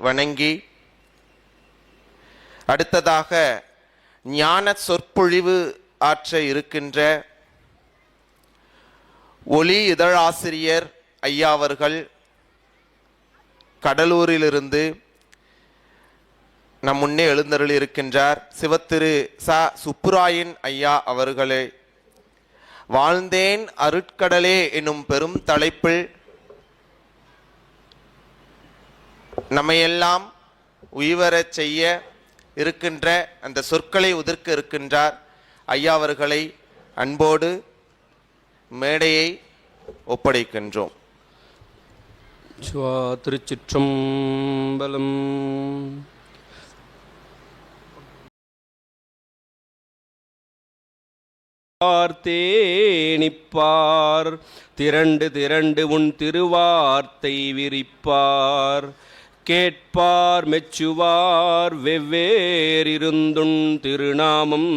வணங்கி அடுத்ததாக ஞான சொற்பொழிவு ஆற்ற இருக்கின்ற ஒளி இதழாசிரியர் ஐயா அவர்கள் கடலூரிலிருந்து நம் முன்னே எழுந்தருளி இருக்கின்றார். சிவத்திரு ச சுப்புராயன் ஐயா அவர்களே வாழ்ந்தேன் அருட்கடலே எனும் பெரும் தலைப்பில் நம்மையெல்லாம் உய்வரச் செய்ய இருக்கின்ற அந்த சொற்களை உதிர்க்க இருக்கின்றார். ஐயா அவர்களை அன்போடு மேடையை ஒப்படைக்கின்றோம். திருச்சிற்றம்பலம். தேனிப்பார் திரண்டு திரண்டு உன் திருவார்த்தை விரிப்பார் கேட்பார் மெச்சுவார் வெவ்வேறிருந்துன் திருநாமம்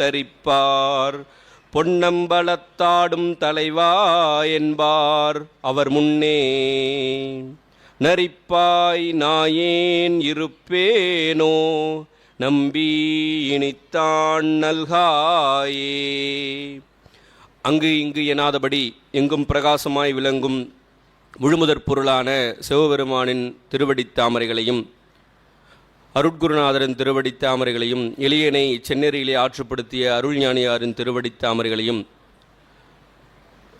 தரிப்பார் பொன்னம்பலத்தாடும் தலைவா என்பார் அவர் முன்னே நரிப்பாய் நாயேன் இருப்பேனோ நம்பி இனித்தான் நல்காயே. அங்கு இங்கு எனாதபடி எங்கும் பிரகாசமாய் விளங்கும் முழுமுதற் பொருளான சிவபெருமானின் திருவடித் தாமரைகளையும் அருட்குருநாதரின் திருவடித் தாமரைகளையும் எளியனை செந்நெறியிலே ஆற்றுப்படுத்திய அருள்ஞானியாரின் திருவடித் தாமரைகளையும்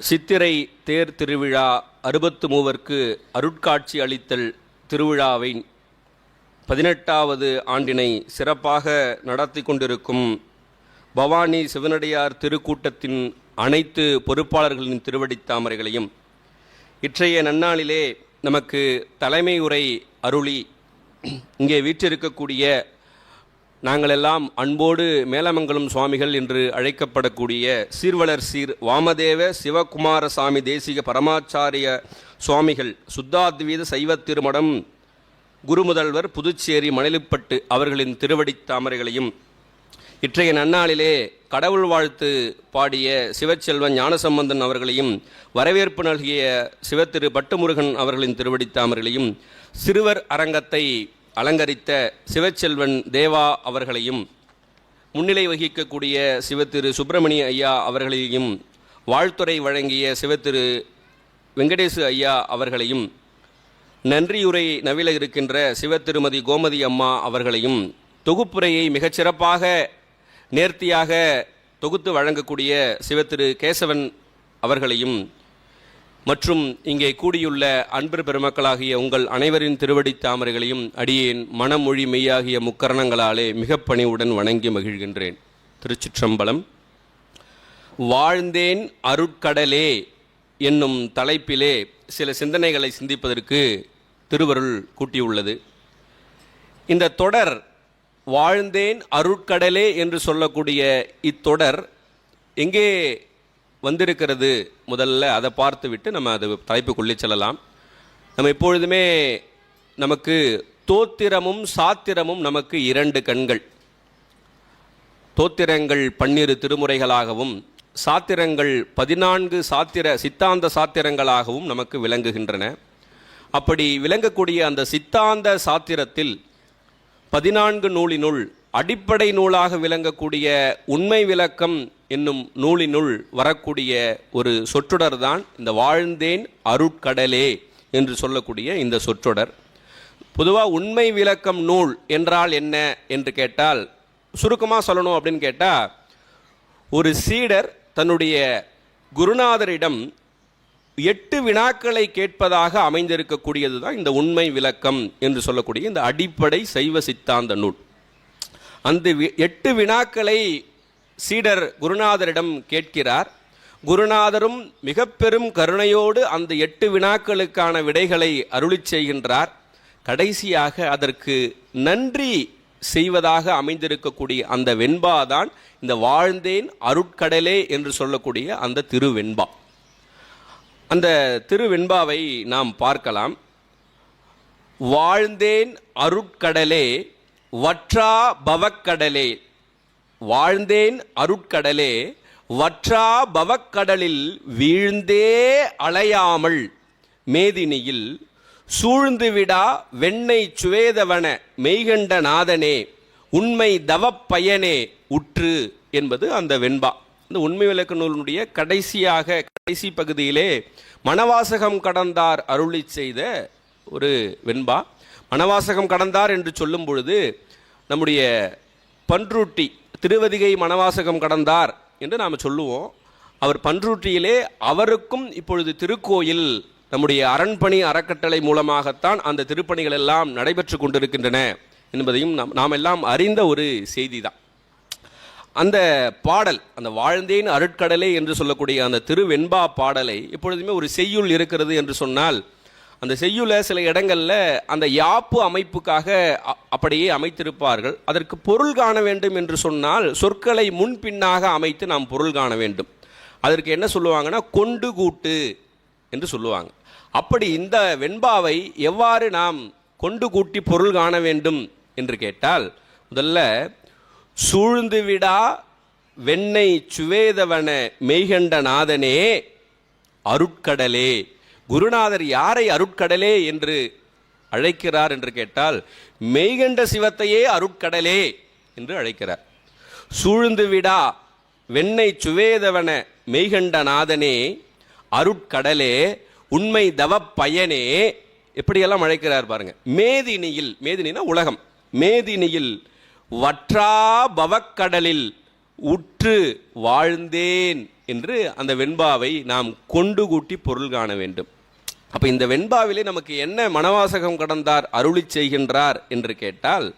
சித்திரை தேர் திருவிழா 63 அருட்காட்சி அளித்தல் திருவிழாவை 18வது ஆண்டினை சிறப்பாக நடத்தி கொண்டிருக்கும் பவானி சிவனடியார் திருக்கூட்டத்தின் அனைத்து பொறுப்பாளர்களின் திருவடித் தாமரைகளையும் இன்றைய நன்னாளிலே நமக்கு தலைமை உரை அருளி இங்கே வீற்றிருக்கக்கூடிய நாங்களெல்லாம் அன்போடு மேலமங்கலம் சுவாமிகள் என்று அழைக்கப்படக்கூடிய சீர்வளர் சீர் வாமதேவ சிவகுமாரசாமி தேசிக பரமாச்சாரிய சுவாமிகள் சுத்தாத்வீத சைவ திருமடம் குருமுதல்வர் புதுச்சேரி மணலிப்பட்டு அவர்களின் திருவடித் தாமரைகளையும் இன்றைய நன்னாளிலே கடவுள் வாழ்த்து பாடிய சிவச்செல்வன் ஞானசம்பந்தன் அவர்களையும் வரவேற்பு நல்கிய சிவத்திரு பட்டுமுருகன் அவர்களின் திருவடித் தாமரைகளையும் சிறுவர் அரங்கத்தை அலங்கரித்த சிவச்செல்வன் தேவா அவர்களையும் முன்னிலை வகிக்கக்கூடிய சிவத்திரு சுப்பிரமணிய ஐயா அவர்களையும் வாழ்த்துறை வழங்கிய சிவத்திரு வெங்கடேசு ஐயா அவர்களையும் நன்றியுரை நவில இருக்கின்ற சிவத்திருமதி கோமதி அம்மா அவர்களையும் தொகுப்புரையை மிகச்சிறப்பாக நேர்த்தியாக தொகுத்து வழங்கக்கூடிய சிவத்திரு கேசவன் அவர்களையும் மற்றும் இங்கே கூடியுள்ள அன்பு பெருமக்களாகிய உங்கள் அனைவரின் திருவடித் தாமரைகளையும் அடியேன் மனமொழி மெய்யாகிய முக்கரணங்களாலே மிக பணிவுடன் வணங்கி மகிழ்கின்றேன். திருச்சிற்றம்பலம். வாழ்ந்தேன் அருட்கடலே என்னும் தலைப்பிலே சில சிந்தனைகளை சிந்திப்பதற்கு திருவருள் கூட்டியுள்ளது. இந்த தொடர் வாழ்ந்தேன் அருட்கடலே என்று சொல்லக்கூடிய இத்தொடர் எங்கே வந்திருக்கிறது முதல்ல அதை பார்த்துவிட்டு நம்ம அது தலைப்புக்குள்ளே செல்லலாம். நம்ம எப்பொழுதுமே நமக்கு தோத்திரமும் சாத்திரமும் நமக்கு 2 கண்கள். தோத்திரங்கள் 12 திருமுறைகளாகவும் சாத்திரங்கள் 14 சித்தாந்த சாத்திரங்களாகவும் நமக்கு விளங்குகின்றன. அப்படி விளங்கக்கூடிய அந்த சித்தாந்த சாத்திரத்தில் 14 நூலினுள் அடிப்படை நூலாக விளங்கக்கூடிய உண்மை விளக்கம் என்னும் நூலினுள் வரக்கூடிய ஒரு சொற்றொடர் தான் இந்த வாழ்ந்தேன் அருட்கடலே என்று சொல்லக்கூடிய இந்த சொற்றொடர். பொதுவாக உண்மை விளக்கம் நூல் என்றால் என்ன என்று கேட்டால், சுருக்கமாக சொல்லணும் அப்படின்னு கேட்டால், ஒரு சீடர் தன்னுடைய குருநாதரிடம் 8 வினாக்களை கேட்பதாக அமைந்திருக்கக்கூடியது தான் இந்த உண்மை விளக்கம் என்று சொல்லக்கூடிய இந்த அடிப்படை சைவ சித்தாந்த நூல். அந்த 8 வினாக்களை சீடர் குருநாதரிடம் கேட்கிறார். குருநாதரும் மிக பெரும் கருணையோடு அந்த 8 வினாக்களுக்கான விடைகளை அருளிச் செய்கின்றார். கடைசியாக அதற்கு நன்றி செய்வதாக அமைந்திருக்கக்கூடிய அந்த வெண்பாதான் இந்த வாழ்ந்தேன் அருட்கடலே என்று சொல்லக்கூடிய அந்த திருவெண்பா. அந்த திருவெண்பாவை நாம் பார்க்கலாம். வாழ்ந்தேன் அருட்கடலே வற்றா பவக்கடலே. வாழ்ந்தேன் அருட்கடலே வற்றா பவக்கடலில் வீழ்ந்தே அலையாமல் மேதினியில் சூழ்ந்து விடா வெண்ணெய் சுவேதவன மெய்கண்ட நாதனே உண்மை தவப்பயனே உற்று என்பது அந்த வெண்பா. இந்த உண்மை விளக்க நூலினுடைய கடைசி பகுதியிலே மணவாசகம் கடந்தார் அருளி செய்த ஒரு வெண்பா. மணவாசகம் கடந்தார் என்று சொல்லும் பொழுது நம்முடைய பன்ருட்டி திருவதிகை மணவாசகம் கடந்தார் என்று நாம் சொல்லுவோம். அவர் பன்ருட்டியிலே அவருக்கும் இப்பொழுது திருக்கோயில் நம்முடைய அரண்பணி அறக்கட்டளை மூலமாகத்தான் அந்த திருப்பணிகள் எல்லாம் நடைபெற்று கொண்டிருக்கின்றன என்பதையும் நாம் எல்லாம் அறிந்த ஒரு செய்தி தான். அந்த பாடல், அந்த வாழ்ந்தேன் அருட்கடலே என்று சொல்லக்கூடிய அந்த திருவெண்பா பாடலை எப்பொழுதுமே ஒரு செய்யுள் இருக்கிறது என்று சொன்னால், அந்த செய்யுளை சில இடங்களில் அந்த யாப்பு அமைப்புக்காக அப்படியே அமைத்திருப்பார்கள். அதற்கு பொருள் காண வேண்டும் என்று சொன்னால் சொற்களை முன்பின்னாக அமைத்து நாம் பொருள் காண வேண்டும். அதற்கு என்ன சொல்லுவாங்கன்னா கொண்டு கூட்டு என்று சொல்லுவாங்க. அப்படி இந்த வெண்பாவை எவ்வாறு நாம் கொண்டு கூட்டி பொருள் காண வேண்டும் என்று கேட்டால், முதல்ல சூழ்ந்து விடா வெண்ணெய் சுவேதவன மெய்கண்ட நாதனே அருட்கடலே. குருநாதர் யாரை அருட்கடலே என்று அழைக்கிறார் என்று கேட்டால், மெய்கண்ட சிவத்தையே அருட்கடலே என்று அழைக்கிறார். சூழ்ந்து விடா வெண்ணெய் சுவேதவன மெய்கண்ட நாதனே அருட்கடலே உண்மை தவப்பயனே, எப்படியெல்லாம் அழைக்கிறார் பாருங்க. மேதினியில், மேதினா உலகம், மேதினியில் வற்றா பவக்கடலில் உற்று வாழ்ந்தேன் என்று அந்த வெண்பாவை நாம் கொண்டு கூட்டி பொருள் காண வேண்டும். அப்ப இந்த வெண்பாவிலே நமக்கு என்ன மணவாசகம் கடந்தார் அருளி செய்கின்றார் என்று கேட்டால்,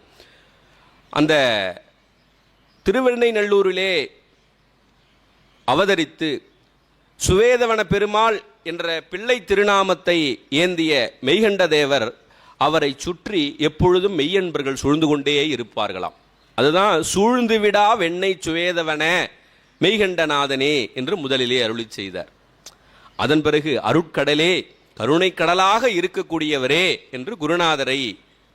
அந்த திருவெண்ணைநல்லூரிலே அவதரித்து சுவேதவன பெருமாள் என்ற பிள்ளை திருநாமத்தை ஏந்திய மெய்கண்ட தேவர் அவரை சுற்றி எப்பொழுதும் மெய்யன்பர்கள் சூழ்ந்து கொண்டே இருப்பார்களாம். அதுதான் சூழ்ந்து விடா வெண்ணெய் சுவேதவன மெய்கண்டநாதனே என்று முதலிலே அருளி செய்தார். அதன் பிறகு அருட்கடலே, கருணை கடலாக இருக்கக்கூடியவரே என்று குருநாதரை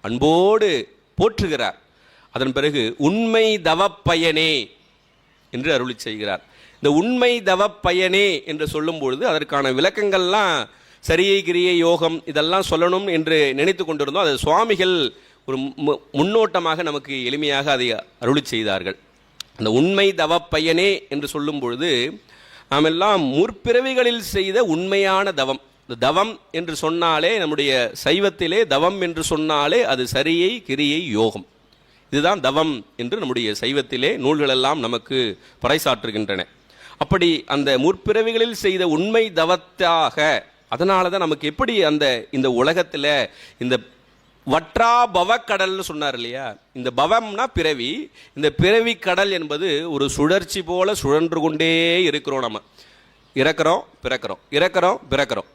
அன்போடு போற்றுகிறார். அதன் பிறகு உண்மை தவப்பயனே என்று அருளி செய்கிறார். இந்த உண்மை தவப்பயனே என்று சொல்லும் பொழுது அதற்கான விளக்கங்கள்லாம் சரியை கிரியை யோகம் இதெல்லாம் சொல்லணும் என்று நினைத்து கொண்டிருந்தோம். அது சுவாமிகள் ஒரு முன்னோட்டமாக நமக்கு எளிமையாக அதை அருளி செய்தார்கள். அந்த உண்மை தவப்பயனே என்று சொல்லும் பொழுது நாம் எல்லாம் முற்பிறவிகளில் செய்த உண்மையான தவம். இந்த தவம் என்று சொன்னாலே நம்முடைய சைவத்திலே தவம் என்று சொன்னாலே அது சரியை கிரியை யோகம், இதுதான் தவம் என்று நம்முடைய சைவத்திலே நூல்களெல்லாம் நமக்கு பறைசாற்றுகின்றன. அப்படி அந்த முற்பிறவிகளில் செய்த உண்மை தவத்தாக, அதனால தான் நமக்கு எப்படி இந்த உலகத்தில் இந்த வற்றா பவக்கடல்னு சொன்னார் இல்லையா, இந்த பவம்னா பிறவி, இந்த பிறவி கடல் என்பது ஒரு சுழற்சி போல சுழன்று கொண்டே இருக்கிறோம். நம்ம இறக்கிறோம் பிறக்கிறோம், இறக்கிறோம் பிறக்கிறோம்.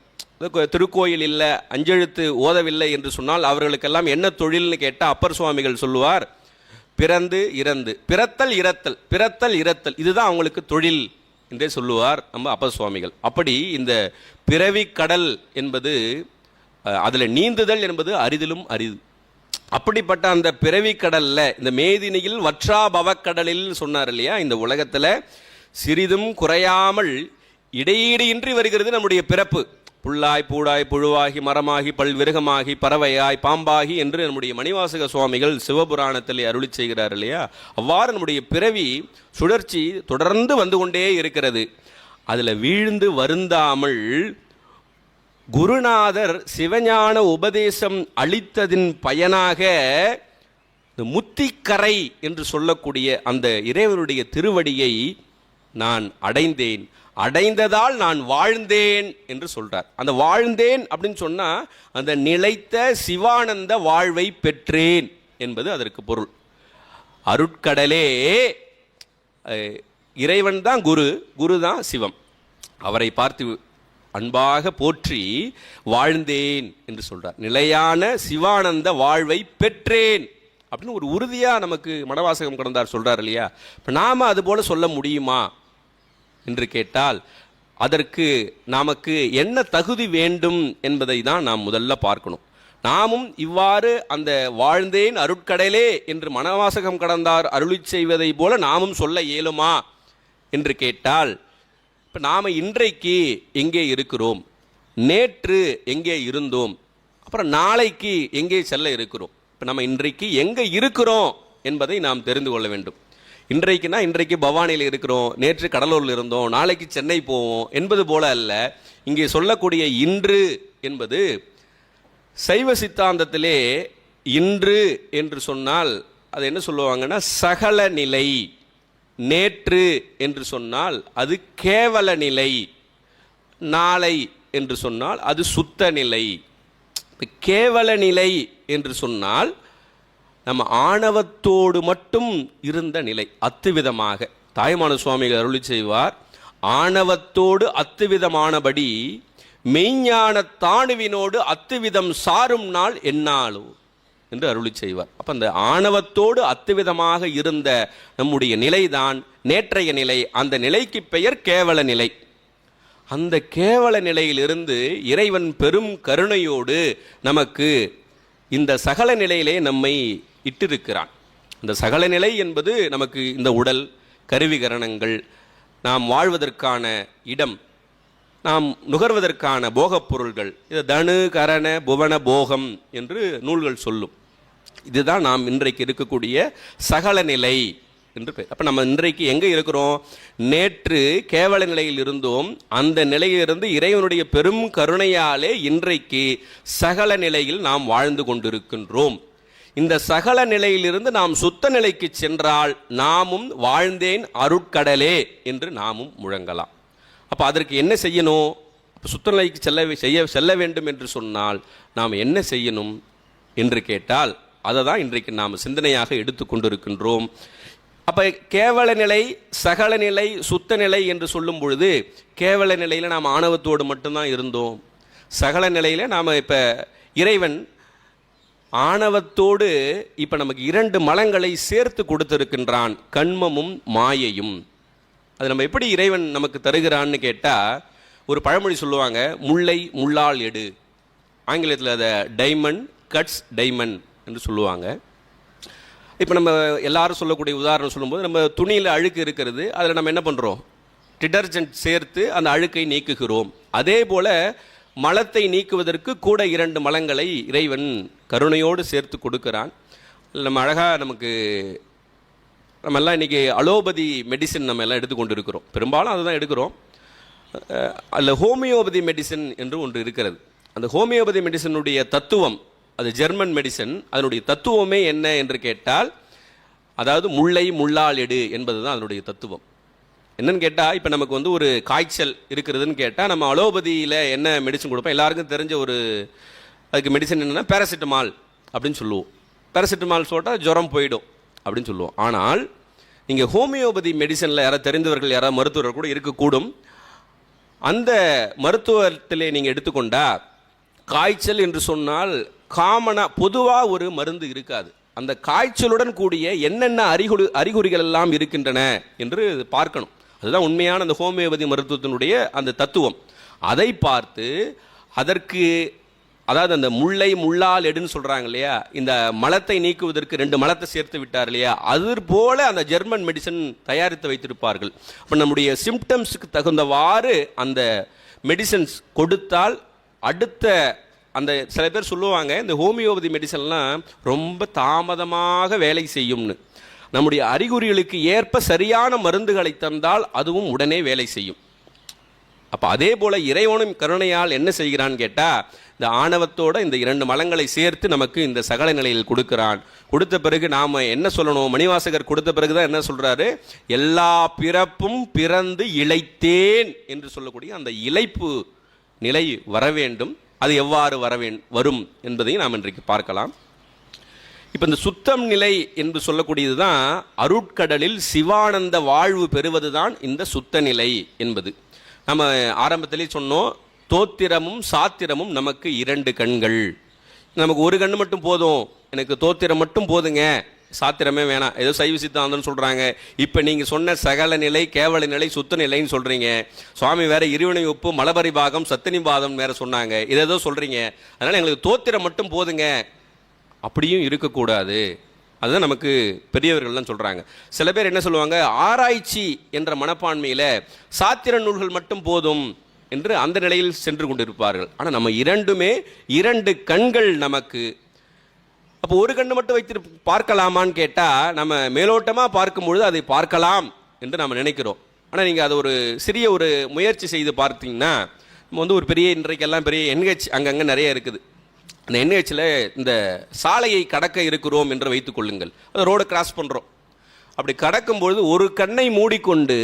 திருக்கோயில் இல்லை, அஞ்செழுத்து ஓதவில்லை என்று சொன்னால் அவர்களுக்கெல்லாம் என்ன தொழில்னு கேட்டால் அப்பர் சுவாமிகள் சொல்லுவார், பிறந்து இறந்து, பிறத்தல் இறத்தல், பிறத்தல் இறத்தல், இதுதான் அவங்களுக்கு தொழில் என்றே சொல்லுவார் நம்ம அப்பர் சுவாமிகள். அப்படி இந்த பிறவி கடல் என்பது, அதில் நீந்துதல் என்பது அரிதிலும் அரிது. அப்படிப்பட்ட அந்த பிறவி கடல்ல இந்த மேதினியில் வற்றா பவக்கடலில் சொன்னார் இல்லையா, இந்த உலகத்தில் சிறிதும் குறையாமல் இடையீடின்றி வருகிறது நம்முடைய பிறப்பு. புல்லாய் பூடாய் புழுவாகி மரமாகி பல்விருகமாகி பறவையாய் பாம்பாகி என்று நம்முடைய மணிவாசக சுவாமிகள் சிவபுராணத்தில் அருளி செய்கிறார் இல்லையா. அவ்வாறு நம்முடைய பிறவி சுழற்சி தொடர்ந்து வந்து கொண்டே இருக்கிறது. அதில் வீழ்ந்து வருந்தாமல் குருநாதர் சிவஞான உபதேசம் அளித்ததின் பயனாக முத்திக்கரை என்று சொல்லக்கூடிய அந்த இறைவனுடைய திருவடியை நான் அடைந்தேன், அடைந்ததால் நான் வாழ்ந்தேன் என்று சொல்றார். அந்த வாழ்ந்தேன் அப்படின்னு சொன்னா அந்த நிலைத்த சிவானந்த வாழ்வை பெற்றேன் என்பது அதற்கு பொருள். அருட்கடலே, இறைவன் தான் குரு, குரு தான் சிவம். அவரை பார்த்து அன்பாக போற்றி வாழ்ந்தேன் என்று சொல்றார். நிலையான சிவானந்த வாழ்வை பெற்றேன் அப்படின்னு ஒரு உறுதியா நமக்கு மணவாசகம் கடந்தார் சொல்றார் இல்லையா. இப்ப நாம அது போல சொல்ல முடியுமா என்று கேட்டால் அதற்கு நமக்கு என்ன தகுதி வேண்டும் என்பதை தான் நாம் முதல்ல பார்க்கணும். நாமும் இவ்வாறு அந்த வாழ்ந்தேன் அருட்கடலே என்று மணவாசகம் கடந்தார் அருளி செய்வதை போல நாமும் சொல்ல இயலுமா என்று கேட்டால், இப்போ நாம் இன்றைக்கு எங்கே இருக்கிறோம், நேற்று எங்கே இருந்தோம், அப்புறம் நாளைக்கு எங்கே செல்ல இருக்கிறோம். இப்போ நம்ம இன்றைக்கு எங்கே இருக்கிறோம் என்பதை நாம் தெரிந்து கொள்ள வேண்டும். இன்றைக்குனா இன்றைக்கு பவானியில் இருக்கிறோம், நேற்று கடலூரில் இருந்தோம், நாளைக்கு சென்னை போவோம் என்பது போல அல்ல. இங்கே சொல்லக்கூடிய இன்று என்பது சைவ சித்தாந்தத்திலே இன்று என்று சொன்னால் அது என்ன சொல்லுவாங்கன்னா சகல நிலை. நேற்று என்று சொன்னால் அது கேவல நிலை. நாளை என்று சொன்னால் அது சுத்த நிலை. கேவல நிலை என்று சொன்னால் நம்ம ஆணவத்தோடு மட்டும் இருந்த நிலை. அத்துவிதமாக தாயுமான சுவாமிகள் அருளி செய்வார், ஆணவத்தோடு அத்துவிதமானபடி மெய்ஞான தாணுவினோடு அத்துவிதம் சாரும் நாள் என்னாலோ என்று அருளி செய்வார். அப்ப அந்த ஆணவத்தோடு அத்துவிதமாக இருந்த நம்முடைய நிலைதான் நேற்றைய நிலை. அந்த நிலைக்கு பெயர் கேவல நிலை. அந்த கேவல நிலையிலிருந்து இறைவன் பெரும் கருணையோடு நமக்கு இந்த சகல நிலையிலே நம்மை இட்டிருக்கிறான். இந்த சகல நிலை என்பது நமக்கு இந்த உடல், கருவிகரணங்கள், நாம் வாழ்வதற்கான இடம், நாம் நுகர்வதற்கான போகப் பொருள்கள், இது தனு கரண புவன போகம் என்று நூல்கள் சொல்லும். இதுதான் நாம் இன்றைக்கு இருக்கக்கூடிய சகல நிலை என்று பேர். அப்போ நம்ம இன்றைக்கு எங்கே இருக்கிறோம்? நேற்று கேவல நிலையில் இருந்தோம். அந்த நிலையிலிருந்து இறைவனுடைய பெரும் கருணையாலே இன்றைக்கு சகல நிலையில் நாம் வாழ்ந்து கொண்டிருக்கின்றோம். இந்த சகல நிலையிலிருந்து நாம் சுத்த நிலைக்கு சென்றால் நாமும் வாழ்ந்தேன் அருட்கடலே என்று நாமும் முழங்கலாம். அப்போ அதற்கு என்ன செய்யணும்? சுத்த நிலைக்கு செல்ல வேண்டும் என்று சொன்னால் நாம் என்ன செய்யணும் என்று கேட்டால் அதை தான் இன்றைக்கு நாம் சிந்தனையாக எடுத்து கொண்டிருக்கின்றோம். அப்போ கேவல நிலை, சகல நிலை, சுத்த நிலை என்று சொல்லும் பொழுது கேவல நிலையில் நாம் ஆணவத்தோடு மட்டும்தான் இருந்தோம். சகல நிலையில் நாம் இப்போ இறைவன் ஆணவத்தோடு இப்போ நமக்கு 2 மலங்களை சேர்த்து கொடுத்திருக்கின்றான், கண்மமும் மாயையும். அது நம்ம எப்படி இறைவன் நமக்கு தருகிறான்னு கேட்டால், ஒரு பழமொழி சொல்லுவாங்க, முல்லை முள்ளால் எடு. ஆங்கிலத்தில் அதை டைமண்ட் கட்ஸ் டைமண்ட் என்று சொல்லுவாங்க. இப்போ நம்ம எல்லாரும் சொல்லக்கூடிய உதாரணம் சொல்லும்போது, நம்ம துணியில் அழுக்கு இருக்கிறது, அதில் நம்ம என்ன பண்ணுறோம்? டிடர்ஜென்ட் சேர்த்து அந்த அழுக்கை நீக்குகிறோம். அதே போல் மலத்தை நீக்குவதற்கு கூட 2 மலங்களை இறைவன் கருணையோடு சேர்த்து கொடுக்கிறான். நம்ம அழகாக நம்ம எல்லாம் இன்றைக்கி அலோபதி மெடிசின் நம்ம எல்லாம் எடுத்துக்கொண்டு இருக்கிறோம், பெரும்பாலும் அதை தான் எடுக்கிறோம். அதில் ஹோமியோபதி மெடிசன் என்று ஒன்று இருக்கிறது. அந்த ஹோமியோபதி மெடிசனுடைய தத்துவம், அது ஜெர்மன் மெடிசன், அதனுடைய தத்துவமே என்ன என்று கேட்டால், அதாவது முல்லை முள்ளால் எடு என்பது தான் அதனுடைய தத்துவம். என்னன்னு கேட்டால், இப்போ நமக்கு ஒரு காய்ச்சல் இருக்கிறதுன்னு கேட்டால் நம்ம அலோபதியில் என்ன மெடிசன் கொடுப்போம்? எல்லாருக்கும் தெரிஞ்ச அதுக்கு மெடிசன் என்னென்னா பேராசிட்டமால் அப்படின்னு சொல்லுவோம். பேராசிட்டமால் போட்டால் ஜுரம் போயிடும் அப்படின்னு சொல்லுவோம். ஆனால் நீங்கள் ஹோமியோபதி மெடிசனில் யாராவது தெரிந்தவர்கள், யாராவது மருத்துவர்கள் கூட இருக்கக்கூடும். அந்த மருத்துவத்திலே நீங்கள் எடுத்துக்கொண்டா காய்ச்சல் என்று சொன்னால் காமனாக பொதுவாக ஒரு மருந்து இருக்காது. அந்த காய்ச்சலுடன் கூடிய என்னென்ன அறிகுறிகள் எல்லாம் இருக்கின்றன என்று பார்க்கணும். அதுதான் உண்மையான அந்த ஹோமியோபதி மருத்துவத்தினுடைய அந்த தத்துவம். அதை பார்த்து அதற்கு, அதாவது அந்த முல்லை முள்ளால் எடுன்னு சொல்கிறாங்க இல்லையா, இந்த மலத்தை நீக்குவதற்கு 2 மலத்தை சேர்த்து விட்டார் இல்லையா, அது போல அந்த ஜெர்மன் மெடிசன் தயாரித்து வைத்திருப்பார்கள். அப்போ நம்முடைய சிம்டம்ஸுக்கு தகுந்தவாறு அந்த மெடிசன்ஸ் கொடுத்தால் அடுத்த அந்த சில பேர் சொல்லுவாங்க, இந்த ஹோமியோபதி மெடிசன்லாம் ரொம்ப தாமதமாக வேலை செய்யும்னு. நம்முடைய அறிகுறிகளுக்கு ஏற்ப சரியான மருந்துகளை தந்தால் அதுவும் உடனே வேலை செய்யும். அப்போ அதே போல் இறைவனும் கருணையால் என்ன செய்கிறான்னு கேட்டால், இந்த ஆணவத்தோட இந்த 2 மலங்களை சேர்த்து நமக்கு இந்த சகல நிலையில் கொடுக்கிறான். கொடுத்த பிறகு நாம் என்ன சொல்லணும்? மணிவாசகர் கொடுத்த பிறகு தான் என்ன சொல்கிறாரு? எல்லா பிறப்பும் பிறந்து இளைத்தேன் என்று சொல்லக்கூடிய அந்த இளைப்பு நிலை வர வேண்டும். அது எவ்வாறு வரும் என்பதையும் நாம் இன்றைக்கு பார்க்கலாம். இப்போ இந்த சுத்தம் நிலை என்று சொல்லக்கூடியது தான் அருட்கடலில் சிவானந்த வாழ்வு பெறுவது தான் இந்த சுத்த நிலை என்பது. நம்ம ஆரம்பத்திலே சொன்னோம், தோத்திரமும் சாத்திரமும் நமக்கு 2 கண்கள். நமக்கு ஒரு கண்ணு மட்டும் போதும், எனக்கு தோத்திரம் மட்டும் போதுங்க, சாத்திரமே வேணாம், ஏதோ சைவ சித்தாந்தம்னு சொல்கிறாங்க. இப்போ நீங்கள் சொன்ன சகல நிலை, கேவல நிலை, சுத்த நிலைன்னு சொல்கிறீங்க. சுவாமி வேற இருவினை ஒப்பு, மலபரி பாகம், சத்தினி பாதம் வேற சொன்னாங்க, இதை சொல்கிறீங்க. அதனால் எங்களுக்கு தோத்திரம் மட்டும் போதுங்க. அப்படியும் இருக்கக்கூடாது. அதுதான் நமக்கு பெரியவர்கள்லாம் சொல்கிறாங்க. சில பேர் என்ன சொல்லுவாங்க, ஆராய்ச்சி என்ற மனப்பான்மையில் சாத்திர நூல்கள் மட்டும் போதும், என்று அந்த நிலையில் சென்று கொண்டிருப்பார்கள். ஆனால் நம்ம இரண்டுமே இரண்டு கண்கள் நமக்கு. அப்போ ஒரு கண்ணு மட்டும் வைத்து பார்க்கலாமான்னு கேட்டால் நம்ம மேலோட்டமாக பார்க்கும்பொழுது அதை பார்க்கலாம் என்று நம்ம நினைக்கிறோம். ஆனால் நீங்கள் அதை ஒரு சிறிய ஒரு முயற்சி செய்து பார்த்தீங்கன்னா, நம்ம வந்து ஒரு பெரிய இன்றைக்கெல்லாம் பெரிய NH அங்கங்கே நிறைய இருக்குது. அந்த NHல இந்த சாலையை கடக்க இருக்கிறோம் என்று வைத்துக் கொள்ளுங்கள். அது ரோடை கிராஸ் பண்ணுறோம். அப்படி கடக்கும்பொழுது ஒரு கண்ணை மூடிக்கொண்டு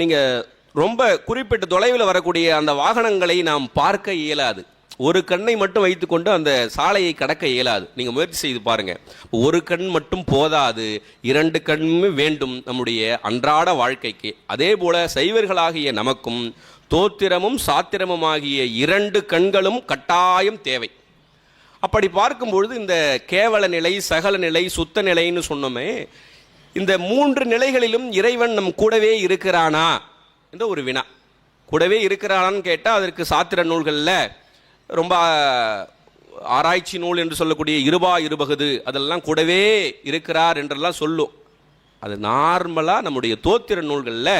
நீங்கள் ரொம்ப குறிப்பிட்ட தொலைவில் வரக்கூடிய அந்த வாகனங்களை நாம் பார்க்க இயலாது. ஒரு கண்ணை மட்டும் வைத்துக்கொண்டு அந்த சாலையை கடக்க இயலாது. நீங்கள் முயற்சி செய்து பாருங்கள். ஒரு கண் மட்டும் போதாது, இரண்டு கண்ணுமே வேண்டும் நம்முடைய அன்றாட வாழ்க்கைக்கு. அதே போல சைவர்களாகிய நமக்கும் தோத்திரமும் சாத்திரமுமாகிய இரண்டு கண்களும் கட்டாயம் தேவை. அப்படி பார்க்கும்பொழுது இந்த கேவல நிலை, சகல நிலை, சுத்த நிலைன்னு சொன்னோமே, இந்த மூன்று நிலைகளிலும் இறைவன் நம் கூடவே இருக்கிறானா என்ற ஒரு வினா. கூடவே இருக்கிறானான்னு கேட்டால் அதற்கு சாத்திர நூல்களில் ரொம்ப ஆராய்ச்சி நூல் என்று சொல்லக்கூடிய இருபகுது அதெல்லாம் கூடவே இருக்கிறார் என்றெல்லாம் சொல்லும். அது நார்மலாக நம்முடைய தோத்திர நூல்களில்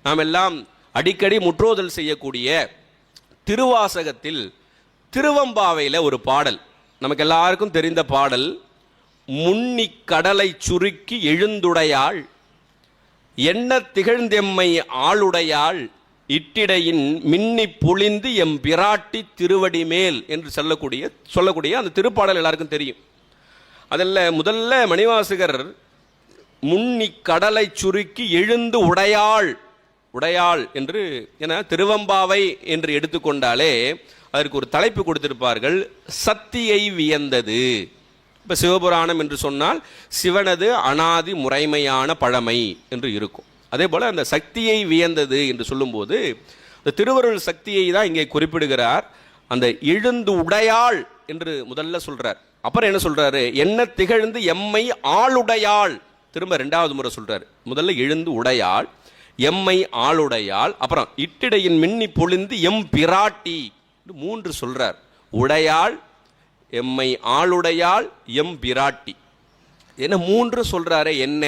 நாம் எல்லாம் அடிக்கடி முற்றோதல் செய்யக்கூடிய திருவாசகத்தில் திருவம்பாவையில் ஒரு பாடல், நமக்கு எல்லாருக்கும் தெரிந்த பாடல். முன்னி கடலை சுருக்கி எழுந்துடையாள், என்ன திகழ்ந்தெம்மை ஆளுடையாள், இட்டிடையின் மின்னி பொழிந்து எம் பிராட்டி திருவடி மேல் என்று சொல்லக்கூடிய அந்த திருப்பாடல் எல்லாருக்கும் தெரியும். அதில் முதல்ல மணிவாசகர் முன்னி கடலை சுருக்கி எழுந்து உடையாள் என்று, என திருவம்பாவை என்று எடுத்துக்கொண்டாலே அதற்கு ஒரு தலைப்பு கொடுத்திருப்பார்கள், சக்தியை வியந்தது. இப்போ சிவபுராணம் என்று சொன்னால் சிவனது அனாதி முறைமையான பழமை என்று இருக்கும். அதே போல் அந்த சக்தியை வியந்தது என்று சொல்லும்போது அந்த திருவருள் சக்தியை தான் இங்கே குறிப்பிடுகிறார். அந்த எழுந்து உடையாள் என்று முதல்ல சொல்றார். அப்புறம் என்ன சொல்றாரு, என்ன திகழ்ந்து எம்மை ஆளுடையாள், திரும்ப ரெண்டாவது முறை சொல்றாரு. முதல்ல எழுந்து உடையாள், எம்மை ஆளுடையாள், அப்புறம் இட்டிடையின் மின்னி பொழிந்து எம் பிராட்டி, மூன்று சொல்றார். உடையாள், எம்மை ஆளுடையாள், எம் பிராட்டி. என்ன மூன்று சொல்றாரு என்ன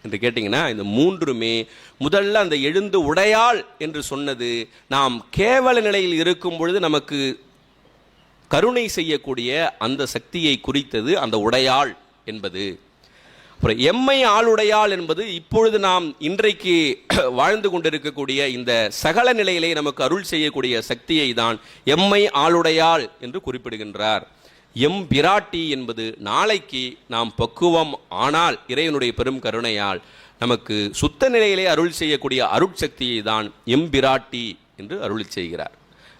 என்று கேட்டிங்கன்னா, இந்த மூன்றுமே முதல்ல அந்த எழுந்து உடையாள் என்று சொன்னது நாம் கேவல நிலையில் இருக்கும் பொழுது நமக்கு கருணை செய்யக்கூடிய அந்த சக்தியை குறித்தது அந்த உடையாள் என்பது. அப்புறம் எம்மை ஆளுடையாள் என்பது இப்பொழுது நாம் இன்றைக்கு வாழ்ந்து கொண்டிருக்கக்கூடிய இந்த சகல நிலையிலே நமக்கு அருள் செய்யக்கூடிய சக்தியை தான் எம்மை ஆளுடையாள் என்று குறிப்பிடுகின்றார். எம் பிராட்டி என்பது நாளைக்கு நாம் பக்குவம் ஆனால் இறைவனுடைய பெரும் கருணையால் நமக்கு சுத்த நிலையிலே அருள் செய்யக்கூடிய அருட்சக்தியை தான் எம் பிராட்டி என்று அருள் செய்கிறார்.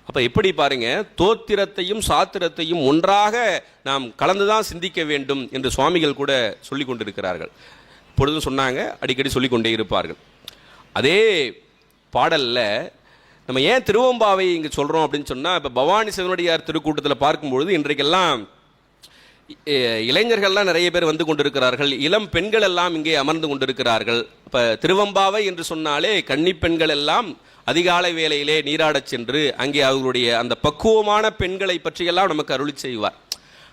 அப்போ எப்படி பாருங்க, தோத்திரத்தையும் சாத்திரத்தையும் ஒன்றாக நாம் கலந்துதான் சிந்திக்க வேண்டும் என்று சுவாமிகள் கூட சொல்லி கொண்டிருக்கிறார்கள். இப்பொழுதும் சொன்னாங்க, அடிக்கடி சொல்லிக்கொண்டே இருப்பார்கள். அதே பாடலில் நம்ம ஏன் திருவம்பாவை இங்கே சொல்கிறோம் அப்படின்னு சொன்னால், இப்போ பவானி சிவனடியார் திருக்கூட்டத்தில் பார்க்கும்பொழுது இன்றைக்கெல்லாம் இளைஞர்கள்லாம் நிறைய பேர் வந்து கொண்டிருக்கிறார்கள், இளம் பெண்கள் எல்லாம் இங்கே அமர்ந்து கொண்டிருக்கிறார்கள். இப்போ திருவம்பாவை என்று சொன்னாலே கன்னி பெண்கள் எல்லாம் அதிகாலை வேளையிலே நீராடச் சென்று அங்கே அவர்களுடைய அந்த பக்குவமான பெண்களை பற்றியெல்லாம் நமக்கு அருளி செய்வார்.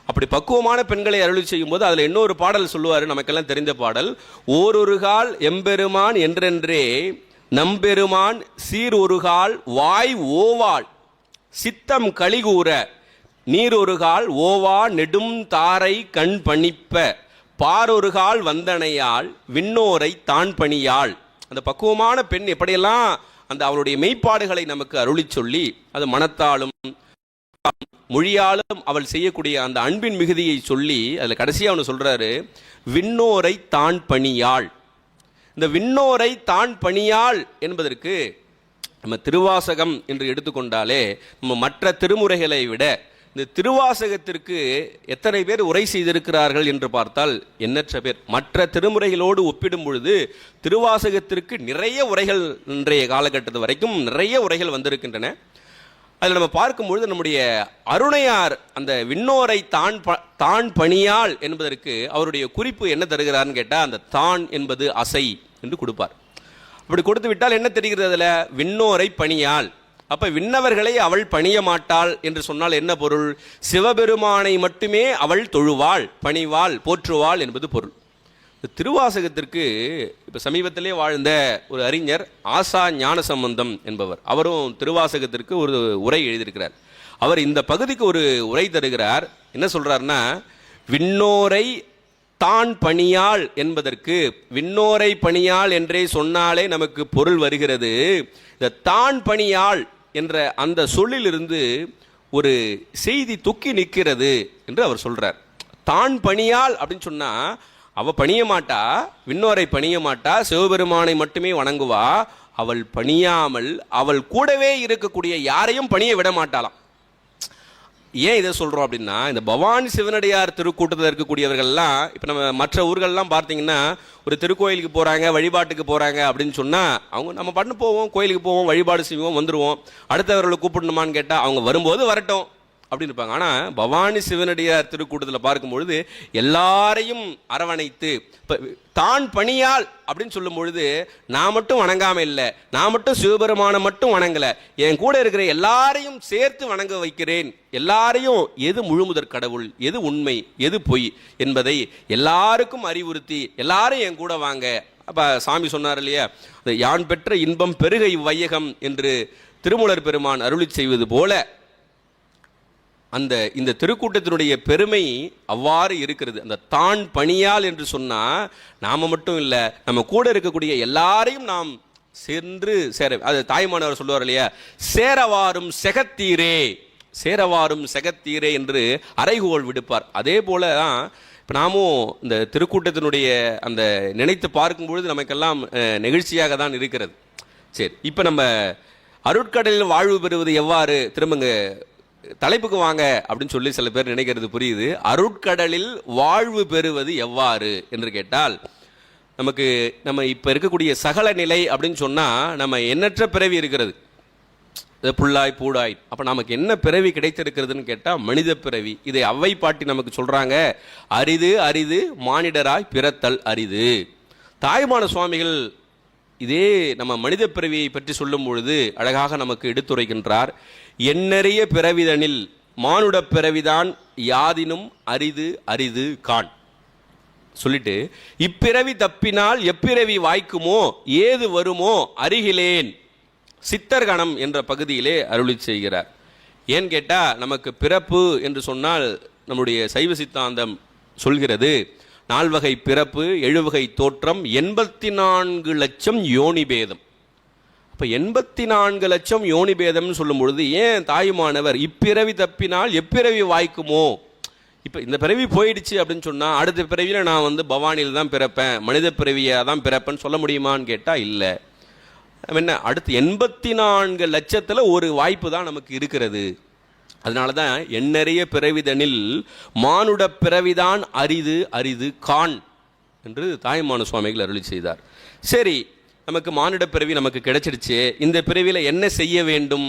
அப்படி பக்குவமான பெண்களை அருளி செய்யும் போது அதில் இன்னொரு பாடல் சொல்லுவார், நமக்கெல்லாம் தெரிந்த பாடல். ஓரொருகால் எம்பெருமான் என்றென்றே நம்பெருமான் சீரொருகால் வாய் ஓவாள் சித்தம் கலிகூற நீரொருகால் ஓவா நெடும் தாரை கண் பணிப்ப பாரொருகால் வந்தனையாள் விண்ணோரை தான் பணியாள். அந்த பக்குவமான பெண் எப்படியெல்லாம் அந்த அவளுடைய மெய்ப்பாடுகளை நமக்கு அருளி சொல்லி, அது மனத்தாலும் மொழியாலும் அவள் செய்யக்கூடிய அந்த அன்பின் மிகுதியை சொல்லி அதில் கடைசியாக அவனு சொல்றாரு, விண்ணோரை தான் பணியாள். இந்த விண்ணோரை தான் பணியாள் என்பதற்கு நம்ம திருவாசகம் என்று எடுத்துக்கொண்டாலே நம்ம மற்ற திருமுறைகளை விட இந்த திருவாசகத்திற்கு எத்தனை பேர் உரை செய்திருக்கிறார்கள் என்று பார்த்தால் எண்ணற்ற பேர். மற்ற திருமுறைகளோடு ஒப்பிடும் பொழுது திருவாசகத்திற்கு நிறைய உரைகள் இன்றைய காலகட்டத்து வரைக்கும் நிறைய உரைகள் வந்திருக்கின்றன. அதில் நம்ம பார்க்கும்பொழுது நம்முடைய அருணையார் அந்த விண்ணோரை தான் பணியாள் என்பதற்கு அவருடைய குறிப்பு என்ன தருகிறார்னு கேட்டால், அந்த தான் என்பது அசை என்று கொடுப்பார். அப்படி கொடுத்து விட்டால் என்ன தெரிகிறது, அதில் விண்ணோரை பணியாள். அப்ப விண்ணவர்களை அவள் பணிய மாட்டாள் என்று சொன்னால் என்ன பொருள்? சிவபெருமானை மட்டுமே அவள் தொழுவாள், பணிவாள், போற்றுவாள் என்பது பொருள். திருவாசகத்திற்கு இப்போ சமீபத்திலே வாழ்ந்த ஒரு அறிஞர் ஆசா ஞானசம்பந்தம் என்பவர், அவரும் திருவாசகத்திற்கு ஒரு உரை எழுதியிருக்கிறார். அவர் இந்த பகுதிக்கு ஒரு உரை தருகிறார். என்ன சொல்றாருன்னா, விண்ணோரை தான் பணியாள் என்பதற்கு, விண்ணோரை பணியாள் என்றே சொன்னாலே நமக்கு பொருள் வருகிறது. இந்த தான் பணியாள் என்ற அந்த சொல்லிலிருந்து ஒரு செய்தி தொக்கி நிற்கிறது என்று அவர் சொல்றார். தான் பணியாள் அப்படின்னு சொன்னா அவ பணிய மாட்டா, விண்ணோரை பணிய மாட்டா, சிவபெருமானை மட்டுமே வணங்குவா. அவள் பணியாமல் அவள் கூடவே இருக்கக்கூடிய யாரையும் பணிய விட மாட்டாளாம். ஏன் இதை சொல்றோம் அப்படின்னா, இந்த பவானி சிவனடியார் திருக்கூட்டத்தில் இருக்கக்கூடியவர்கள்லாம் இப்போ நம்ம மற்ற ஊர்கள்லாம் பார்த்தீங்கன்னா ஒரு திருக்கோயிலுக்கு போறாங்க, வழிபாட்டுக்கு போறாங்க அப்படின்னு சொன்னா அவங்க நம்ம பண்ணு போவோம், கோயிலுக்கு போவோம், வழிபாடு செய்வோம், வந்துடுவோம். அடுத்தவர்களை கூப்பிடணுமான்னு கேட்டால் அவங்க வரும்போது வரட்டும் அப்படின்னு இருப்பாங்க. ஆனால் பவானி சிவனடியார் திருக்கூட்டத்தில் பார்க்கும்பொழுது எல்லாரையும் அரவணைத்து, இப்போ தான் பணியாள் அப்படின்னு சொல்லும் பொழுது நான் மட்டும் வணங்காமல் இல்லை, நான் மட்டும் சிவபெருமானை மட்டும் வணங்கலை, என் கூட இருக்கிற எல்லாரையும் சேர்த்து வணங்க வைக்கிறேன். எல்லாரையும் எது முழுமுதற் கடவுள், எது உண்மை, எது பொய் என்பதை எல்லாருக்கும் அறிவுறுத்தி எல்லாரும் என் கூட வாங்க. அப்போ சாமி சொன்னார் இல்லையா, யான் பெற்ற இன்பம் பெருக இவ்வையகம் என்று திருமூலர் பெருமான் அருளி செய்வது போல இந்த திருக்கூட்டத்தினுடைய பெருமை அவ்வாறு இருக்கிறது. அந்த தான் பணியால் என்று சொன்னா நாம மட்டும் இல்லை, நம்ம கூட இருக்கக்கூடிய எல்லாரையும் நாம் சென்று சேர, அது தாய்மானவர் சொல்லுவார் இல்லையா, சேரவாரும் செகத்தீரே, சேரவாரும் செகத்தீரே என்று அறைகோள் விடுப்பார். அதே போல தான் இப்போ நாமும் இந்த திருக்கூட்டத்தினுடைய அந்த நினைத்து பார்க்கும்பொழுது நமக்கெல்லாம் நெகிழ்ச்சியாக தான் இருக்கிறது. சரி, இப்போ நம்ம அருட்கடலில் வாழ்வு பெறுவது எவ்வாறு, திரும்பங்க தலைப்புக்கு வாங்க அப்படின்னு சொல்லி சில பேர் நினைக்கிறது புரியுது. அருட்கடலில் வாழ்வு பெறுவது எவ்வாறு என்று கேட்டால், நம்ம இப்போ இருக்கக்கூடிய சகல நிலை அப்படின்னு சொன்னால் நம்ம எண்ணற்ற பிறவி இருக்கிறது, புல்லாய் பூடாய். அப்போ நமக்கு என்ன பிறவி கிடைத்திருக்கிறதுன்னு கேட்டால் மனித பிறவி. இதை அவ்வை பாட்டி நமக்கு சொல்கிறாங்க, அரிது அரிது மானிடராய் பிறத்தல் அரிது. தாயுமான சுவாமிகள் இதே நம்ம மனித பிறவியை பற்றி சொல்லும் பொழுது அழகாக நமக்கு எடுத்துரைக்கின்றார். எண்ணறிய பிறவிதனில் மானுட பிறவிதான் யாதினும் அரிது அரிது கான் சொல்லிட்டு, இப்பிறவி தப்பினால் எப்பிறவி வாய்க்குமோ ஏது வருமோ அருகிலேன் சித்தர்கணம் என்ற பகுதியிலே அருளி செய்கிறார். ஏன் கேட்டா, நமக்கு பிறப்பு என்று சொன்னால் நம்முடைய சைவ சித்தாந்தம் சொல்கிறது 4 வகை பிறப்பு, 7 வகை தோற்றம், 84 லட்சம் யோனி பேதம். அப்போ 84 லட்சம் யோனி பேதம்னு சொல்லும் பொழுது ஏன் தாயுமானவர் இப்பிறவி தப்பினால் எப்பிறவி வாய்க்குமோ, இப்போ இந்த பிறவி போயிடுச்சு அப்படின்னு சொன்னால் அடுத்த பிறவியில் நான் பவானியில் தான் பிறப்பேன், மனித பிறவியாக தான் பிறப்பேன்னு சொல்ல முடியுமான்னு கேட்டால் இல்லை. என்ன, அடுத்து 84 லட்சத்தில் ஒரு வாய்ப்பு தான் நமக்கு இருக்கிறது. அதனால தான் எண்ணறிய பிறவிதனில் மானுட பிறவிதான் அரிது அரிது கான் என்று தாயுமான சுவாமிகள் அருளி செய்தார். சரி, நமக்கு மானுட பிறவி நமக்கு கிடைச்சிடுச்சு, இந்த பிறவியில் என்ன செய்ய வேண்டும்?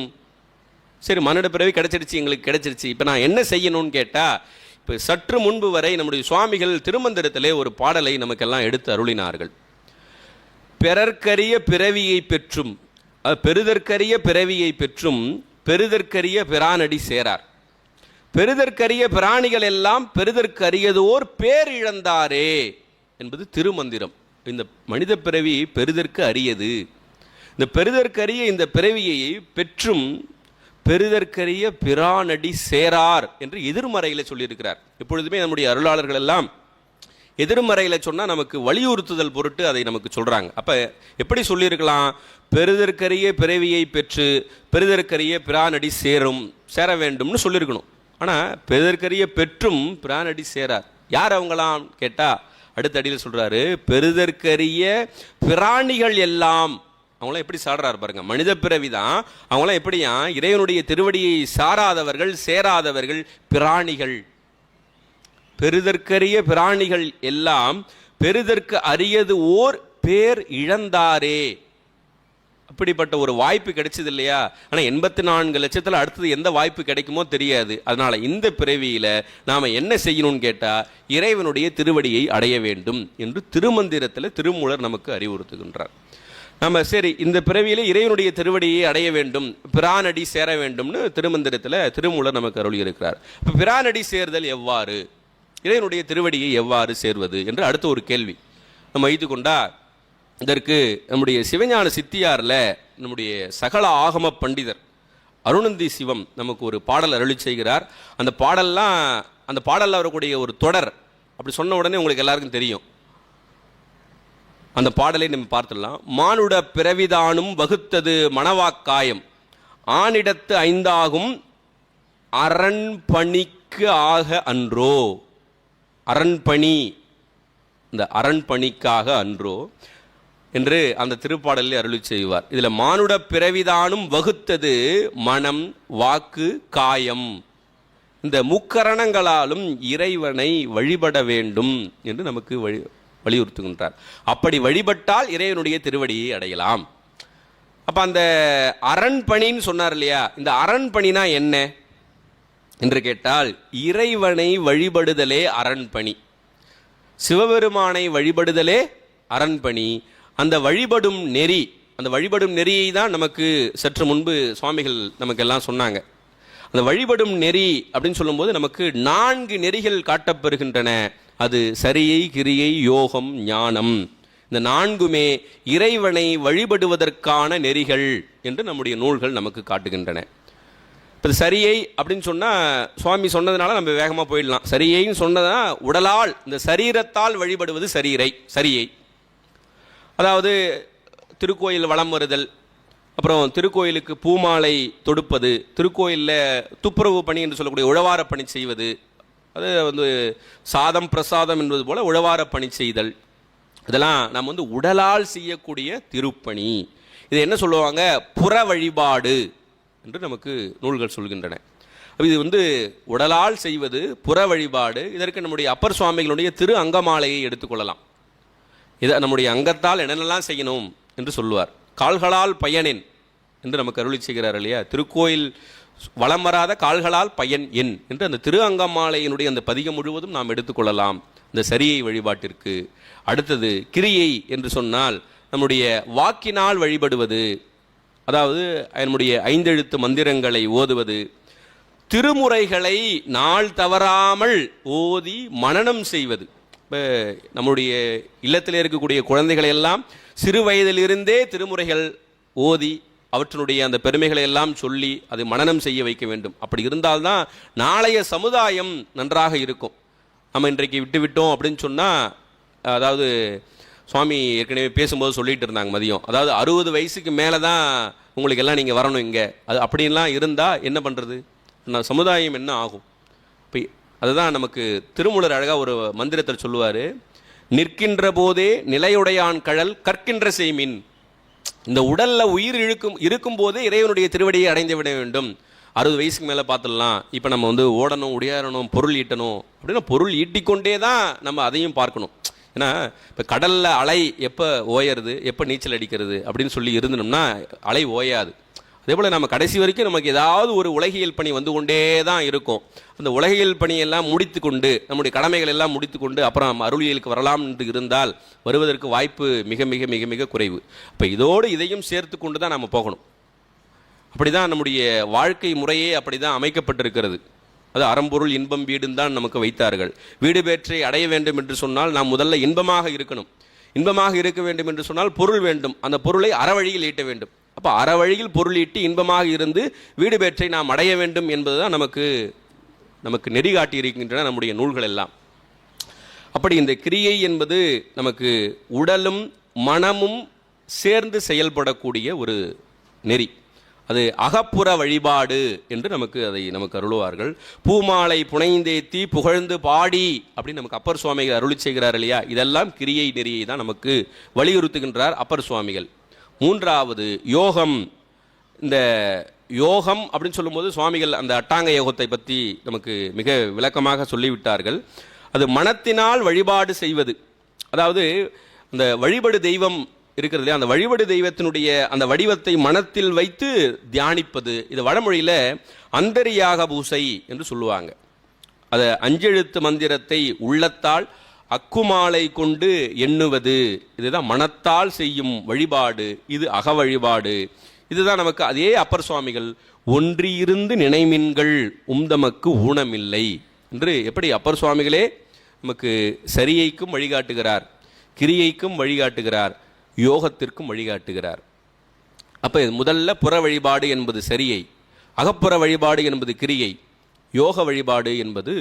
சரி, மானுட பிறவி கிடைச்சிடுச்சு, எங்களுக்கு கிடைச்சிருச்சு, இப்போ நான் என்ன செய்யணும்னு கேட்டால், இப்போ சற்று முன்பு வரை நம்முடைய சுவாமிகள் திருமந்திரத்திலே ஒரு பாடலை நமக்கெல்லாம் எடுத்து அருளினார்கள். பிறர்க்கரிய பிறவியை பெற்றும், பெறுதற்கரிய பிறவியை பெற்றும் பெறுதற்கரிய பிரானடி சேரார். பெறுதற்கரிய பிராணிகள் எல்லாம் பெறுதற்கரியதோர் பேர் இழந்தாரே என்பது திருமந்திரம். இந்த மனித பிறவி பெறுதற்கு அரியது. இந்த பெறுதற்கரிய இந்த பிறவியை பெற்றும் பெறுதற்கரிய பிரானடி சேரார் என்று எதிர்மறையில் சொல்லியிருக்கிறார். எப்பொழுதுமே நம்முடைய அருளாளர்கள் எல்லாம் எதிர்மறையில் சொன்னால் நமக்கு வலியுறுத்துதல் பொருட்டு அதை நமக்கு சொல்கிறாங்க. அப்போ எப்படி சொல்லியிருக்கலாம்? பெறுதற்கரிய பிறவியை பெற்று பெறுதற்கரிய பிரானடி சேர வேண்டும்னு சொல்லியிருக்கணும். ஆனால் பெறுதற்கரிய பெற்றும் பிரானடி சேரார். யார் அவங்களாம் கேட்டால் அடுத்த அடியில் சொல்கிறாரு, பெறுதற்கரிய பிராணிகள் எல்லாம். அவங்களாம் எப்படி சாடுறாரு பாருங்க, மனித பிறவி தான். அவங்களாம் எப்படியா, இறைவனுடைய திருவடியை சாராதவர்கள், சேராதவர்கள், பிராணிகள். பெறுதற்கரிய பிராணிகள் எல்லாம் பெறுதற்கு அரியது ஓர் பேர் இழந்தாரே. அப்படிப்பட்ட ஒரு வாய்ப்பு கிடைச்சது இல்லையா? ஆனால் 84 லட்சத்தில் அடுத்தது எந்த வாய்ப்பு கிடைக்குமோ தெரியாது. அதனால இந்த பிறவியில நாம என்ன செய்யணும்னு கேட்டா, இறைவனுடைய திருவடியை அடைய வேண்டும் என்று திருமந்திரத்தில் திருமூலர் நமக்கு அறிவுறுத்துகின்றார். நம்ம சரி, இந்த பிறவியில இறைவனுடைய திருவடியை அடைய வேண்டும், பிரானடி சேர வேண்டும்னு திருமந்திரத்தில் திருமூலர் நமக்கு அருளி இருக்கிறார். இப்போ பிரானடி சேர்தல் எவ்வாறு, இறைவனுடைய திருவடியை எவ்வாறு சேர்வது என்று அடுத்த ஒரு கேள்வி. நம்ம வைத்துக்கொண்டா இதற்கு நம்முடைய சிவஞான சித்தியாரில் நம்முடைய சகல ஆகம பண்டிதர் அருணந்தி சிவம் நமக்கு ஒரு பாடல் அருளி செய்கிறார். அந்த பாடலில் வரக்கூடிய ஒரு தொடர் அப்படி சொன்ன உடனே உங்களுக்கு எல்லாருக்கும் தெரியும். அந்த பாடலை நம்ம பார்த்துடலாம். மானுட பிறவிதானும் வகுத்தது மணவாக்காயம், ஆனிடத்து ஐந்தாகும் அரண்பணிக்கு ஆக அன்றோ. அரண்பணி, இந்த அரண்பணிக்காக அன்றோ என்று அந்த திருப்பாடலில் அருளி செய்வார். இதில் மானுட பிறவிதானும் வகுத்தது மனம், வாக்கு, காயம், இந்த முக்கரணங்களாலும் இறைவனை வழிபட வேண்டும் என்று நமக்கு வலியுறுத்துகின்றார். அப்படி வழிபட்டால் இறைவனுடைய திருவடியை அடையலாம். அப்ப அந்த அரண்பணின்னு சொன்னார் இல்லையா, இந்த அரண்பணினா என்ன என்று கேட்டால், இறைவனை வழிபடுதலே அரண்பணி, சிவபெருமானை வழிபடுதலே அரண்பணி. அந்த வழிபடும் நெறி, அந்த வழிபடும் நெறியை தான் நமக்கு சற்று முன்பு சுவாமிகள் நமக்கு எல்லாம் சொன்னாங்க. அந்த வழிபடும் நெறி அப்படின்னு சொல்லும்போது நமக்கு 4 நெறிகள் காட்டப்பெறுகின்றன. அது சரியை, கிரியை, யோகம், ஞானம். இந்த 4மே இறைவனை வழிபடுவதற்கான நெறிகள் என்று நம்முடைய நூல்கள் நமக்கு காட்டுகின்றன. இப்போ சரியை அப்படின்னு சொன்னால் சுவாமி சொன்னதுனால நம்ம வேகமாக போயிடலாம். சரியைன்னு சொன்னதா உடலால், இந்த சரீரத்தால் வழிபடுவது சரியை. அதாவது திருக்கோயில் வலம் வருதல், அப்புறம் திருக்கோயிலுக்கு பூமாலை தொடுப்பது, திருக்கோயிலில் துப்புரவு பணி என்று சொல்லக்கூடிய உழவார பணி செய்வது, அது சாதம் பிரசாதம் என்பது போல உழவார பணி செய்தல், இதெல்லாம் நம்ம உடலால் செய்யக்கூடிய திருப்பணி. இதை என்ன சொல்லுவாங்க, புற வழிபாடு என்று நமக்கு நூல்கள் சொல்கின்றன. இது உடலால் செய்வது புற வழிபாடு. இதற்கு நம்முடைய அப்பர் சுவாமிகளுடைய திரு அங்கமாலையை எடுத்துக்கொள்ளலாம். இதை நம்முடைய அங்கத்தால் என்னென்னலாம் செய்யணும் என்று சொல்லுவார். கால்களால் பயனென் என்று நமக்கு அருளி செய்கிறார் இல்லையா, திருக்கோயில் வலம் வராத கால்களால் பயன் என் என்று அந்த திரு அங்கமாலையினுடைய அந்த பதிகம் முழுவதும் நாம் எடுத்துக்கொள்ளலாம் இந்த சரியை வழிபாட்டிற்கு. அடுத்தது கிரியை என்று சொன்னால் நம்முடைய வாக்கினால் வழிபடுவது, அதாவது நம்முடைய 5 எழுத்து மந்திரங்களை ஓதுவது, திருமுறைகளை நாள் தவறாமல் ஓதி மனனம் செய்வது. இப்போ நம்முடைய இல்லத்தில் இருக்கக்கூடிய குழந்தைகளை எல்லாம் சிறு வயதிலிருந்தே திருமுறைகள் ஓதி அவற்றினுடைய அந்த பெருமைகளை எல்லாம் சொல்லி அதை மனனம் செய்ய வைக்க வேண்டும். அப்படி இருந்தால்தான் நாளைய சமுதாயம் நன்றாக இருக்கும். நம்ம இன்றைக்கு விட்டோம் அப்படின்னு சொன்னால், அதாவது சுவாமி ஏற்கனவே பேசும்போது சொல்லிட்டு இருந்தாங்க மதியம், அதாவது 60 வயசுக்கு மேலே தான் உங்களுக்கு எல்லாம் நீங்கள் வரணும் இங்கே, அது அப்படின்லாம் இருந்தால் என்ன பண்ணுறது, சமுதாயம் என்ன ஆகும்? இப்போ அதுதான் நமக்கு திருமூலர் அழகாக ஒரு மந்திரத்தை சொல்லுவார், நிற்கின்ற போதே நிலையுடையான் கழல் கற்கின்ற செய்மின். இந்த உடல்ல உயிர் இருக்கும் போதே இறைவனுடைய திருவடியை அடைந்து விட வேண்டும். 60 வயசுக்கு மேலே பார்த்துடலாம். இப்போ நம்ம ஓடணும், உடையாறணும், பொருள் ஈட்டணும் அப்படின்னா பொருள் ஈட்டிக்கொண்டே தான் நம்ம அதையும் பார்க்கணும். ஏன்னா இப்போ கடலில் அலை எப்போ ஓயறது, எப்போ நீச்சல் அடிக்கிறது அப்படின்னு சொல்லி இருந்தோம்னா அலை ஓயாது. அதே போல் நம்ம கடைசி வரைக்கும் நமக்கு ஏதாவது ஒரு உலகியல் பணி வந்து கொண்டே தான் இருக்கும். அந்த உலகியல் பணியெல்லாம் முடித்து கொண்டு, நம்முடைய கடமைகள் எல்லாம் முடித்து கொண்டு அப்புறம் அருளியலுக்கு வரலாம் என்று இருந்தால் வருவதற்கு வாய்ப்பு மிக மிக மிக மிக குறைவு. இப்போ இதோடு இதையும் சேர்த்து கொண்டு தான் நம்ம போகணும். அப்படி தான் நம்முடைய வாழ்க்கை முறையே அப்படி தான் அமைக்கப்பட்டிருக்கிறது. அது அறம்பொருள் இன்பம் வீடுன்னு தான் நமக்கு வைத்தார்கள். வீடு பேற்றை அடைய வேண்டும் என்று சொன்னால் நாம் முதல்ல இன்பமாக இருக்கணும். இன்பமாக இருக்க வேண்டும் என்று சொன்னால் பொருள் வேண்டும். அந்த பொருளை அறவழியில் ஈட்ட வேண்டும். அப்போ அறவழியில் பொருள் ஈட்டி இன்பமாக இருந்து வீடு பேற்றை நாம் அடைய வேண்டும் என்பதுதான் நமக்கு நெறி காட்டி இருக்கின்றன நம்முடைய நூல்கள் எல்லாம். அப்படி இந்த கிரியை என்பது நமக்கு உடலும் மனமும் சேர்ந்து செயல்படக்கூடிய ஒரு நெறி. அது அகப்புற வழிபாடு என்று நமக்கு அருளுவார்கள். பூமாலை புனைந்தேத்தி புகழ்ந்து பாடி அப்படின்னு நமக்கு அப்பர் சுவாமிகள் அருளி செய்கிறார் இல்லையா, இதெல்லாம் கிரியை நெறியை தான் நமக்கு வலியுறுத்துகின்றார் அப்பர் சுவாமிகள். 3வது யோகம். இந்த யோகம் அப்படின்னு சொல்லும்போது சுவாமிகள் அந்த அட்டாங்க யோகத்தை பற்றி நமக்கு மிக விளக்கமாக சொல்லிவிட்டார்கள். அது மனத்தினால் வழிபாடு செய்வது. அதாவது அந்த வழிபடு தெய்வம் இருக்கிறது இல்லையா, அந்த வழிபடு தெய்வத்தினுடைய அந்த வடிவத்தை மனத்தில் வைத்து தியானிப்பது. இது வடமொழியில் அந்தரியாக பூசை என்று சொல்லுவாங்க. அதை 5 எழுத்து மந்திரத்தை உள்ளத்தால் அக்குமாலை கொண்டு எண்ணுவது, இதுதான் மனத்தால் செய்யும் வழிபாடு. இது அக வழிபாடு. இதுதான் நமக்கு அதே அப்பர் சுவாமிகள் ஒன்றியிருந்து நினைமின்கள் உம்தமக்கு ஊனமில்லை என்று எப்படி அப்பர் சுவாமிகளே நமக்கு சரியைக்கும் வழிகாட்டுகிறார், கிரியைக்கும் வழிகாட்டுகிறார், யோகத்திற்கும் வழிகாட்டுகிறார். அப்போ முதல்ல புற வழிபாடு என்பது சரியை, அகப்புற வழிபாடு என்பது கிரியை, யோக வழிபாடு என்பது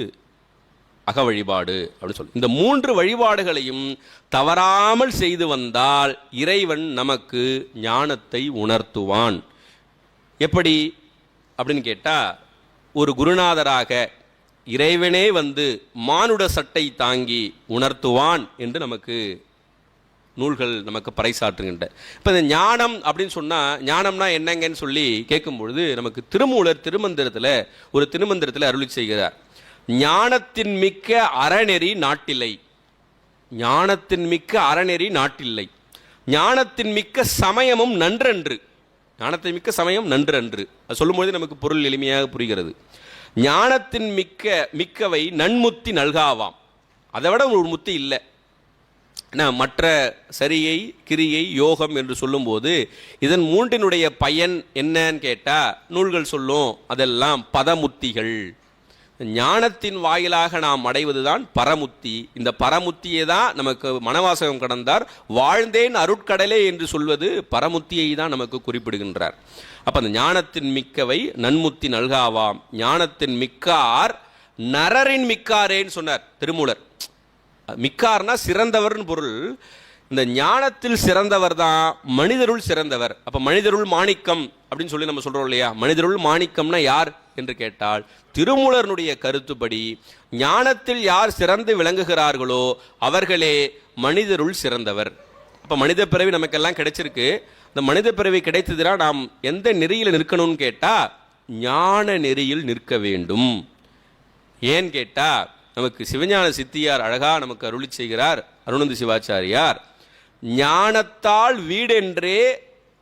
அக வழிபாடு அப்படின்னு சொல்லி இந்த 3 வழிபாடுகளையும் தவறாமல் செய்து வந்தால் இறைவன் நமக்கு ஞானத்தை உணர்த்துவான். எப்படி அப்படின்னு கேட்டால், ஒரு குருநாதராக இறைவனே வந்து மானுட சட்டை தாங்கி உணர்த்துவான் என்று நமக்கு நூல்கள் நமக்கு பறைசாற்றுகின்ற. இப்போ இந்த ஞானம் அப்படின்னு சொன்னால், ஞானம்னா என்னங்கன்னு சொல்லி கேட்கும்பொழுது நமக்கு திருமூலர் திருமந்திரத்தில் அருளி செய்கிறார். ஞானத்தின் மிக்க அறநெறி நாட்டில்லை, ஞானத்தின் மிக்க அறநெறி நாட்டில்லை, ஞானத்தின் மிக்க சமயமும் நன்றன்று, ஞானத்தின் மிக்க சமயம் நன்றன்று. அது சொல்லும்பொழுது நமக்கு பொருள் எளிமையாக புரிகிறது. ஞானத்தின் மிக்கவை நன்முத்தி நல்காவாம். அதை விட ஒரு முத்தி இல்லை. மற்ற சரியை, கிரியை, யோகம் என்று சொல்லும்போது இதன் 3னுடைய பயன் என்னன்னு கேட்டால் நூல்கள் சொல்லும், அதெல்லாம் பதமுத்திகள். ஞானத்தின் வாயிலாக நாம் அடைவதுதான் பரமுத்தி. இந்த பரமுத்தியை தான் நமக்கு மனவாசகம் கடந்தார் வாழ்ந்தேன் அருட்கடலே என்று சொல்வது பரமுத்தியை தான் நமக்கு குறிப்பிடுகின்றார். அப்போ அந்த ஞானத்தின் மிக்கவை நன்முத்தி நல்காவாம், ஞானத்தின் மிக்கார் நரரின் மிக்காரேன்னு சொன்னார் திருமூலர். மிக்கார்னா சிறந்தவர்னு பொருள். இந்த ஞானத்தில் சிறந்தவர் தான் மனிதருள் சிறந்தவர். அப்போ மனிதருள் மாணிக்கம் அப்படின்னு சொல்லி நம்ம சொல்கிறோம் இல்லையா? மனிதருள் மாணிக்கம்னா யார் என்று கேட்டால், திருமூலருடைய கருத்துப்படி ஞானத்தில் யார் சிறந்து விளங்குகிறார்களோ அவர்களே மனிதருள் சிறந்தவர். அப்போ மனித பிறவி நமக்கெல்லாம் கிடைச்சிருக்கு. இந்த மனித பிறவி கிடைத்ததுனா நாம் எந்த நெறியில் நிற்கணும்னு கேட்டால் ஞான நெறியில் நிற்க வேண்டும். ஏன்னு கேட்டால் நமக்கு சிவஞான சித்தியார் அழகா நமக்கு அருளி செய்கிறார். அருணந்தி சிவாச்சாரியார், ஞானத்தால் வீடென்றே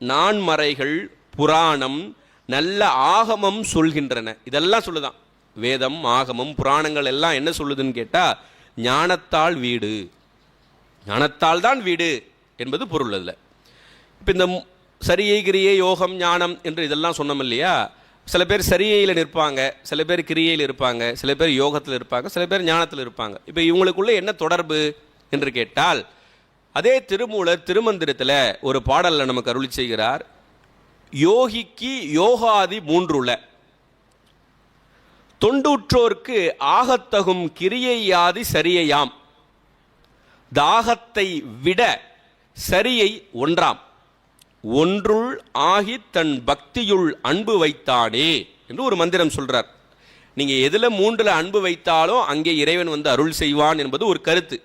நான்மறைகள் புராணம் நல்ல ஆகமம் சொல்கின்றன. இதெல்லாம் சொல்லுதான் வேதம், ஆகமம், புராணங்கள் எல்லாம் என்ன சொல்லுதுன்னு கேட்டால் ஞானத்தால் வீடு, ஞானத்தால் தான் வீடு என்பது பொருள். அதில் இப்போ இந்த சரியை, கிரியை, யோகம், ஞானம் என்று இதெல்லாம் சொன்னோம் இல்லையா? சில பேர் சரியையில் நிற்பாங்க, சில பேர் கிரியையில் இருப்பாங்க, சில பேர் யோகத்தில் இருப்பாங்க, சில பேர் ஞானத்தில் இருப்பாங்க. இப்போ இவங்களுக்குள்ள என்ன தொடர்பு என்று கேட்டால், அதே திருமூலர் திருமந்திரத்தில் ஒரு பாடலில் நமக்கு அருளி செய்கிறார். யோகிக்கு யோகாதி 3 தொண்டூற்றோர்க்கு ஆகத்தகும் கிரியையாதி சரியையாம், தாகத்தை விட சரியை ஒன்றாம், ஒன்றுள் ஆகி தன் பக்தியுள் அன்பு வைத்தானே என்று ஒரு மந்திரம் சொல்றார். நீங்க எதுல 3ல் அன்பு வைத்தாலும் அங்கே இறைவன் வந்து அருள் செய்வான் என்பது ஒரு கருத்து.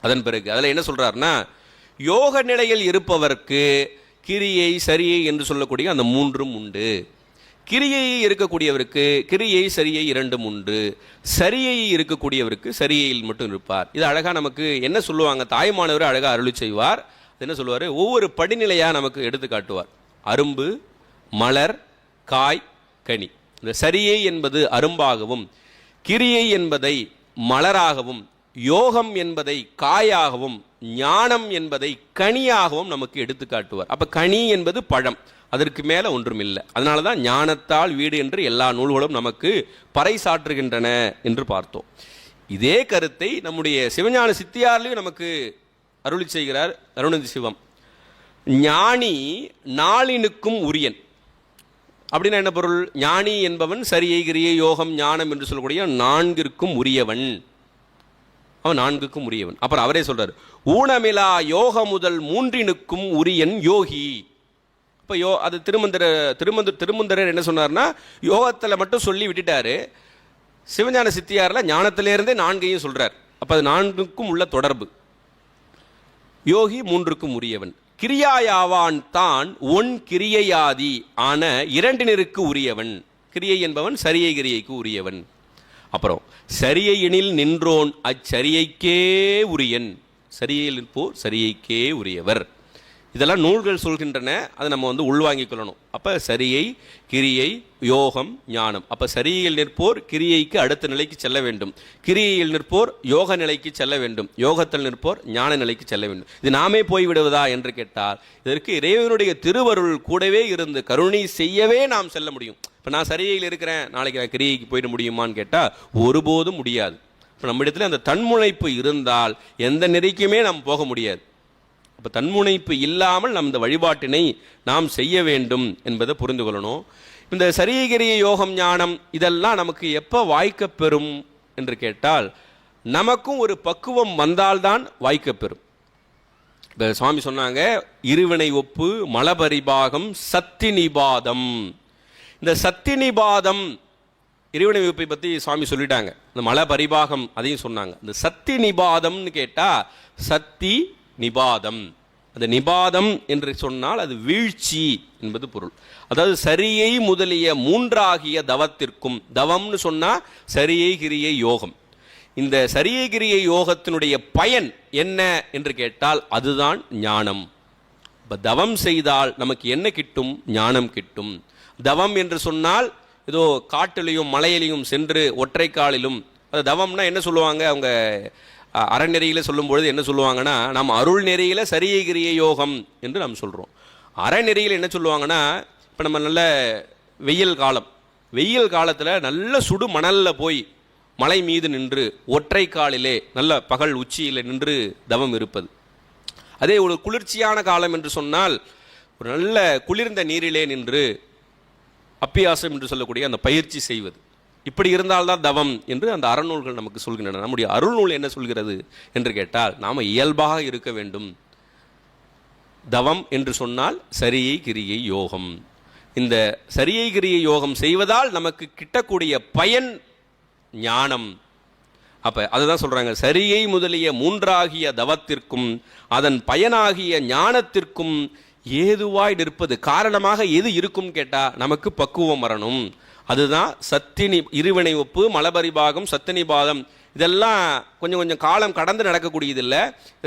அதன் பிறகு அதில் என்ன சொல்றாருன்னா, யோக நிலையில் இருப்பவர்க்கு கிரியை, சரியை என்று சொல்லக்கூடிய அந்த 3ம் உண்டு. கிரியை இருக்கக்கூடியவருக்கு கிரியை, சரியை 2ம் உண்டு. சரியை இருக்கக்கூடியவருக்கு சரியையில் மட்டும் இருப்பார். இது அழகா நமக்கு என்ன சொல்லுவாங்க, தாய்மானவர் அழகா அருளி செய்வார். என்ன சொல்லுவார், ஒவ்வொரு படிநிலையாக நமக்கு எடுத்து காட்டுவார். அரும்பு, மலர், காய், கனி. இந்த சரியை என்பது அரும்பாகவும், கிரியை என்பதை மலராகவும், யோகம் என்பதை காயாகவும், ஞானம் என்பதை கனியாகவும் நமக்கு எடுத்து காட்டுவார். அப்போ கனி என்பது பழம், அதற்கு மேலே ஒன்றும் இல்லை. அதனால தான் ஞானத்தால் வீடு என்று எல்லா நூல்களும் நமக்கு பறைசாற்றுகின்றன என்று பார்த்தோம். இதே கருத்தை நம்முடைய சிவஞான சித்தியார்லையும் நமக்கு அருளி செய்கிறார் அருணந்தி சிவம். ஞானி நாளினுக்கும் உரியன். அப்படின்னா என்ன பொருள்? ஞானி என்பவன் சரியை, கிரியை, யோகம், ஞானம் என்று சொல்லக்கூடிய 4ற்கும் உரியவன். அவன் 4க்கும் உரியவன். அப்புறம் அவரே சொல்றார், ஊனமிலா யோக முதல் 3னுக்கும் உரியன் யோகி. இப்போ அது திருமந்திரர் என்ன சொன்னார்னா, யோகத்தில் மட்டும் சொல்லி விட்டுட்டாரு. சிவஞான சித்தியாரில் ஞானத்திலேருந்தே 4ஐயும் சொல்றார். அப்போ அது 4க்கும் உள்ள தொடர்பு. யோகி 3க்கும் உரியவன். கிரியாயாவான் தான் ஒன் கிரியையாதி ஆன 2னிற்கு உரியவன். கிரியை என்பவன் சரியை, கிரியைக்கு உரியவன். அப்புறம் சரியை எனில் நின்றோன் அச்சரியைக்கே உரியன். சரியில் நிற்போர் சரியைக்கே உரியவர். இதெல்லாம் நூல்கள் சொல்கின்றன, அதை நம்ம வந்து உள்வாங்கிக் கொள்ளணும். அப்போ சரியை, கிரியை, யோகம், ஞானம். அப்போ சரியில் நிற்போர் கிரியைக்கு அடுத்த நிலைக்கு செல்ல வேண்டும், கிரியையில் நிற்போர் யோக நிலைக்கு செல்ல வேண்டும், யோகத்தில் நிற்போர் ஞான நிலைக்கு செல்ல வேண்டும். இது நாமே போய்விடுவதா என்று கேட்டால், இதற்கு இறைவனுடைய திருவருள் கூடவே இருந்து கருணை செய்யவே நாம் செல்ல முடியும். இப்போ நான் சரியில் இருக்கிறேன், நாளைக்கு நான் கிரியைக்கு போயிட முடியுமான்னு கேட்டால் ஒருபோதும் முடியாது. இப்போ நம்ம இடத்துல அந்த தன்முனைப்பு இருந்தால் எந்த நெறிக்குமே நாம் போக முடியாது. அப்போ தன்முனைப்பு இல்லாமல் நம் இந்த வழிபாட்டினை நாம் செய்ய வேண்டும் என்பதை புரிந்து கொள்ளணும். இந்த சரீகிரிய யோகம் ஞானம் இதெல்லாம் நமக்கு எப்போ வாய்க்கப்பெறும் என்று கேட்டால், நமக்கும் ஒரு பக்குவம் வந்தால்தான் வாய்க்கப்பெறும். இப்போ சுவாமி சொன்னாங்க, இருவினை ஒப்பு மலபரிபாகம் சத்தி நிபாதம். இந்த சத்தி நிபாதம் இருவினை ஒப்பை பற்றி சுவாமி சொல்லிட்டாங்க. இந்த மலபரிபாகம் அதையும் சொன்னாங்க. இந்த சத்தி நிபாதம்னு கேட்டால் சத்தி நிபாதம். அந்த நிபாதம் என்று சொன்னால் அது வீழ்ச்சி என்பது பொருள். அதாவது சரியை முதலிய மூன்றாகிய தவத்திற்கும், தவம்னு சொன்னால் சரியை கிரியை யோகம், இந்த சரியை கிரியை யோகத்தினுடைய பயன் என்ன என்று கேட்டால் அதுதான் ஞானம். இப்போ தவம் செய்தால் நமக்கு என்ன கிட்டும்? ஞானம் கிட்டும். தவம் என்று சொன்னால் ஏதோ காட்டிலையும் மலையிலையும் சென்று ஒற்றை காலிலும், அது தவம்னா என்ன சொல்லுவாங்க அவங்க அறநெறியில் சொல்லும்பொழுது என்ன சொல்லுவாங்கன்னா, நாம் அருள் நெறியில் சரியை கிரிய யோகம் என்று நாம் சொல்கிறோம். அறநெறியில் என்ன சொல்லுவாங்கன்னா, இப்போ நம்ம நல்ல வெயில் காலத்தில் நல்ல சுடு மணலில் போய் மலை மீது நின்று ஒற்றை காலிலே நல்ல பகல் உச்சியில் நின்று தவம் இருப்பது. அதே ஒரு குளிர்ச்சியான காலம் என்று சொன்னால் ஒரு நல்ல குளிர்ந்த நீரிலே நின்று அப்பியாசம் என்று சொல்லக்கூடிய அந்த பயிற்சி செய்வது. இப்படி இருந்தால்தான் தவம் என்று அந்த அறநூல்கள் நமக்கு சொல்கின்றன. நம்முடைய அருள்நூல் என்ன சொல்கிறது என்று கேட்டால், நாம் இயல்பாக இருக்க வேண்டும். தவம் என்று சொன்னால் சரியை கிரியை யோகம். இந்த சரியை கிரியை யோகம் செய்வதால் நமக்கு கிட்டக்கூடிய பயன் ஞானம். அப்போ அதுதான் சொல்கிறாங்க, சரியை முதலிய மூன்றாகிய தவத்திற்கும் அதன் பயனாகிய ஞானத்திற்கும் ஏதுவாய் நிற்பது. காரணமாக எது இருக்கும் கேட்டால் நமக்கு பக்குவம் வரணும். அதுதான் இருவினை ஒப்பு மலபரிபாகம் சத்தினிபாதம். இதெல்லாம் கொஞ்சம் கொஞ்சம் காலம் கடந்து நடக்கக்கூடியது இல்லை.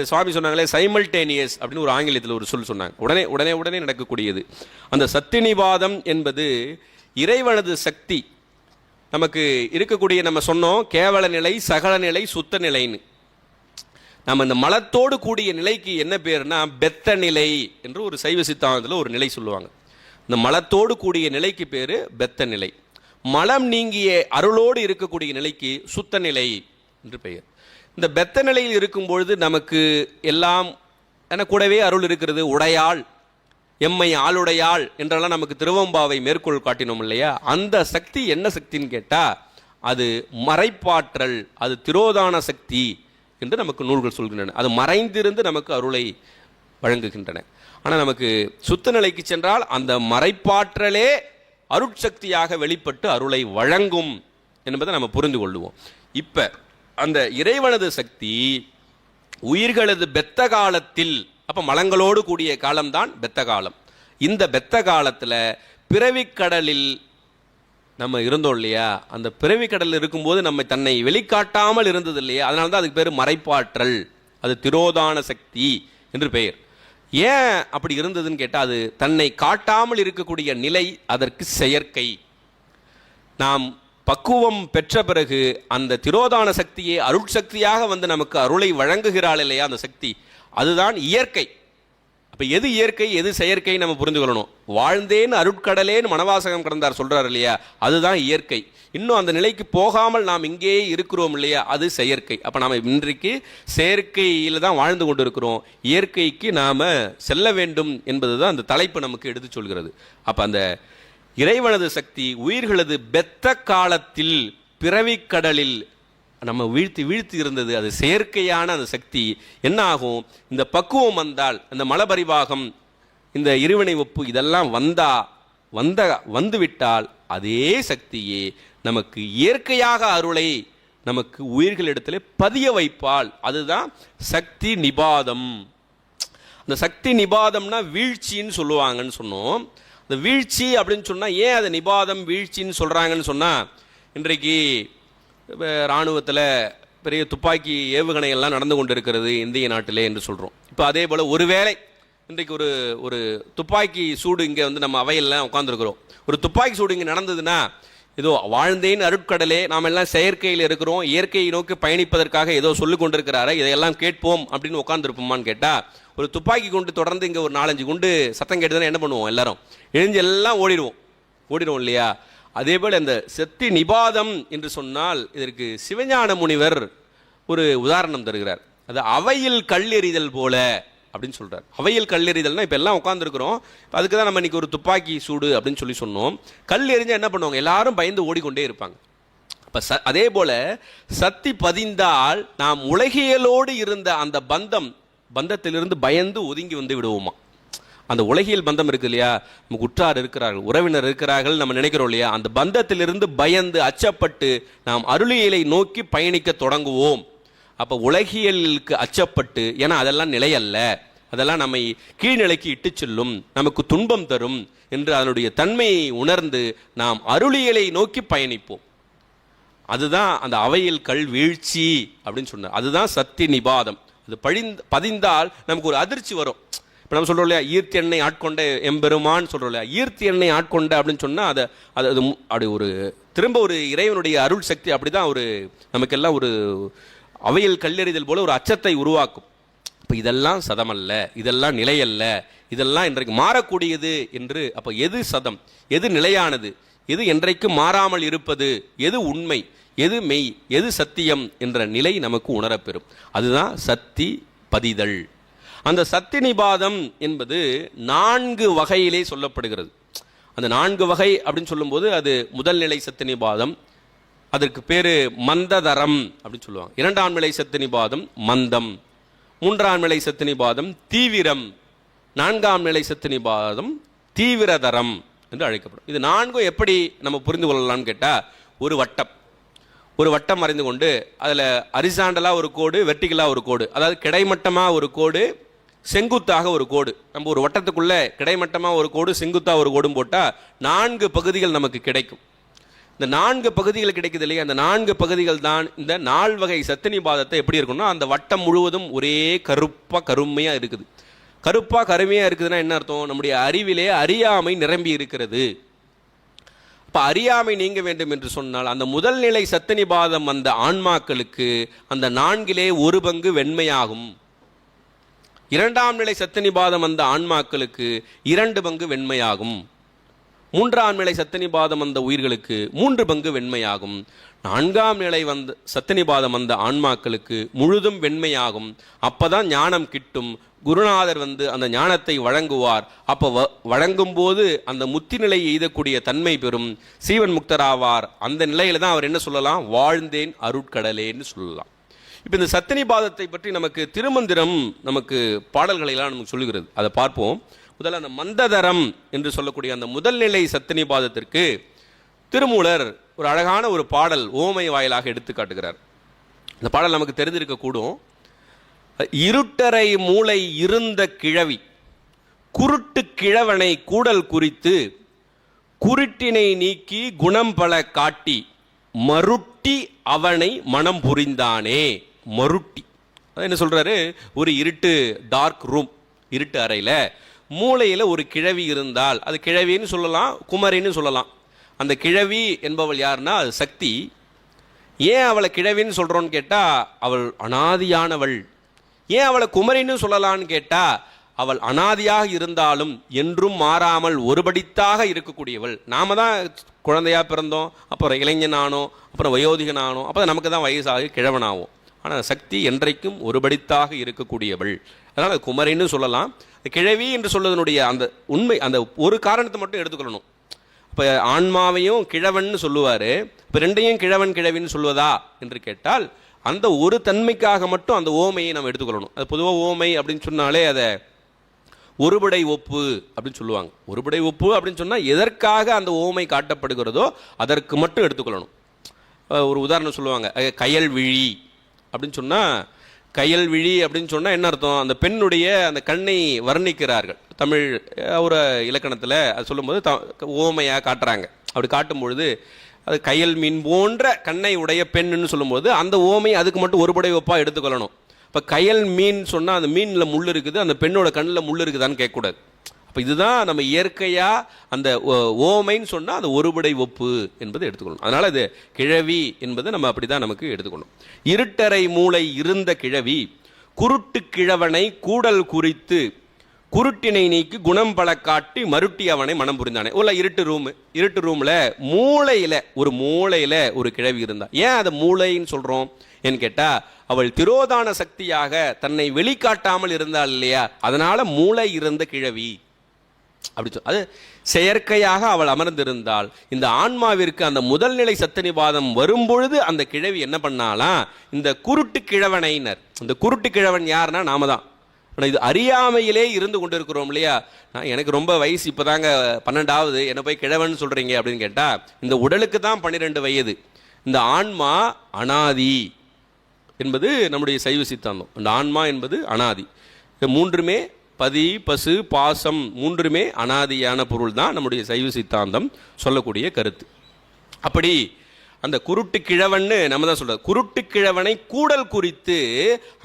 சுவாமி சொன்னாங்களே சைமல்டேனியஸ் அப்படின்னு ஒரு ஆங்கிலத்தில் ஒரு சொல் சொன்னாங்க. உடனே உடனே உடனே நடக்கக்கூடியது. அந்த சத்தினிபாதம் என்பது இறைவனது சக்தி நமக்கு இருக்கக்கூடிய, நம்ம சொன்னோம் கேவல நிலை, சகல நிலை, சுத்த நிலைன்னு. நம்ம இந்த மலத்தோடு கூடிய நிலைக்கு என்ன பேர்னா பெத்த நிலை என்று ஒரு சைவ சித்தாந்தத்தில் ஒரு நிலை சொல்லுவாங்க. இந்த மலத்தோடு கூடிய நிலைக்கு பேர் பெத்த நிலை. மலம் நீங்கிய அருளோடு இருக்கக்கூடிய நிலைக்கு சுத்த நிலை என்று பெயர். இந்த பெத்த நிலையில் இருக்கும் பொழுது நமக்கு எல்லாம் என கூடவே அருள் இருக்கிறது. உடையாள் எம்மை ஆளுடையாள் என்றெல்லாம் நமக்கு திருவம்பாவை மேற்கோள் காட்டினோம் இல்லையா? அந்த சக்தி என்ன சக்தின்னு கேட்டால் அது மறைப்பாற்றல், அது திரோதான சக்தி என்று நமக்கு நூல்கள் சொல்கின்றன. அது மறைந்திருந்து நமக்கு அருளை வழங்குகின்றன. ஆனால் நமக்கு சுத்த நிலைக்கு சென்றால் அந்த மறைப்பாற்றலே அருட்சக்தியாக வெளிப்பட்டு அருளை வழங்கும் என்பதை நம்ம புரிந்து கொள்ளுவோம். இப்போ அந்த இறைவனது சக்தி உயிர்களது பெத்த காலத்தில், அப்போ மலங்களோடு கூடிய காலம்தான் பெத்த காலம். இந்த பெத்த காலத்தில் பிறவிக்கடலில் நம்ம இருந்தோம் இல்லையா? அந்த பிறவிக்கடலில் இருக்கும்போது நம்ம தன்னை வெளிக்காட்டாமல் இருந்தது இல்லையா? அதனால தான் அதுக்கு பேர் மறைப்பாற்றல், அது திரோதான சக்தி என்று பெயர். ஏன் அப்படி இருந்ததுன்னு கேட்டால், அது தன்னை காட்டாமல் இருக்கக்கூடிய நிலை அதற்கு செயற்கை. நாம் பக்குவம் பெற்ற பிறகு அந்த திரோதான சக்தியை அருட்சக்தியாக வந்து நமக்கு அருளை வழங்குகிறாள் இல்லையா? அந்த சக்தி அதுதான் இயற்கை. அப்போ எது இயற்கை எது செயற்கை நம்ம புரிந்து கொள்ளணும். வாழ்ந்தேன் அருட்கடலேன்னு மனவாசகம் கடந்தார் சொல்றார் இல்லையா? அதுதான் இயற்கை. இன்னும் அந்த நிலைக்கு போகாமல் நாம் இங்கே இருக்கிறோம் இல்லையா? அது செயற்கை. அப்போ நாம் இன்றைக்கு செயற்கையில் தான் வாழ்ந்து கொண்டு இருக்கிறோம். இயற்கைக்கு நாம் செல்ல வேண்டும் என்பது தான் அந்த தலைப்பு நமக்கு எடுத்து சொல்கிறது. அப்போ அந்த இறைவனது சக்தி உயிர்களது பெத்த காலத்தில் பிறவிக்கடலில் நம்ம வீழ்த்தி இருந்தது. அது செயற்கையான அந்த சக்தி என்ன ஆகும்? இந்த பக்குவம் வந்தால், இந்த மலபரிபாகம், இந்த இருவினை ஒப்பு இதெல்லாம் வந்துவிட்டால் அதே சக்தியே நமக்கு இயற்கையாக அருளை நமக்கு உயிர்களிடத்திலே பதிய வைப்பால். அதுதான் சக்தி நிபாதம். அந்த சக்தி நிபாதம்னா வீழ்ச்சின்னு சொல்லுவாங்கன்னு சொன்னோம். அந்த வீழ்ச்சி அப்படின்னு சொன்னால் ஏன் அதை நிபாதம் வீழ்ச்சின்னு சொல்கிறாங்கன்னு சொன்னால், இன்றைக்கு இராணுவத்தில் பெரிய துப்பாக்கி ஏவுகணைகள்லாம் நடந்து கொண்டு இருக்கிறது இந்திய நாட்டிலே என்று சொல்கிறோம். இப்போ அதே போல் ஒருவேளை இன்றைக்கு ஒரு துப்பாக்கி சூடு இங்கே வந்து நம்ம அவையெல்லாம் உட்காந்துருக்கிறோம், ஒரு துப்பாக்கி சூடு இங்கே நடந்ததுன்னா, ஏதோ வாழ்ந்தேன் அருட்கடலே நாம் எல்லாம் செயற்கையில் இருக்கிறோம், இயற்கையை நோக்கி பயணிப்பதற்காக ஏதோ சொல்லிக் கொண்டிருக்கிறாரு, இதையெல்லாம் கேட்போம் அப்படின்னு உட்காந்துருப்போமான்னு கேட்டால், ஒரு துப்பாக்கி கொண்டு தொடர்ந்து இங்கே ஒரு 4-5 குண்டு சத்தம் கேட்டுதானே என்ன பண்ணுவோம்? எல்லாரும் எழுந்து எல்லாம் ஓடிடுவோம் இல்லையா? அதே போல் இந்த சக்தி நிபாதம் என்று சொன்னால் இதற்கு சிவஞான முனிவர் ஒரு உதாரணம் தருகிறார். அது அவையில் கல்லெறிதல் போல அப்படின்னு சொல்றார். அவையில் கல்லெறிதல்னா இப்போ எல்லாம் உட்காந்துருக்கிறோம், அதுக்கு தான் நம்ம இன்னைக்கு ஒரு துப்பாக்கி சூடு அப்படின்னு சொல்லி சொன்னோம். கல் எறிஞ்சா என்ன பண்ணுவாங்க, எல்லாரும் பயந்து ஓடிக்கொண்டே இருப்பாங்க. அப்போ அதே போல சக்தி பதிந்தால் நாம் உலகியலோடு இருந்த அந்த பந்தத்திலிருந்து பயந்து ஒதுங்கி வந்து விடுவோமா. அந்த உலகியல் பந்தம் இருக்கு இல்லையா, நமக்கு உற்றார் இருக்கிறார்கள், உறவினர் இருக்கிறார்கள், நம்ம நினைக்கிறோம் இல்லையா, அந்த பந்தத்திலிருந்து பயந்து அச்சப்பட்டு நாம் அருளியலை நோக்கி பயணிக்க தொடங்குவோம். அப்போ உலகியலுக்கு அச்சப்பட்டு, ஏன்னா அதெல்லாம் நிலையல்ல, அதெல்லாம் நம்மை கீழ்நிலைக்கு இட்டு செல்லும், நமக்கு துன்பம் தரும் என்று அதனுடைய தன்மையை உணர்ந்து நாம் அருளியலை நோக்கி பயணிப்போம். அதுதான் அந்த அவையில் கல் வீழ்ச்சி அப்படின்னு சொன்னார். அதுதான் சக்தி நிபாதம். அது பதிந்தால் நமக்கு ஒரு அதிர்ச்சி வரும். இப்போ நம்ம சொல்கிறோம் இல்லையா, ஈர்த்தி எண்ணெய் ஆட்கொண்ட எம்பெருமான் சொல்கிறோம் இல்லையா, ஈர்த்தி எண்ணெய் ஆட்கொண்ட அப்படின்னு சொன்னால் அது அப்படி ஒரு திரும்ப ஒரு இறைவனுடைய அருள் சக்தி அப்படி தான் ஒரு நமக்கெல்லாம் ஒரு அவையில் கல்லெறிதல் போல ஒரு அச்சத்தை உருவாக்கும். இப்போ இதெல்லாம் சதமல்ல, இதெல்லாம் நிலையல்ல, இதெல்லாம் இன்றைக்கு மாறக்கூடியது என்று. அப்போ எது சதம், எது நிலையானது, எது என்றைக்கு மாறாமல் இருப்பது, எது உண்மை, எது மெய், எது சத்தியம் என்ற நிலை நமக்கு உணரப்பெறும். அதுதான் சக்தி பதிதல். அந்த சக்தி நிபாதம் என்பது 4 வகையிலே சொல்லப்படுகிறது. அந்த 4 வகை அப்படின்னு சொல்லும்போது அது முதல் நிலை சக்தி நிபாதம், அதற்கு பேரு மந்ததரம் அப்படின்னு சொல்லுவாங்க. 2ஆம் நிலை சக்தி நிபாதம் மந்தம், 3ஆம் நிலை சக்தி நிபாதம் தீவிரம், 4ஆம் நிலை சக்தி நிபாதம் தீவிரதரம் என்று அழைக்கப்படும். இது 4 எப்படி நம்ம புரிந்து கொள்ளலாம்னு கேட்டால், ஒரு வட்டம் வரைந்து கொண்டு அதில் ஹரிசாண்டலாக ஒரு கோடு, வெர்டிகலாக ஒரு கோடு, அதாவது கிடைமட்டமாக ஒரு கோடு, செங்குத்தாக ஒரு கோடு. நம்ம ஒரு வட்டத்துக்குள்ளே கிடைமட்டமாக ஒரு கோடு, செங்குத்தாக ஒரு கோடும் போட்டால் 4 பகுதிகள் நமக்கு கிடைக்கும். இந்த 4 பகுதிகள் கிடைக்குது இல்லையா, அந்த 4 பகுதிகள் தான் இந்த 4 வகை சத்தினிபாதத்தை எப்படி இருக்குன்னா, அந்த வட்டம் முழுவதும் ஒரே கருமையாக இருக்குது. கருமையாக இருக்குதுன்னா என்ன அர்த்தம், நம்முடைய அறிவிலே அறியாமை நிரம்பி இருக்கிறது. இப்போ அறியாமை நீங்க வேண்டும் என்று சொன்னால் அந்த முதல் நிலை சத்தினிபாதம் அந்த ஆன்மாக்களுக்கு அந்த 4லே 1 பங்கு வெண்மையாகும். 2ஆம் நிலை சத்தினிபாதம் அந்த ஆன்மாக்களுக்கு 2 பங்கு வெண்மையாகும். 3ஆம் நிலை சத்தினிபாதம் அந்த உயிர்களுக்கு 3 பங்கு வெண்மையாகும். 4ஆம் நிலை சத்தினிபாதம் அந்த ஆன்மாக்களுக்கு முழுதும் வெண்மையாகும். அப்பதான் ஞானம் கிட்டும். குருநாதர் அந்த ஞானத்தை வழங்குவார். அப்போ வழங்கும் போது அந்த முத்தி நிலையை எய்தக்கூடிய தன்மை பெறும், சீவன் முக்தராவார். அந்த நிலையில தான் அவர் என்ன சொல்லலாம், வாழ்ந்தேன் அருட்கடலேன்னு சொல்லலாம். இப்போ இந்த சத்தினிபாதத்தை பற்றி நமக்கு திருமந்திரம் நமக்கு பாடல்களெல்லாம் நமக்கு சொல்லுகிறது. அதை பார்ப்போம். முதல்ல அந்த மந்ததரம் என்று சொல்லக்கூடிய அந்த முதல் நிலை சத்தினிபாதத்திற்கு திருமூலர் ஒரு அழகான ஒரு பாடல் ஓமை வாயிலாக எடுத்து காட்டுகிறார். இந்த பாடல் நமக்கு தெரிஞ்சிருக்க கூடும். இருட்டரை மூளை இருந்த கிழவி குருட்டு கிழவனை கூடல் குறித்து குருட்டினை நீக்கி குணம் பல காட்டி மருட்டி அவனை மனம் புரிந்தானே. மருட்டி என்ன சொல்றாரு, ஒரு இருட்டு டார்க் ரூம், இருட்டு அறையில் மூளையில் ஒரு கிழவி இருந்தால், அது கிழவின்னு சொல்லலாம், குமரின்னு சொல்லலாம். அந்த கிழவி என்பவள் யாருன்னா அது சக்தி. ஏன் அவளை கிழவின்னு சொல்றோன்னு கேட்டா, அவள் அனாதியானவள். ஏன் அவளை குமரின்னு சொல்லலான்னு கேட்டா, அவள் அனாதியாக இருந்தாலும் என்றும் மாறாமல் ஒருபடித்தாக இருக்கக்கூடியவள். நாம தான் குழந்தையா பிறந்தோம், அப்புறம் இளைஞனானோ, அப்புறம் வயோதிகனானோ, அப்போ நமக்கு தான் வயசாகி கிழவனாகும். ஆனால் சக்தி என்றைக்கும் ஒருபடித்தாக இருக்கக்கூடியவள். அதனால குமரின்னு சொல்லலாம். கிழவி என்று சொல்வதனுடைய அந்த உண்மை, அந்த ஒரு காரணத்தை மட்டும் எடுத்துக்கொள்ளணும். இப்போ ஆன்மாவையும் கிழவன் சொல்லுவார், இப்போ ரெண்டையும் கிழவன் கிழவின்னு சொல்வதா என்று கேட்டால், அந்த ஒரு தன்மைக்காக மட்டும் அந்த ஓமையை நம்ம எடுத்துக்கொள்ளணும். அது பொதுவாக ஓமை அப்படின்னு சொன்னாலே அதை ஒருபடை ஒப்பு அப்படின்னு சொல்லுவாங்க. ஒருபடை ஒப்பு அப்படின்னு சொன்னால் எதற்காக அந்த ஓமை காட்டப்படுகிறதோ அதற்கு மட்டும் எடுத்துக்கொள்ளணும். ஒரு உதாரணம் சொல்லுவாங்க, கயல் விழி அப்படின்னு சொன்னால், கயல் விழி அப்படின்னு சொன்னால் என்ன அர்த்தம், அந்த பெண்ணுடைய அந்த கண்ணை வர்ணிக்கிறார்கள். தமிழ் ஒரு இலக்கணத்தில் அது சொல்லும்போது ஓமையாக காட்டுறாங்க. அப்படி காட்டும் பொழுது அது கயல் மீன் போன்ற கண்ணை உடைய பெண்ணுன்னு சொல்லும்போது அந்த ஓமை அதுக்கு மட்டும் ஒருபடை ஒப்பாக எடுத்துக்கொள்ளணும். இப்போ கயல் மீன் சொன்னால் அந்த மீனில் முள் இருக்குது, அந்த பெண்ணோட கண்ணில் முள் இருக்குதான்னு கேட்கக்கூடாது. அப்போ இதுதான் நம்ம இயற்கையாக அந்த ஓமைன்னு சொன்னால் அது ஒருபடை ஒப்பு என்பதை எடுத்துக்கணும். அதனால் அது கிழவி என்பதை நம்ம அப்படி தான் நமக்கு எடுத்துக்கணும். இருட்டறை மூளை இருந்த கிழவி குருட்டு கிழவனை கூடல் குறித்து குருட்டினை நீக்கி குணம் பல காட்டி மருட்டி அவனை மனம் புரிந்தானே. உள்ள இருட்டு ரூமில் மூளையில் ஒரு கிழவி இருந்தா. ஏன் அதை மூளைன்னு சொல்கிறோம், ஏன்னு கேட்டா அவள் திரோதான சக்தியாக தன்னை வெளிக்காட்டாமல் இருந்தாள் இல்லையா, அதனால மூளை இருந்த கிழவி அப்படி அது செயற்கையாக அவள் அமர்ந்திருந்தாள். இந்த ஆன்மாவிற்கு அந்த முதல் நிலை சத்தனிபாதம் வரும்பொழுது அந்த கிழவி என்ன பண்ணாலாம், இந்த குருட்டு கிழவனைனர். இந்த குருட்டு கிழவன் யாருன்னா நாம தான். ஆனால் இது அறியாமையிலே இருந்து கொண்டு இருக்கிறோம் இல்லையா. எனக்கு ரொம்ப வயசு இப்போதாங்க 12வது, என்ன போய் கிழவன் சொல்றீங்க அப்படின்னு கேட்டா, இந்த உடலுக்கு தான் 12 வயது. இந்த ஆன்மா அனாதி என்பது நம்முடைய சைவ சித்தாந்தம். இந்த ஆன்மா என்பது அனாதி. இந்த மூன்றுமே பதி பசு பாசம் மூன்றுமே அனாதியான பொருள் தான் நம்முடைய சைவ சித்தாந்தம் சொல்லக்கூடிய கருத்து. அப்படி அந்த குருட்டு கிழவன்னு நம்ம தான் சொல்றது. குருட்டு கிழவனை கூடல் குறித்து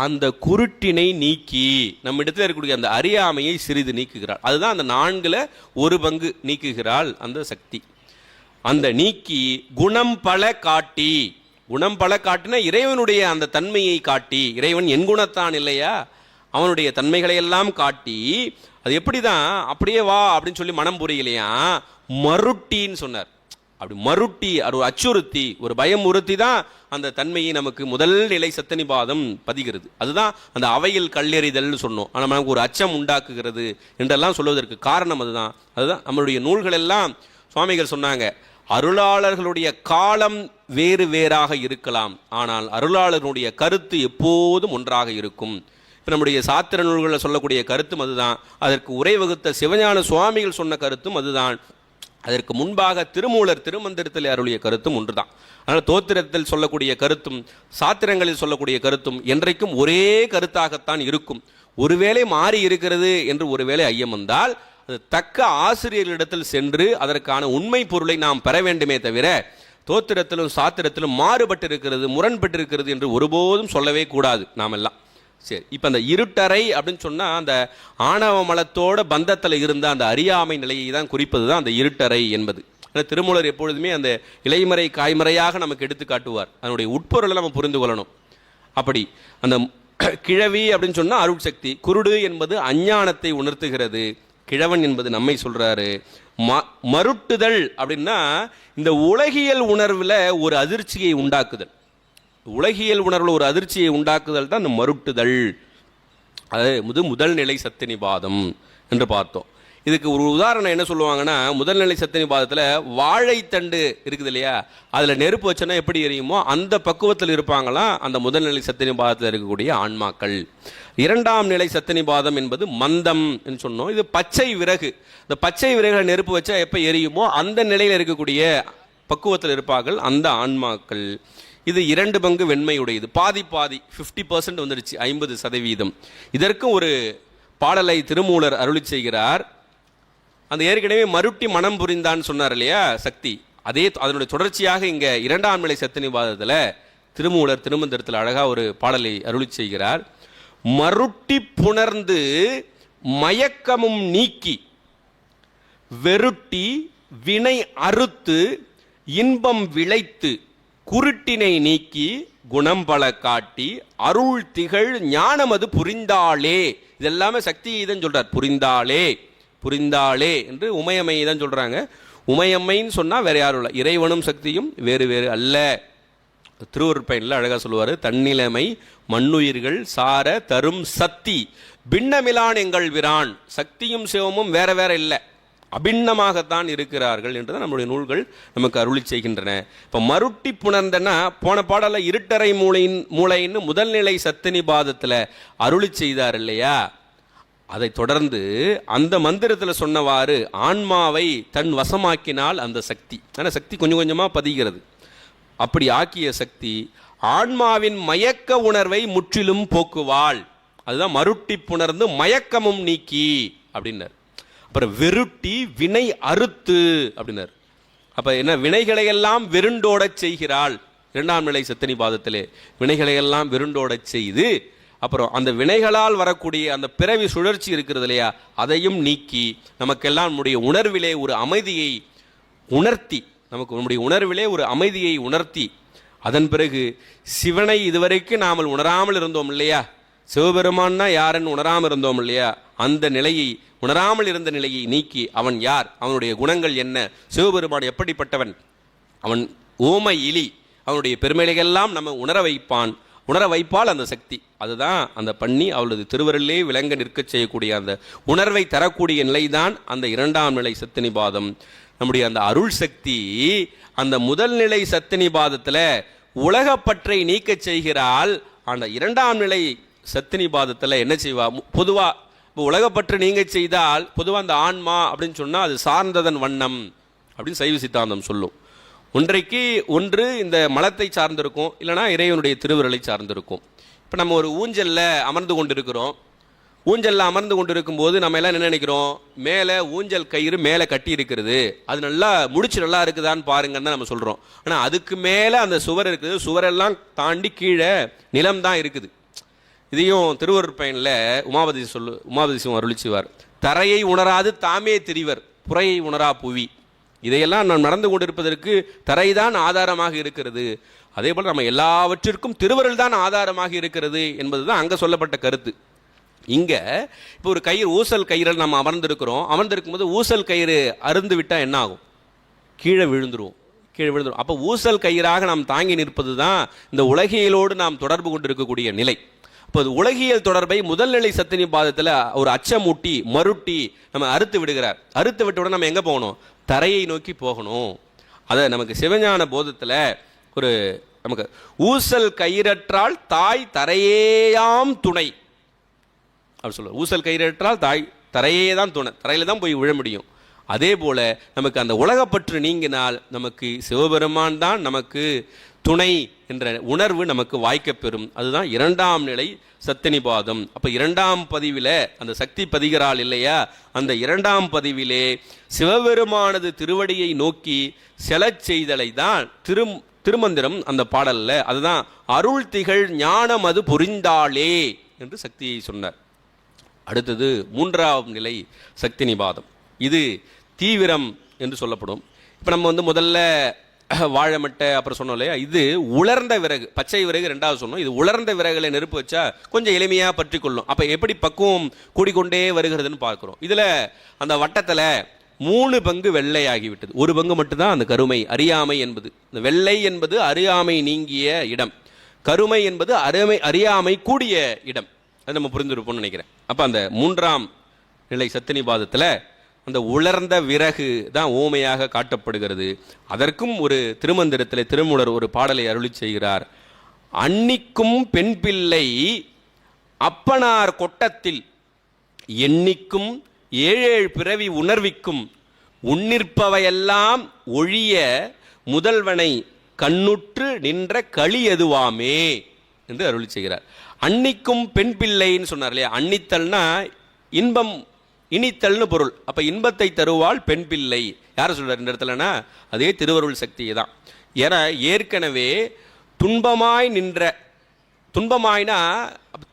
அந்த குருட்டினை நீக்கி நம்ம இடத்துல இருக்கக்கூடிய அந்த அறியாமையை சிறிது நீக்குகிறாள். அதுதான் அந்த 4ல் 1 பங்கு நீக்குகிறாள் அந்த சக்தி. அந்த நீக்கி குணம் பல காட்டி, குணம் பல காட்டின இறைவனுடைய அந்த தன்மையை காட்டி, இறைவன் என் குணத்தான் இல்லையா, அவனுடைய தன்மைகளை எல்லாம் காட்டி, அது எப்படிதான் அப்படியே வா அப்படின்னு சொல்லி மனம் புரியலையா, மருட்டின்னு சொன்னார். அப்படி மருட்டி, ஒரு அச்சுறுத்தி, ஒரு பயம் உறுத்தி தான் அந்த தன்மையை நமக்கு முதல் நிலை சத்தனிபாதம் பதிகிறது. அதுதான் அந்த அவையில் கல்லெறிதல்னு சொன்னோம். ஆனால் நமக்கு ஒரு அச்சம் உண்டாக்குகிறது என்றெல்லாம் சொல்வதற்கு காரணம் அதுதான். அதுதான் நம்மளுடைய நூல்கள் எல்லாம் சுவாமிகள் சொன்னாங்க, அருளாளர்களுடைய காலம் வேறு வேறாக இருக்கலாம், ஆனால் அருளாளர்களுடைய கருத்து எப்போதும் ஒன்றாக இருக்கும். இப்போ நம்முடைய சாத்திர நூல்களில் சொல்லக்கூடிய கருத்தும் அதுதான். அதற்கு உரை வகுத்த சிவஞான சுவாமிகள் சொன்ன கருத்தும் அதுதான். அதற்கு முன்பாக திருமூலர் திருமந்திரத்தில் அருளிய கருத்தும் ஒன்றுதான். அதனால் தோத்திரத்தில் சொல்லக்கூடிய கருத்தும் சாத்திரங்களில் சொல்லக்கூடிய கருத்தும் என்றைக்கும் ஒரே கருத்தாகத்தான் இருக்கும். ஒருவேளை மாறி இருக்கிறது என்று ஒருவேளை ஐயம் வந்தால் அது தக்க ஆசிரியர்களிடத்தில் சென்று அதற்கான உண்மை பொருளை நாம் பெற வேண்டுமே தவிர தோத்திரத்திலும் சாத்திரத்திலும் மாறுபட்டு இருக்கிறது, முரண்பட்டு இருக்கிறது என்று ஒருபோதும் சொல்லவே கூடாது நாம் எல்லாம். சரி, இப்போ அந்த இருட்டறை அப்படின்னு சொன்னால் அந்த ஆணவ மலத்தோட பந்தத்தில் இருந்த அந்த அறியாமை நிலையை தான் குறிப்பது தான் அந்த இருட்டறை என்பது. திருமூலர் எப்பொழுதுமே அந்த இலைமறை காய்மறையாக நமக்கு எடுத்து காட்டுவார். அதனுடைய உட்பொருளை நம்ம புரிந்து கொள்ளணும். அப்படி அந்த கிழவி அப்படின்னு சொன்னால் அருட்சக்தி, குருடு என்பது அஞ்ஞானத்தை உணர்த்துகிறது, கிழவன் என்பது நம்மை சொல்றாரு. மருட்டுதல் அப்படின்னா இந்த உலகியல் உணர்வில் ஒரு அதிர்ச்சியை உண்டாக்குதல், உலகியல் உணர்வில் ஒரு அதிர்ச்சியை உண்டாக்குதல் தான் இந்த மருட்டுதல். அது முதல் நிலை சத்தினிபாதம் என்று பார்த்தோம். இதுக்கு ஒரு உதாரணம் என்ன சொல்லுவாங்கன்னா, முதல் நிலை சத்தினிபாதத்தில் வாழைத்தண்டு இருக்குது இல்லையா, அதில் நெருப்பு வச்சோன்னா எப்படி எரியுமோ அந்த பக்குவத்தில் இருப்பாங்களாம் அந்த முதல் நிலை சத்தினிபாதத்தில் இருக்கக்கூடிய ஆன்மாக்கள். 2ஆம் நிலை சத்தினிபாதம் என்பது மந்தம் என்று சொன்னோம். இது பச்சை விறகு. இந்த பச்சை விறகுல நெருப்பு வச்சா எப்போ எரியுமோ அந்த நிலையில் இருக்கக்கூடிய பக்குவத்தில் இருப்பார்கள் அந்த ஆன்மாக்கள். இது 2 பங்கு வெண்மையுடையது, பாதி பாதி 50% வந்துடுச்சு, 50%. இதற்கும் ஒரு பாடலை திருமூலர் அருளி செய்கிறார். அந்த ஏற்கனவே மருட்டி மனம் புரிந்தான்னு சொன்னார் இல்லையா சக்தி, அதனுடைய தொடர்ச்சியாக இங்கே 2ஆம் நிலை சத்தினிபாதத்தில் திருமூலர் திருமந்திரத்தில் அழகாக ஒரு பாடலை அருளி செய்கிறார். மருட்டி புணர்ந்து மயக்கமும் நீக்கி வெருட்டி வினை அறுத்து இன்பம் விளைத்து குருட்டினை நீக்கி குணம் பல காட்டி அருள் திகழ் ஞானம் அது புரிந்தாளே. இதெல்லாமே சக்தியை தான் சொல்றார். புரிந்தாளே புரிந்தாளே என்று உமையம்மையை தான் சொல்றாங்க. உமையம்மைன்னு சொன்னா வேற யாரும் இல்லை, இறைவனும் சக்தியும் வேறு வேறு அல்ல. திருவருட்பயனில் அழகா சொல்லுவாரு, தன்னிலைமை மண்ணுயிர்கள் சார தரும் சக்தி பின்னமிலான் எங்கள் விரான். சக்தியும் சிவமும் வேற வேற இல்லை, அபிண்ணமாகத்தான் இருக்கிறார்கள் என்றுதான் நம்முடைய நூல்கள் நமக்கு அருளி செய்கின்றன. இப்போ மருட்டி புணர்ந்தன்னா போன பாடல இருட்டறை மூளைன்னு முதல்நிலை சத்தினிபாதத்தில் அருளி செய்தார் இல்லையா, அதை தொடர்ந்து அந்த மந்திரத்தில் சொன்னவாறு ஆன்மாவை தன் வசமாக்கினால் அந்த சக்தி, ஆனால் சக்தி கொஞ்சம் கொஞ்சமாக பதிகிறது. அப்படி ஆக்கிய சக்தி ஆன்மாவின் மயக்க உணர்வை முற்றிலும் போக்குவாள். அதுதான் மருட்டி புணர்ந்து மயக்கமும் நீக்கி அப்படின்னார். அப்புறம் வெருட்டி வினை அறுத்து அப்படின்னார். அப்ப என்ன, வினைகளை எல்லாம் வெருண்டோட செய்கிறாள். 2ஆம் நிலை சத்தினிபாதத்திலே வினைகளை எல்லாம் வெருண்டோட செய்து அப்புறம் அந்த வினைகளால் வரக்கூடிய அந்த பிறவி சுழற்சி இருக்கிறது இல்லையா, அதையும் நீக்கி நமக்கெல்லாம் நம்முடைய உணர்விலே ஒரு அமைதியை உணர்த்தி, நமக்கு நம்முடைய உணர்விலே ஒரு அமைதியை உணர்த்தி, அதன் பிறகு சிவனை இதுவரைக்கும் நாமல் உணராமல் இருந்தோம் இல்லையா, சிவபெருமான்னா யாருன்னு உணராமல் இருந்தோம் இல்லையா, அந்த நிலையை உணராமல் இருந்த நிலையை நீக்கி அவன் யார், அவனுடைய குணங்கள் என்ன, சிவபெருமான் எப்படிப்பட்டவன், அவன் ஓமை இலி, அவனுடைய பெருமைகளெல்லாம் நம்ம உணர வைப்பான். உணர வைப்பால் அந்த சக்தி. அதுதான் அந்த பண்ணி அவளது திருவருளிலே விளங்க நிற்க செய்யக்கூடிய அந்த உணர்வை தரக்கூடிய நிலைதான் அந்த இரண்டாம் நிலை சத்தினிபாதம். நம்முடைய அந்த அருள் சக்தி அந்த முதல் நிலை சத்தினிபாதத்தில் உலகப்பற்றை நீக்க செய்கிறாள். அந்த இரண்டாம் நிலை சத்தினிபாதத்தில் என்ன செய்வா? பொதுவாக இப்போ உலகப்பற்று நீங்க செய்தால் பொதுவாக அந்த ஆன்மா அப்படின்னு சொன்னால் அது சார்ந்ததன் வண்ணம் அப்படின்னு சைவ சித்தாந்தம் சொல்லும். ஒன்றைக்கு ஒன்று இந்த மலத்தை சார்ந்திருக்கும், இல்லைனா இறைவனுடைய திருவிரலை சார்ந்திருக்கும். இப்போ நம்ம ஒரு ஊஞ்சலில் அமர்ந்து கொண்டிருக்கிறோம். ஊஞ்சலில் அமர்ந்து கொண்டிருக்கும் போது நம்ம எல்லாம் என்ன நினைக்கிறோம்? மேலே ஊஞ்சல் கயிறு மேலே கட்டி இருக்கிறது, அது நல்லா முடிச்சு நல்லா இருக்குதான்னு பாருங்கன்னு தான் நம்ம சொல்கிறோம். ஆனால் அதுக்கு மேலே அந்த சுவர் இருக்குது, சுவரெல்லாம் தாண்டி கீழே நிலம் தான் இருக்குது. இதையும் திருவருட்பயனில் உமாபதிசிவம் அருளிச்சுவார். தரையை உணராது தாமே திரிவர், புறையை உணரா புவி. இதையெல்லாம் நாம் நடந்து கொண்டிருப்பதற்கு தரைதான் ஆதாரமாக இருக்கிறது. அதே போல் நம்ம எல்லாவற்றிற்கும் திருவருள் தான் ஆதாரமாக இருக்கிறது என்பது தான் அங்கே சொல்லப்பட்ட கருத்து. இங்கே இப்போ ஒரு கயிறு, ஊசல் கயிறில் நம்ம அமர்ந்திருக்கும் போது ஊசல் கயிறு அருந்து விட்டால் என்ன ஆகும்? கீழே விழுந்துருவோம். அப்போ ஊசல் கயிறாக நாம் தாங்கி நிற்பது தான் இந்த உலகியலோடு நாம் தொடர்பு கொண்டிருக்கக்கூடிய நிலை. இப்போ உலகியல் தொடர்பை முதல் நிலை சத்தினிபாதத்தில் ஒரு அச்சமூட்டி மருட்டி நம்ம அறுத்து விடுகிறார். அறுத்து விட்டவுடன் நம்ம எங்கே போகணும்? தரையை நோக்கி போகணும். அதை நமக்கு சிவஞான போதத்தில் ஒரு நமக்கு ஊசல் கயிறற்றால் தாய் தரையேயாம் துணை அப்படி சொல்லுவார். ஊசல் கயிறற்றால் தாய் தரையே தான் துணை, தரையில தான் போய் விழ முடியும். அதே போல நமக்கு அந்த உலகப்பற்று நீங்கினால் நமக்கு சிவபெருமான் தான் நமக்கு துணை என்ற உணர்வு நமக்கு வாய்க்கப்பெறும். அதுதான் இரண்டாம் நிலை சத்தினிபாதம். அப்போ இரண்டாம் பதிவில் அந்த சக்தி பதிகிறாள் இல்லையா? அந்த இரண்டாம் பதிவிலே சிவபெருமானது திருவடியை நோக்கி செலச் செய்தலை தான் திருமந்திரம் அந்த பாடல்ல. அதுதான் அருள் திகழ் ஞானம் அது புரிந்தாளே என்று சக்தியை சொன்னார். அடுத்தது மூன்றாம் நிலை சக்தி நிபாதம். இது தீவிரம் என்று சொல்லப்படும். இப்போ நம்ம முதல்ல வாழை மட்டை அப்புறம் சொன்னோம் இல்லையா, இது உலர்ந்த விறகு, பச்சை விறகு ரெண்டாவது சொன்னோம். இது உலர்ந்த விறகுல நெருப்பு வச்சா கொஞ்சம் எளிமையாக பற்றி கொள்ளும். அப்போ எப்படி பக்குவம் கூடிக்கொண்டே வருகிறதுன்னு பார்க்குறோம். இதில் அந்த வட்டத்தில் 3 பங்கு வெள்ளையாகிவிட்டது, 1 பங்கு மட்டும்தான் அந்த கருமை அறியாமை என்பது. இந்த வெள்ளை என்பது அறியாமை நீங்கிய இடம், கருமை என்பது அறியாமை கூடிய இடம். அது நம்ம புரிந்திருப்போம்னு நினைக்கிறேன். அப்போ அந்த மூன்றாம் நிலை சத்தினிபாதத்தில் அந்த உலர்ந்த விறகு தான் ஓமையாக காட்டப்படுகிறது. அதற்கும் ஒரு திருமந்திரத்தில் திருமூலர் ஒரு பாடலை அருளி செய்கிறார். அன்னிக்கும் பெண் பிள்ளை அப்பனார் கொட்டத்தில் எண்ணிக்கும் 7 பிறவி உணர்விக்கும் உன்னிற்பவையெல்லாம் ஒழிய முதல்வனை கண்ணுற்று நின்ற களி எதுவாமே என்று அருளி செய்கிறார். அன்னிக்கும் பெண் பிள்ளைன்னு சொன்னார் இல்லையா? அன்னித்தல்னா இன்பம், இனித்தல்னு பொருள். அப்ப இன்பத்தை தருவாள் பெண் பிள்ளை. யார சொல்றாரு இந்த இடத்துலனா? அதே திருவருள் சக்தியை தான். ஏன்னா ஏற்கனவே துன்பமாய் நின்ற, துன்பமாய்னா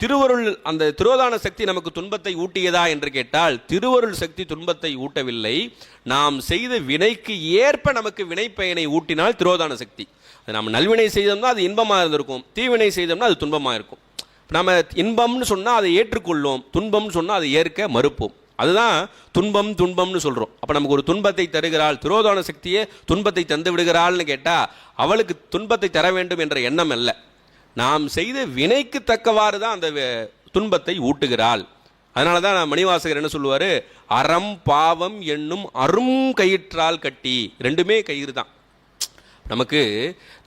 திருவருள், அந்த திரோதான சக்தி நமக்கு துன்பத்தை ஊட்டியதா என்று கேட்டால் திருவருள் சக்தி துன்பத்தை ஊட்டவில்லை. நாம் செய்த வினைக்கு ஏற்ப நமக்கு வினை பயனை ஊட்டினால் திரோதான சக்தி. அது நம்ம நல்வினை செய்தோம்னா அது இன்பமாக இருந்திருக்கும், தீவினை செய்தோம்னா அது துன்பமாக இருக்கும். நம்ம இன்பம்னு சொன்னால் அதை ஏற்றுக்கொள்ளும், துன்பம்னு சொன்னால் அதை ஏற்க மறுப்போம். அதுதான் துன்பம்னு சொல்கிறோம். அப்போ நமக்கு ஒரு துன்பத்தை தருகிறாள், திரோதான சக்தியே துன்பத்தை தந்து விடுகிறாள்னு கேட்டால் அவளுக்கு துன்பத்தை தர வேண்டும் என்ற எண்ணம் அல்ல, நாம் செய்த வினைக்கு தக்கவாறு தான் அந்த துன்பத்தை ஊட்டுகிறாள். அதனால தான் மணிவாசகர் என்ன சொல்லுவார்? அறம் பாவம் என்னும் அரும் கயிற்றால் கட்டி. ரெண்டுமே கயிறு தான். நமக்கு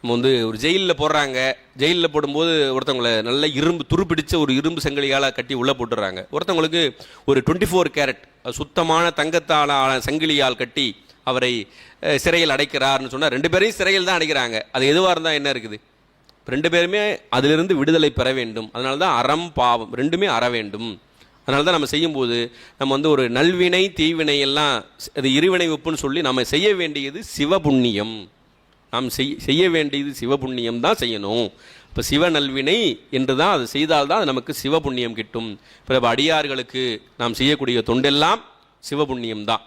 நம்ம ஒரு ஜெயிலில் போடுறாங்க, ஜெயிலில் போடும்போது ஒருத்தவங்களை நல்ல துருப்பிடிச்ச ஒரு இரும்பு சங்கிலியால் கட்டி உள்ளே போட்டுடுறாங்க. ஒருத்தவங்களுக்கு ஒரு 24 கேரட் சுத்தமான தங்கத்தாலான சங்கிலியால் கட்டி அவரை சிறையில் அடைக்கிறார்னு சொன்னால் 2 பேரையும் சிறையில் தான் அடைக்கிறாங்க. அது எதுவாக இருந்தால் என்ன இருக்குது? 2 பேருமே அதிலிருந்து விடுதலை பெற வேண்டும். அதனால தான் அறம் பாவம் ரெண்டுமே அற வேண்டும். அதனால தான் நம்ம செய்யும்போது நம்ம ஒரு நல்வினை தீவினை எல்லாம் அது இருவினை ஒப்புன்னு சொல்லி நம்ம செய்ய வேண்டியது சிவபுண்ணியம். நாம் செய்ய வேண்டியது சிவபுண்ணியம் தான் செய்யணும். இப்போ சிவ நல்வினை என்று தான் அது செய்தால்தான் அது நமக்கு சிவபுண்ணியம் கிட்டும். இப்போ அடியார்களுக்கு நாம் செய்யக்கூடிய தொண்டெல்லாம் சிவபுண்ணியம் தான்.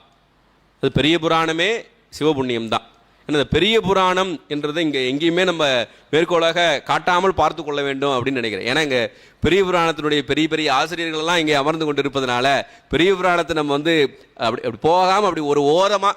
அது பெரிய புராணமே சிவபுண்ணியம் தான். ஏன்னா பெரிய புராணம் என்றதை இங்கே எங்கேயுமே நம்ம மேற்கோளாக காட்டாமல் பார்த்து கொள்ள வேண்டும் அப்படின்னு நினைக்கிறேன். ஏன்னா இங்கே பெரிய புராணத்தினுடைய பெரிய பெரிய ஆசிரியர்கள்லாம் இங்கே அமர்ந்து கொண்டு இருப்பதனால பெரிய புராணத்தை நம்ம அப்படி போகாமல் அப்படி ஒரு ஓரமாக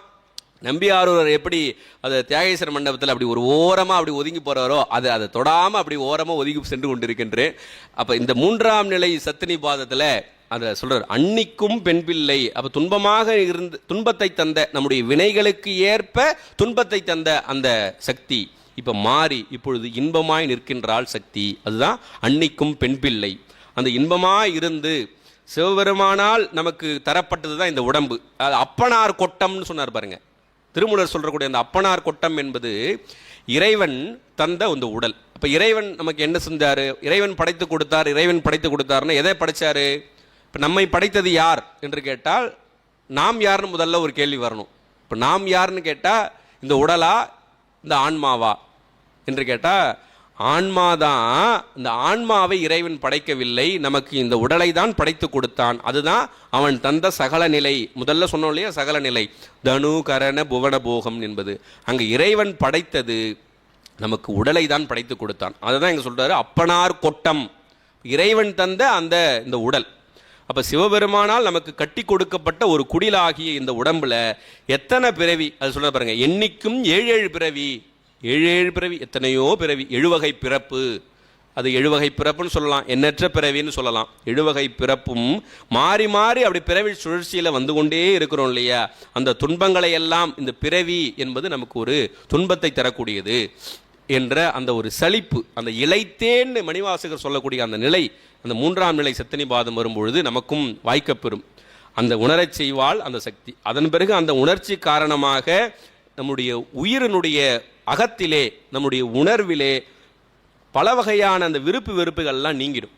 நம்பியாரூரர் எப்படி அது தியாகேஸ்வர மண்டபத்தில் அப்படி ஒரு ஓரமாக அப்படி ஒதுங்கி போகிறாரோ அதை தொடாமல் அப்படி ஓரமாக ஒதுங்கி சென்று கொண்டிருக்கின்றேன். அப்போ இந்த 3ஆம் நிலை சத்தினிபாதத்தில் அதை சொல்கிறார், அன்னிக்கும் பெண் பிள்ளை. அப்போ துன்பமாக இருந்து துன்பத்தை தந்த நம்முடைய வினைகளுக்கு ஏற்ப துன்பத்தை தந்த அந்த சக்தி இப்போ மாறி இப்பொழுது இன்பமாய் நிற்கின்றாள் சக்தி. அதுதான் அன்னிக்கும் பெண் பிள்ளை. அந்த இன்பமாய் இருந்து சிவபெருமானால் நமக்கு தரப்பட்டது தான் இந்த உடம்பு. அது அப்பனார் கொட்டம்னு சொன்னார் பாருங்க. திருமூலர் சொல்றக்கூடிய அந்த அப்பனார் கொட்டம் என்பது இறைவன் தந்த இந்த உடல். அப்ப இறைவன் நமக்கு என்ன செஞ்சாரு? இறைவன் படைத்து கொடுத்தார். இறைவன் படைத்து கொடுத்தாருன்னா எதை படைச்சாரு? இப்ப நம்மை படைத்தது யார் என்று கேட்டால் நாம் யாருன்னு முதல்ல ஒரு கேள்வி வரணும். இப்ப நாம் யாருன்னு கேட்டா இந்த உடலா இந்த ஆன்மாவா என்று கேட்டா ஆன்மாதான். இந்த ஆன்மாவை இறைவன் படைக்கவில்லை, நமக்கு இந்த உடலை தான் படைத்து கொடுத்தான். அதுதான் அவன் தந்த சகல நிலை. முதல்ல சொன்னோம் இல்லையா, சகல நிலை தனு கரண புவன போகம் என்பது. அங்க இறைவன் படைத்தது நமக்கு உடலை தான் படைத்து கொடுத்தான். அதுதான் இங்க சொல்றாரு அப்பனார் கொட்டம், இறைவன் தந்த அந்த இந்த உடல். அப்ப சிவபெருமானால் நமக்கு கட்டி கொடுக்கப்பட்ட ஒரு குடிலாகிய இந்த உடம்புல எத்தனை பிறவி அது சொல்ற பாருங்க. எண்ணிக்கும் 7 பிறவி, 7 பிறவி, எத்தனையோ பிறவி, 7 வகை பிறப்பு. அது 7 வகை பிறப்புன்னு சொல்லலாம், எண்ணற்ற பிறவின்னு சொல்லலாம். 7 வகை பிறப்பும் மாறி மாறி அப்படி பிறவி சுழற்சியில் வந்து கொண்டே இருக்கிறோம் இல்லையா. அந்த துன்பங்களை எல்லாம் இந்த பிறவி என்பது நமக்கு ஒரு துன்பத்தை தரக்கூடியது என்ற அந்த ஒரு சலிப்பு, அந்த இளைத்தேன்னு மணிவாசகர் சொல்லக்கூடிய அந்த நிலை, அந்த 3ஆம் நிலை சத்தினிபாதம் வரும்பொழுது நமக்கும் வாய்க்கப்பெறும். அந்த உணரச் செய்வாள் அந்த சக்தி. அதன் பிறகு அந்த உணர்ச்சி காரணமாக நம்முடைய உயிரினுடைய அகத்திலே நம்முடைய உணர்விலே பல வகையான அந்த விருப்பு வெறுப்புகள்லாம் நீங்கிடும்.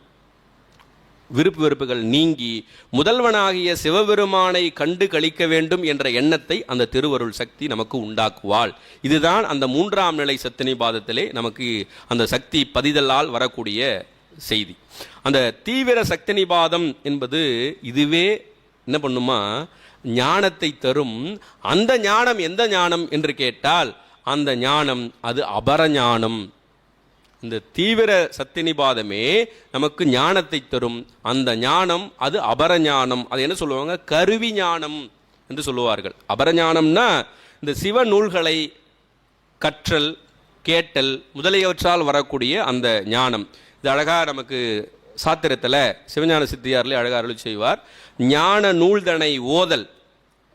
விருப்பு வெறுப்புகள் நீங்கி முதல்வனாகிய சிவபெருமானை கண்டு கழிக்க வேண்டும் என்ற எண்ணத்தை அந்த திருவருள் சக்தி நமக்கு உண்டாக்குவாள். இதுதான் அந்த 3ஆம் நிலை சத்தினிபாதத்திலே நமக்கு அந்த சக்தி பதிதலால் வரக்கூடிய செய்தி. அந்த தீவிர சக்தினிபாதம் என்பது இதுவே என்ன பண்ணுமா, ஞானத்தை தரும். அந்த ஞானம் எந்த ஞானம் என்று கேட்டால் அந்த ஞானம் அது அபரஞானம். இந்த தீவிர சத்தினிபாதமே நமக்கு ஞானத்தை தரும். அந்த ஞானம் அது அபரஞானம். அது என்ன சொல்லுவாங்க, கருவி ஞானம் என்று சொல்லுவார்கள். அபரஞானம்னா இந்த சிவ நூல்களை கற்றல் கேட்டல் முதலியவற்றால் வரக்கூடிய அந்த ஞானம். இது அழகா நமக்கு சாத்திரத்தில் சிவஞான சித்தியாரில் அழகா அருளி செய்வார். ஞான நூல்தனை ஓதல்,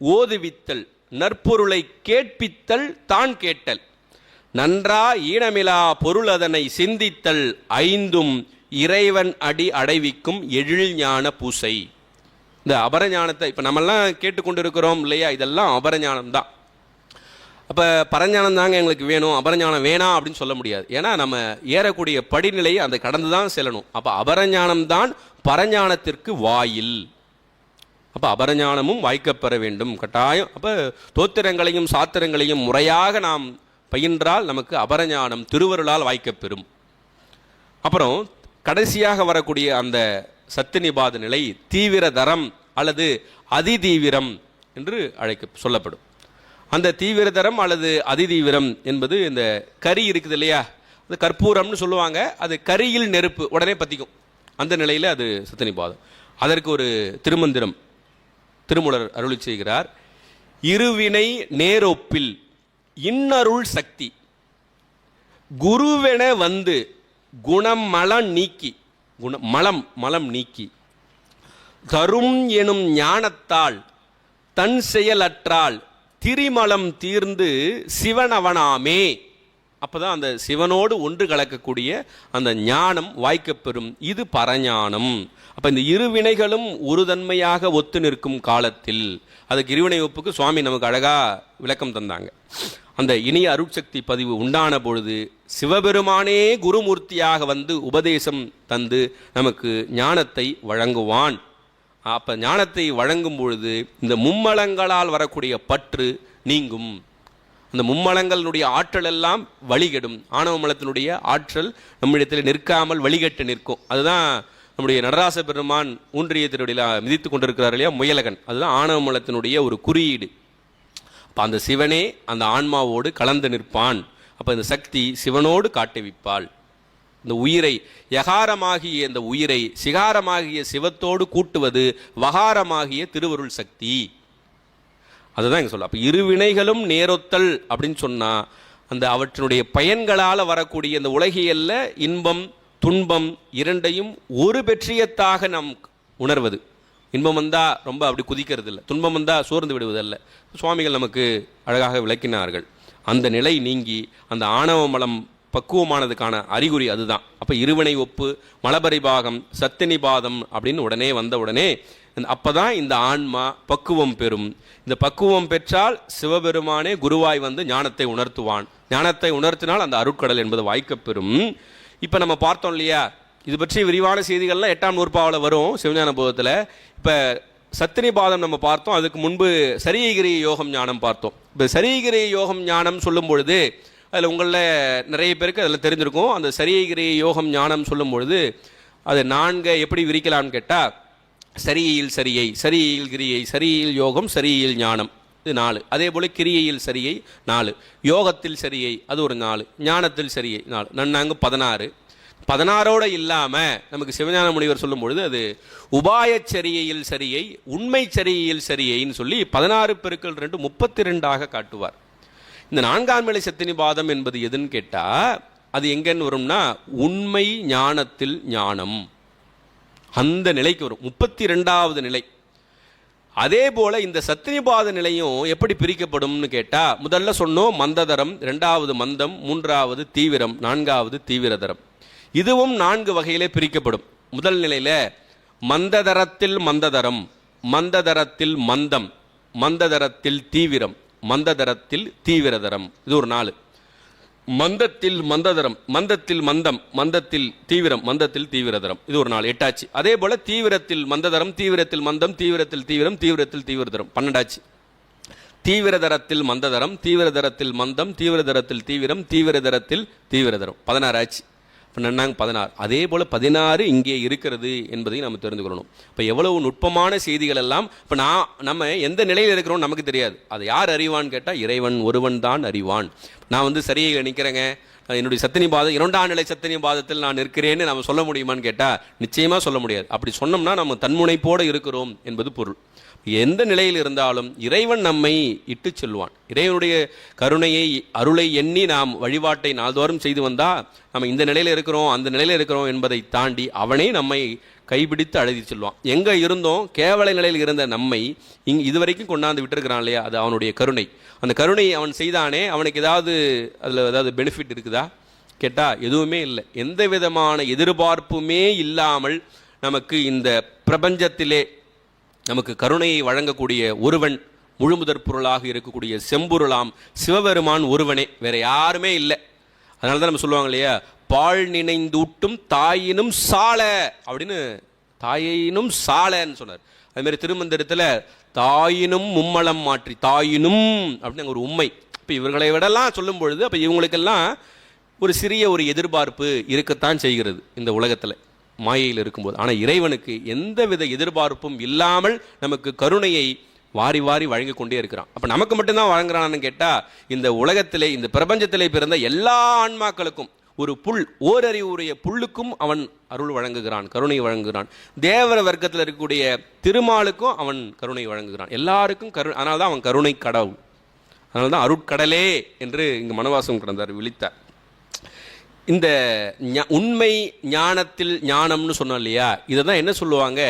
ஓதுவித்தல், நற்பொருளை கேட்பித்தல், தான் கேட்டல், நன்றா ஈனமிலா பொருள் அதனை சிந்தித்தல், ஐந்தும் இறைவன் அடி அடைவிக்கும் எழில் ஞான பூசை. இந்த அபரஞானத்தை இப்போ நம்மெல்லாம் கேட்டுக்கொண்டிருக்கிறோம் இல்லையா, இதெல்லாம் அபரஞானம் தான். அப்போ பரஞானம் தாங்க எங்களுக்கு வேணும், அபரஞானம் வேணாம் அப்படின்னு சொல்ல முடியாது. ஏன்னா நம்ம ஏறக்கூடிய படிநிலையை அந்த கடந்து தான் செல்லணும். அப்போ அபரஞானம் தான் பரஞானத்திற்கு வாயில். அப்போ அபரஞானமும் வாய்க்கப்பெற வேண்டும் கட்டாயம். அப்போ தோத்திரங்களையும் சாத்திரங்களையும் முறையாக நாம் பயின்றால் நமக்கு அபரஞானம் திருவருளால் வாய்க்கப்பெறும். அப்புறம் கடைசியாக வரக்கூடிய அந்த சத்தினிபாத நிலை தீவிர தரம் அல்லது அதிதீவிரம் என்று சொல்லப்படும். அந்த தீவிரதரம் அல்லது அதிதீவிரம் என்பது இந்த கரி இருக்குது இல்லையா, அது கற்பூரம்னு சொல்லுவாங்க. அது கரியில் நெருப்பு உடனே பற்றிக்கும். அந்த நிலையில் அது சத்தினிபாதம். அதற்கு ஒரு திருமந்திரம் திருமூலர் அருளி செய்கிறார். இருவினை நேரொப்பில் இன்னருள் சக்தி குருவென வந்து குணம் மலம் நீக்கி, மலம் நீக்கி தரும் எனும் ஞானத்தால் தன் செயலற்றால் திரிமலம் தீர்ந்து சிவனவனாமே. அப்பதான் அந்த சிவனோடு ஒன்று கலக்கக்கூடிய அந்த ஞானம் வாய்க்கப்பெறும். இது பரஞானம். அப்ப இந்த இரு வினைகளும் ஒரு தன்மையாக ஒத்து நிற்கும் காலத்தில் அதுக்கு இருவினை ஒப்புக்கு சுவாமி நமக்கு அழகா விளக்கம் தந்தாங்க. அந்த இனிய அருட்சக்தி பதிவு உண்டான பொழுது சிவபெருமானே குருமூர்த்தியாக வந்து உபதேசம் தந்து நமக்கு ஞானத்தை வழங்குவான். அப்போ ஞானத்தை வழங்கும் பொழுது இந்த மும்மலங்களால் வரக்கூடிய பற்று நீங்கும். அந்த மும்மலங்களுடைய ஆற்றல் எல்லாம் வழிகெடும். ஆணவ மலத்தினுடைய ஆற்றல் நம்மிடத்தில் நிற்காமல் வழிகட்டு நிற்கும். அதுதான் நம்முடைய நடராச பெருமான் ஊன்றிய திருவடியில் மிதித்து கொண்டிருக்கிறார் இல்லையா, முயலகன். அதுதான் ஆணவ மலத்தினுடைய ஒரு குறியீடு. அப்போ அந்த சிவனே அந்த ஆன்மாவோடு கலந்து நிற்பான். அப்போ இந்த சக்தி சிவனோடு காட்டுவிப்பாள். இந்த உயிரை யகாரமாகிய இந்த உயிரை சிகாரமாகிய சிவத்தோடு கூட்டுவது வகாரமாகிய திருவருள் சக்தி. அதுதான் இங்கே சொல்ல. அப்போ இருவினைகளும் நேரொத்தல் அப்படின்னு சொன்னால் அந்த அவற்றினுடைய பயன்களால் வரக்கூடிய இந்த உலகியல்ல இன்பம் துன்பம் இரண்டையும் ஒரு பெற்றியத்தாக நாம் உணர்வது. இன்பம் வந்தால் ரொம்ப அப்படி குதிக்கிறது இல்லை, துன்பம் வந்தால் சோர்ந்து விடுவதல்ல. சுவாமிகள் நமக்கு அழகாக விளக்கினார்கள். அந்த நிலை நீங்கி அந்த ஆணவ மலம் பக்குவமானதுக்கான அறிகுறி அதுதான். அப்போ இருவினை ஒப்பு மலபரிபாகம் சத்தினிபாதம் அப்படின்னு உடனே வந்த உடனே அப்பதான் இந்த ஆன்மா பக்குவம் பெறும். இந்த பக்குவம் பெற்றால் சிவபெருமானே குருவாய் வந்து ஞானத்தை உணர்த்துவான். ஞானத்தை உணர்த்தினால் அந்த அருட்கடல் என்பது வாய்க்கப்பெறும். இப்போ நம்ம பார்த்தோம் இல்லையா, இது பற்றி விரிவான செய்திகள்லாம் 8ஆம் நூற்பாவில் வரும் சிவஞான போதத்தில். இப்போ சத்தினிபாதம் நம்ம பார்த்தோம், அதுக்கு முன்பு சரியகிரி யோகம் ஞானம் பார்த்தோம். இப்போ சரியகிரி யோகம் ஞானம் சொல்லும் பொழுது அதில் உங்களில் நிறைய பேருக்கு அதில் தெரிஞ்சிருக்கும். அந்த சரியகிரி யோகம் ஞானம் சொல்லும் பொழுது அது 4 எப்படி விரிக்கலான்னு கேட்டால், சரியில் சரியை, சரியில் கிரியை, சரியில் யோகம், சரியில் ஞானம், இது 4. அதே போல் கிரியையில் சரியை 4, யோகத்தில் சரியை அது ஒரு 4, ஞானத்தில் சரியை 4, நன்னாங்க 16. 16ஓடு இல்லாமல் நமக்கு சிவஞான முனிவர் சொல்லும் பொழுது அது உபாயச்சரியையில் சரியை, உண்மை சரியில் சரியைன்னு சொல்லி 16 பெருக்கல் 2 32ஆக காட்டுவார். இந்த 4ஆம் நிலை சத்தினிபாதம் என்பது எதுன்னு கேட்டால் அது எங்கன்னு வரும்னா உண்மை ஞானத்தில் ஞானம், அந்த நிலைக்கு வரும். 32வது நிலை. அதே போல இந்த சத்தினிபாத நிலையும் எப்படி பிரிக்கப்படும்னு கேட்டா, முதல்ல சொன்னோம் மந்ததரம், 2வது மந்தம், 3வது தீவிரம், 4வது தீவிரதரம். இதுவும் 4 வகையிலே பிரிக்கப்படும். முதல் நிலையில மந்ததரத்தில் மந்ததரம், மந்ததரத்தில் மந்தம், மந்ததரத்தில் தீவிரம், மந்ததரத்தில் தீவிரதரம், இது ஒரு 4. மந்தத்தில் மந்ததரம், மந்தத்தில் மந்தம், மந்தத்தில் தீவிரம், மந்தத்தில் தீவிரதரம், இது ஒரு 4, 8 ஆச்சு. அதே போல தீவிரத்தில் மந்ததரம், தீவிரத்தில் மந்தம், தீவிரத்தில் தீவிரம், தீவிரத்தில் தீவிரதரம், 12 ஆச்சு. தீவிரதரத்தில் மந்ததரம், தீவிரதரத்தில் மந்தம், தீவிரதரத்தில் தீவிரம், தீவிரதரத்தில் தீவிரதரம், 16 ஆச்சு. நன்னாங்க 16. அதே போல் 16 இங்கே இருக்கிறது என்பதையும் நம்ம தெரிந்து கொள்ளணும். இப்போ எவ்வளவு நுட்பமான செய்திகள் எல்லாம். இப்போ நம்ம எந்த நிலையில் இருக்கிறோம் நமக்கு தெரியாது. அதை யார் அறிவான்னு கேட்டால் இறைவன் ஒருவன் தான் அறிவான். நான் வந்து சரியாக நிற்கிறேங்க, என்னுடைய சத்தினிபாதம் 2ஆம் நிலை சத்தினிபாதத்தில் நான் இருக்கிறேன்னு நம்ம சொல்ல முடியுமான்னு கேட்டால் நிச்சயமாக சொல்ல முடியாது. அப்படி சொன்னோம்னா நம்ம தன்முனைப்போடு இருக்கிறோம் என்பது பொருள். எந்த நிலையில் இருந்தாலும் இறைவன் நம்மை இட்டு செல்வான். இறைவனுடைய கருணையை அருளை எண்ணி நாம் வழிபாட்டை நாள்தோறும் செய்து வந்தால் நம்ம இந்த நிலையில் இருக்கிறோம் அந்த நிலையில் இருக்கிறோம் என்பதை தாண்டி அவனே நம்மை கைபிடித்து அழைத்து செல்வான். எங்கே இருந்தோம் கேவல நிலையில் இருந்த நம்மை இதுவரைக்கும் கொண்டாந்து விட்டுருக்கிறான் இல்லையா, அது அவனுடைய கருணை. அந்த கருணை அவன் செய்தானே, அவனுக்கு அதில் ஏதாவது பெனிஃபிட் இருக்குதா கேட்டால் எதுவுமே இல்லை. எந்த விதமான எதிர்பார்ப்புமே இல்லாமல் நமக்கு இந்த பிரபஞ்சத்திலே நமக்கு கருணையை வழங்கக்கூடிய ஒருவன், முழுமுதற் பொருளாக இருக்கக்கூடிய செம்பொருளாம் சிவபெருமான் ஒருவனே, வேற யாருமே இல்லை. அதனால தான் நம்ம சொல்லுவாங்க இல்லையா, பால் நினைந்தூட்டும் தாயினும் சால அப்படின்னு, தாயினும் சாலன்னு சொன்னார். அதுமாரி திருமந்திரத்தில் தாயினும் மும்மலம் மாற்றி, தாயினும் அப்படின்னு ஒரு உண்மை. இப்போ இவர்களை விடலாம் சொல்லும் பொழுது அப்போ இவங்களுக்கெல்லாம் ஒரு சிறிய ஒரு எதிர்பார்ப்பு இருக்கத்தான் செய்கிறது இந்த உலகத்தில் மாயையில் இருக்கும்போது. ஆனால் இறைவனுக்கு எந்தவித எதிர்பார்ப்பும் இல்லாமல் நமக்கு கருணையை வாரி வாரி வழங்கி கொண்டே இருக்கிறான். அப்போ நமக்கு மட்டும்தான் வழங்குறான்னு கேட்டால் இந்த உலகத்திலே இந்த பிரபஞ்சத்திலே பிறந்த எல்லா ஆன்மாக்களுக்கும், ஒரு புல் ஓரறிவுடைய புல்லுக்கும் அவன் அருள் வழங்குகிறான், கருணை வழங்குகிறான். தேவர வர்க்கத்தில் இருக்கக்கூடிய திருமாலுக்கும் அவன் கருணை வழங்குகிறான். எல்லாருக்கும் அதனால தான் அவன் கருணை கடவுள். அதனால தான் அருட்கடலே என்று இங்கு மனவாசம் கிடந்தார் விழித்தார். இந்த உண்மை ஞானத்தில் ஞானம்னு சொன்னோம் இல்லையா, இதை தான் என்ன சொல்லுவாங்க,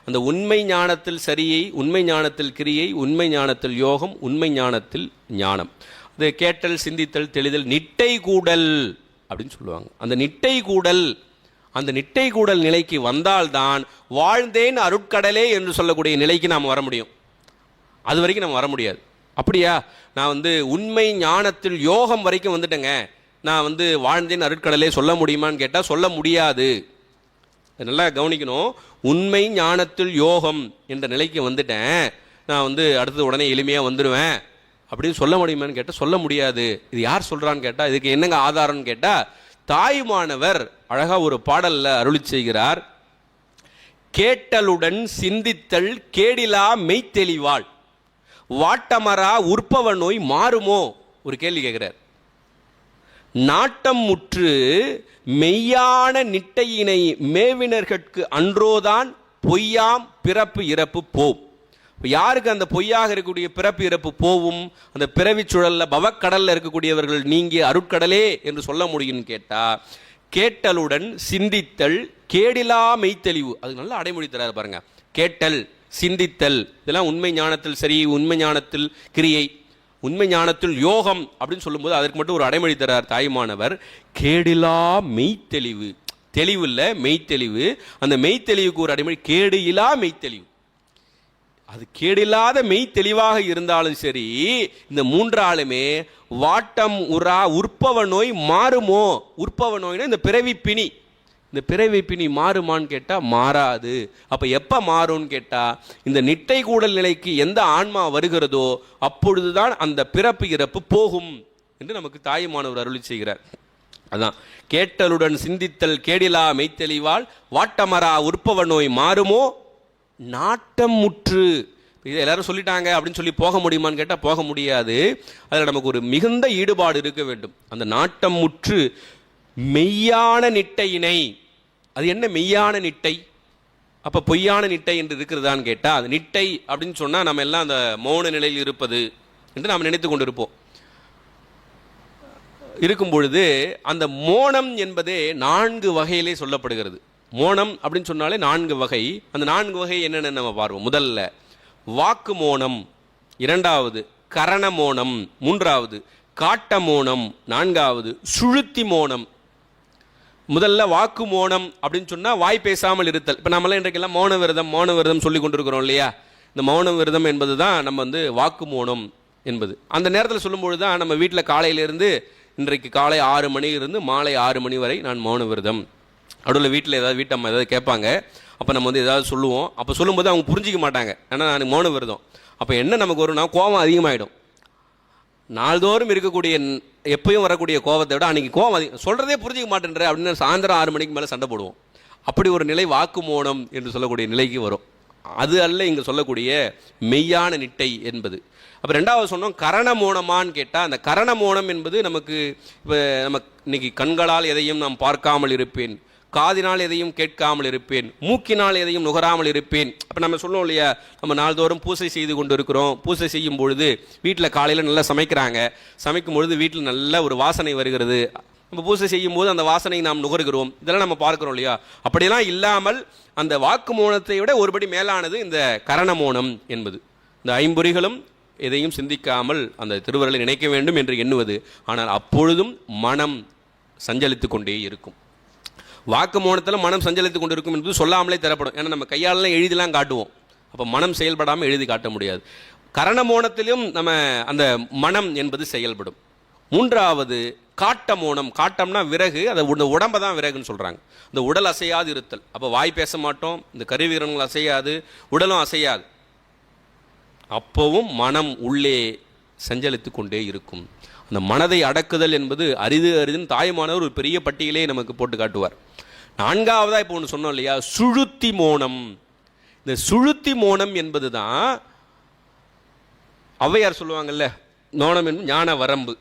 அந்த உண்மை ஞானத்தில் சரியை, உண்மை ஞானத்தில் கிரியை, உண்மை ஞானத்தில் யோகம், உண்மை ஞானத்தில் ஞானம், அது கேட்டல் சிந்தித்தல் தெளிதல் நிட்டை கூடல் அப்படின்னு சொல்லுவாங்க. அந்த நிட்டை கூடல், அந்த நிட்டை கூடல் நிலைக்கு வந்தால்தான் வாழ்ந்தேன் அருட்கடலே என்று சொல்லக்கூடிய நிலைக்கு நாம் வர முடியும். அது வரைக்கும் நம்ம வர முடியாது. அப்படியா, நான் உண்மை ஞானத்தில் யோகம் வரைக்கும் வந்துட்டேங்க, நான் வாழ்ந்தேன் அருட்கடலே சொல்ல முடியுமான்னு கேட்டால் சொல்ல முடியாது. நல்லா கவனிக்கணும். உண்மை ஞானத்தில் யோகம் என்ற நிலைக்கு வந்துட்டேன், நான் அடுத்தது உடனே எளிமையாக வந்துடுவேன் அப்படின்னு சொல்ல முடியுமான்னு கேட்டால் சொல்ல முடியாது. இது யார் சொல்கிறான்னு கேட்டால், இதுக்கு என்னங்க ஆதாரம்னு கேட்டால், தாயுமானவர் அழகாக ஒரு பாடலில் அருளி செய்கிறார். கேட்டலுடன் சிந்தித்தல் கேடிலா மெய்த்தெளிவாள், வாட்டமரா உற்பவ நோய் மாறுமோ. ஒரு கேள்வி கேட்கிறார். நாட்டம் முற்று மெய்யான நிட்டையினை மேவினர்கட்கு அன்றோதான் பொய்யாம் பிறப்பு இறப்பு போம். இப்போ யாருக்கு அந்த பொய்யாக இருக்கக்கூடிய பிறப்பு இறப்பு போவும்? அந்த பிறவி சுழல்ல பவக்கடல்ல இருக்கக்கூடியவர்கள் நீங்கி அருட்கடலே என்று சொல்ல முடியும்னு கேட்டா, கேட்டலுடன் சிந்தித்தல் கேடிலா மெய்த்தெளிவு. அது நல்லா அடைமொழி தராரு பாருங்க. கேட்டல், சிந்தித்தல், இதெல்லாம் உண்மை ஞானத்தில் சரி, உண்மை ஞானத்தில் கிரியை, உண்மை ஞானத்தில் யோகம் அப்படின்னு சொல்லும்போது அதற்கு மட்டும் ஒரு அடைமொழி தரார் தாயுமானவர். கேடிலா மெய்த்தெளிவு. தெளிவு இல்லை, மெய்த்தெளிவு. அந்த மெய்த்தெளிவுக்கு ஒரு அடைமொழி கேடு இல்லா மெய்த்தெளிவு. அது கேடில்லாத மெய் தெளிவாக இருந்தாலும் சரி, இந்த மூன்றாலுமே வாட்டம் உரா உற்பவ நோய் மாறுமோ? உற்பவ நோய்னா இந்த பிறவி பிணி. இந்த பிறவி பிணி மாறுமான்னு கேட்டால் மாறாது. அப்போ எப்போ மாறும்னு கேட்டால், இந்த நிட்டை கூடல் நிலைக்கு எந்த ஆன்மா வருகிறதோ அப்பொழுதுதான் அந்த பிறப்பு இறப்பு போகும் என்று நமக்கு தாயுமானவர் அருளி செய்கிறார். அதான் கேட்டலுடன் சிந்தித்தல் கேடிலா மெய்த்தெளிவால் வாட்டமரா உற்பவ நோய் மாறுமோ நாட்டம் முற்று. இது எல்லாரும் சொல்லிட்டாங்க அப்படின்னு சொல்லி போக முடியுமான்னு கேட்டால் போக முடியாது. அதில் நமக்கு ஒரு மிகுந்த ஈடுபாடு இருக்க வேண்டும். அந்த நாட்டம் முற்று மெய்யான நிட்டையினை. அது என்ன மெய்யான நிட்டை? அப்போ பொய்யான நிட்டை என்று இருக்கிறதான்னு கேட்டால், அது நிட்டை அப்படின்னு சொன்னால் நம்ம எல்லாம் அந்த மௌன நிலையில் இருப்பது என்று நாம் நினைத்து கொண்டிருப்போம். இருக்கும் பொழுது அந்த மோனம் என்பதே 4 வகையிலே சொல்லப்படுகிறது. மோனம் அப்படின்னு சொன்னாலே 4 வகை. அந்த 4 வகை என்னென்னு நம்ம பார்ப்போம். முதல்ல வாக்கு மோனம், 2வது கரண மோனம், 3வது காட்ட மோனம், 4வது சுழுத்தி மோனம். முதல்ல வாக்கு மோனம் அப்படின்னு சொன்னால் வாய் பேசாமல் இருத்தல். இப்போ நம்மளாம் இன்றைக்கெல்லாம் மௌன விரதம் சொல்லி கொண்டிருக்கிறோம் இல்லையா? இந்த மௌன விரதம் என்பது தான் நம்ம வாக்கு மோனம் என்பது. அந்த நேரத்தில் சொல்லும்பொழுது தான் நம்ம வீட்டில் காலையிலேருந்து இன்றைக்கு காலை 6 மணியிலிருந்து மாலை 6 மணி வரை நான் மௌன விரதம். அடுவில் வீட்டில் ஏதாவது வீட்டம்மா ஏதாவது கேட்பாங்க, அப்போ நம்ம ஏதாவது சொல்லுவோம். அப்போ சொல்லும்போது அவங்க புரிஞ்சிக்க மாட்டாங்க, ஏன்னா நான் மௌன விரதம். அப்போ என்ன நமக்கு வரும்னா கோபம் அதிகமாகிடும். நாள்தோறும் இருக்கக்கூடிய எப்பயும் வரக்கூடிய கோபத்தை விட அன்றைக்கி கோபம் அதிகம். சொல்கிறதே புரிஞ்சிக்க மாட்டேன்ற அப்படின்னு சாயந்தரம் 6 மணிக்கு மேலே சண்டை போடுவோம். அப்படி ஒரு நிலை வாக்கு மோனம் என்று சொல்லக்கூடிய நிலைக்கு வரும். அது அல்ல இங்கே சொல்லக்கூடிய மெய்யான நிட்டை என்பது. அப்போ 2வது சொன்னோம் கரண மோனமான்னு கேட்டால், அந்த கரண மோனம் என்பது நமக்கு இப்போ நம்ம இன்னைக்கு கண்களால் எதையும் நாம் பார்க்காமல் இருப்பேன், காதினால் எதையும் கேட்காமல் இருப்பேன், மூக்கினால் எதையும் நுகராமல் இருப்பேன். அப்போ நம்ம சொல்லுவோம் இல்லையா, நம்ம நாள்தோறும் பூசை செய்து கொண்டு இருக்கிறோம். பூசை செய்யும் பொழுது வீட்டில் காலையில் நல்லா சமைக்கிறாங்க, சமைக்கும் பொழுது வீட்டில் நல்ல ஒரு வாசனை வருகிறது. நம்ம பூசை செய்யும் போது அந்த வாசனை நாம் நுகர்கிறோம். இதெல்லாம் நம்ம பார்க்கிறோம் இல்லையா? அப்படியெல்லாம் இல்லாமல் அந்த வாக்கு மோனத்தை விட ஒருபடி மேலானது இந்த கரண மோனம் என்பது. இந்த 5 பொறிகளும் எதையும் சிந்திக்காமல் அந்த திருவருளை நினைக்க வேண்டும் என்று எண்ணுவது. ஆனால் அப்பொழுதும் மனம் சஞ்சலித்து கொண்டே இருக்கும். வாக்கு மோனத்தில் மனம் சஞ்சலித்து கொண்டு இருக்கும் என்பது சொல்லாமலே தரப்படும். ஏன்னா நம்ம கையாலெல்லாம் எழுதிலாம் காட்டுவோம். அப்போ மனம் செயல்படாமல் எழுதி காட்ட முடியாது. கரண மோனத்திலும் நம்ம அந்த மனம் என்பது செயல்படும். 3வது காட்ட மோனம். காட்டம்னா விறகு, அதை உடம்பை தான் விறகுன்னு சொல்கிறாங்க. இந்த உடல் அசையாது இருத்தல். அப்போ வாய் பேச மாட்டோம், இந்த கருவிகரணங்கள் அசையாது, உடலும் அசையாது. அப்போவும் மனம் உள்ளே சஞ்சலித்து கொண்டே இருக்கும். அந்த மனதை அடக்குதல் என்பது அரிதுன்னு தாயுமானவர் ஒரு பெரிய பட்டியலே நமக்கு போட்டு காட்டுவார். 4வதாக இப்போ ஒன்று சொன்னோம் இல்லையா, சுழுத்தி மோனம். இந்த சுழுத்தி மோனம் என்பது தான் ஔவையார் சொல்லுவாங்கல்ல, மோனம் என்பது ஞான வரம்பு.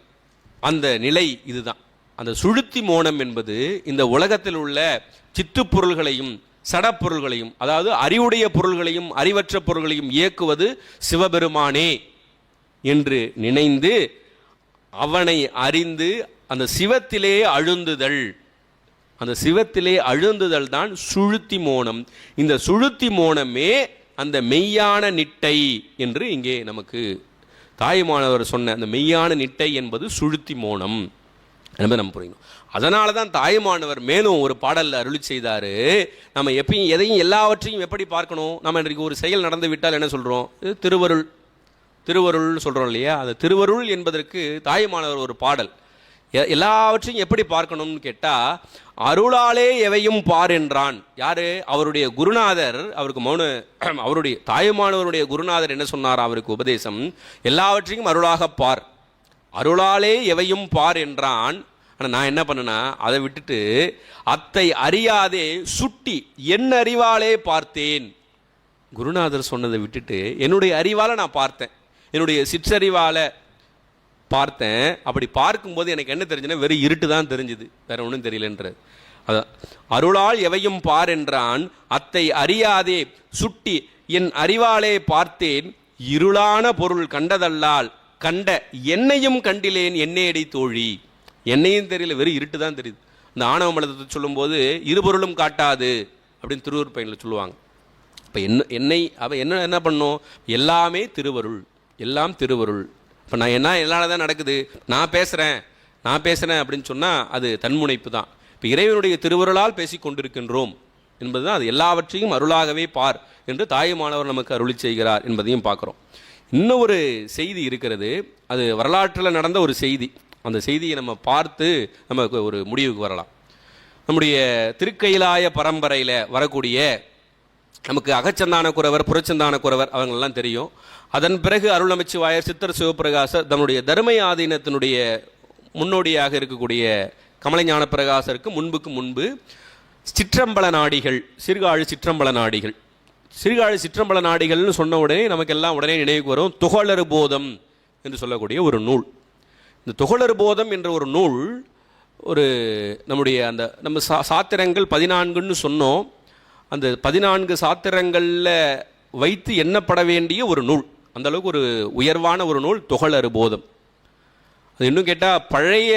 அந்த நிலை இதுதான். அந்த சுழுத்தி மோனம் என்பது இந்த உலகத்தில் உள்ள சித்து பொருள்களையும் சடப்பொருள்களையும், அதாவது அறிவுடைய பொருள்களையும் அறிவற்ற பொருள்களையும் இயக்குவது சிவபெருமானே என்று நினைந்து அவனை அறிந்து அந்த சிவத்திலே அழுந்துதல். அந்த சிவத்திலே அழுந்துதல் தான் சுழுத்தி மோனம். இந்த சுழுத்தி மோனமே அந்த மெய்யான நிட்டை என்று இங்கே நமக்கு தாயுமானவர் சொன்ன அந்த மெய்யான நிட்டை என்பது சுழுத்தி மோனம் என்பதை நம்ம புரியும். அதனால தான் தாயுமானவர் மேலும் ஒரு பாடலில் அருளி செய்தார். நம்ம எப்பயும் எதையும் எல்லாவற்றையும் எப்படி பார்க்கணும்? நம்ம இன்றைக்கு ஒரு செயல் நடந்து விட்டால் என்ன சொல்கிறோம்? இது திருவருள், திருவருள் சொல்கிறோம் இல்லையா? அந்த திருவருள் என்பதற்கு தாயுமானவர் ஒரு பாடல். எல்லாவற்றையும் எப்படி பார்க்கணும்னு கேட்டால், அருளாலே எவையும் பார் என்றான். யாரு? அவருடைய குருநாதர். அவருக்கு அவருடைய தாயுமானவருடைய குருநாதர் என்ன சொன்னார் அவருக்கு உபதேசம்? எல்லாவற்றையும் அருளாக பார், அருளாலே எவையும் பார் என்றான். ஆனால் நான் என்ன பண்ணேன்னா அதை விட்டுட்டு அத்தை அறியாதே சுட்டி என் அறிவாலே பார்த்தேன். குருநாதர் சொன்னதை விட்டுட்டு என்னுடைய அறிவால் நான் பார்த்தேன், என்னுடைய சிற்றறிவால் பார்த்தேன். அப்படி பார்க்கும்போது எனக்கு என்ன தெரிஞ்சுன்னா வெறும் இருட்டு தான் தெரிஞ்சுது, வேற ஒன்றும் தெரியலன்றது. அதான் அருளால் எவையும் பார் என்றான், அத்தை அறியாதே சுட்டி என் அறிவாலே பார்த்தேன், இருளான பொருள் கண்டதல்லால் கண்ட என்னையும் கண்டிலேன் என்னையடி தோழி. என்னையும் தெரியல, வெறும் இருட்டு தான் தெரியுது. இந்த ஆணவ மலத்தை சொல்லும்போது இருபொருளும் காட்டாது அப்படின்னு திருவூர் பயனில் சொல்லுவாங்க. இப்போ என்னை என்ன பண்ணும், எல்லாமே திருவருள், எல்லாம் திருவருள். இப்போ நான் என்னால் தான் நடக்குது, நான் பேசுகிறேன் அப்படின்னு சொன்னால் அது தன்முனைப்பு தான். இப்போ இறைவனுடைய திருவருளால் பேசி கொண்டிருக்கின்றோம் என்பது தான். அது எல்லாவற்றையும் அருளாகவே பார் என்று தாயுமானவர் நமக்கு அருளி செய்கிறார் என்பதையும் பார்க்குறோம். இன்னும் ஒரு செய்தி இருக்கிறது, அது வரலாற்றில் நடந்த ஒரு செய்தி. அந்த செய்தியை நம்ம பார்த்து நமக்கு ஒரு முடிவுக்கு வரலாம். நம்முடைய திருக்கைலாய பரம்பரையில் வரக்கூடிய நமக்கு அகச்சந்தான குறவர், புறச்சந்தான குறவர் அவங்களெல்லாம் தெரியும். அதன் பிறகு அருள்நமைச்சிவாயர், சித்தர் சிவபிரகாசர், தன்னுடைய தர்ம ஆதீனத்தினுடைய முன்னோடியாக இருக்கக்கூடிய கமலஞான பிரகாசருக்கு முன்பு சிற்றம்பல நாடிகள், சீர்காழி சிற்றம்பல நாடிகள். சீர்காழி சிற்றம்பல நாடிகள்னு சொன்ன உடனே நமக்கெல்லாம் உடனே நினைவுக்கு வரும் துகளறு போதம் என்று சொல்லக்கூடிய ஒரு நூல். இந்த துகளறு போதம் என்ற ஒரு நூல் ஒரு நம்முடைய அந்த நம்ம சாத்திரங்கள் 14ன்னு சொன்னோம். அந்த 14 சாத்திரங்களில் வைத்து எண்ணப்பட வேண்டிய ஒரு நூல். அந்த அளவுக்கு ஒரு உயர்வான ஒரு நூல் துகளறு போதம். அது இன்னும் கேட்டால் பழைய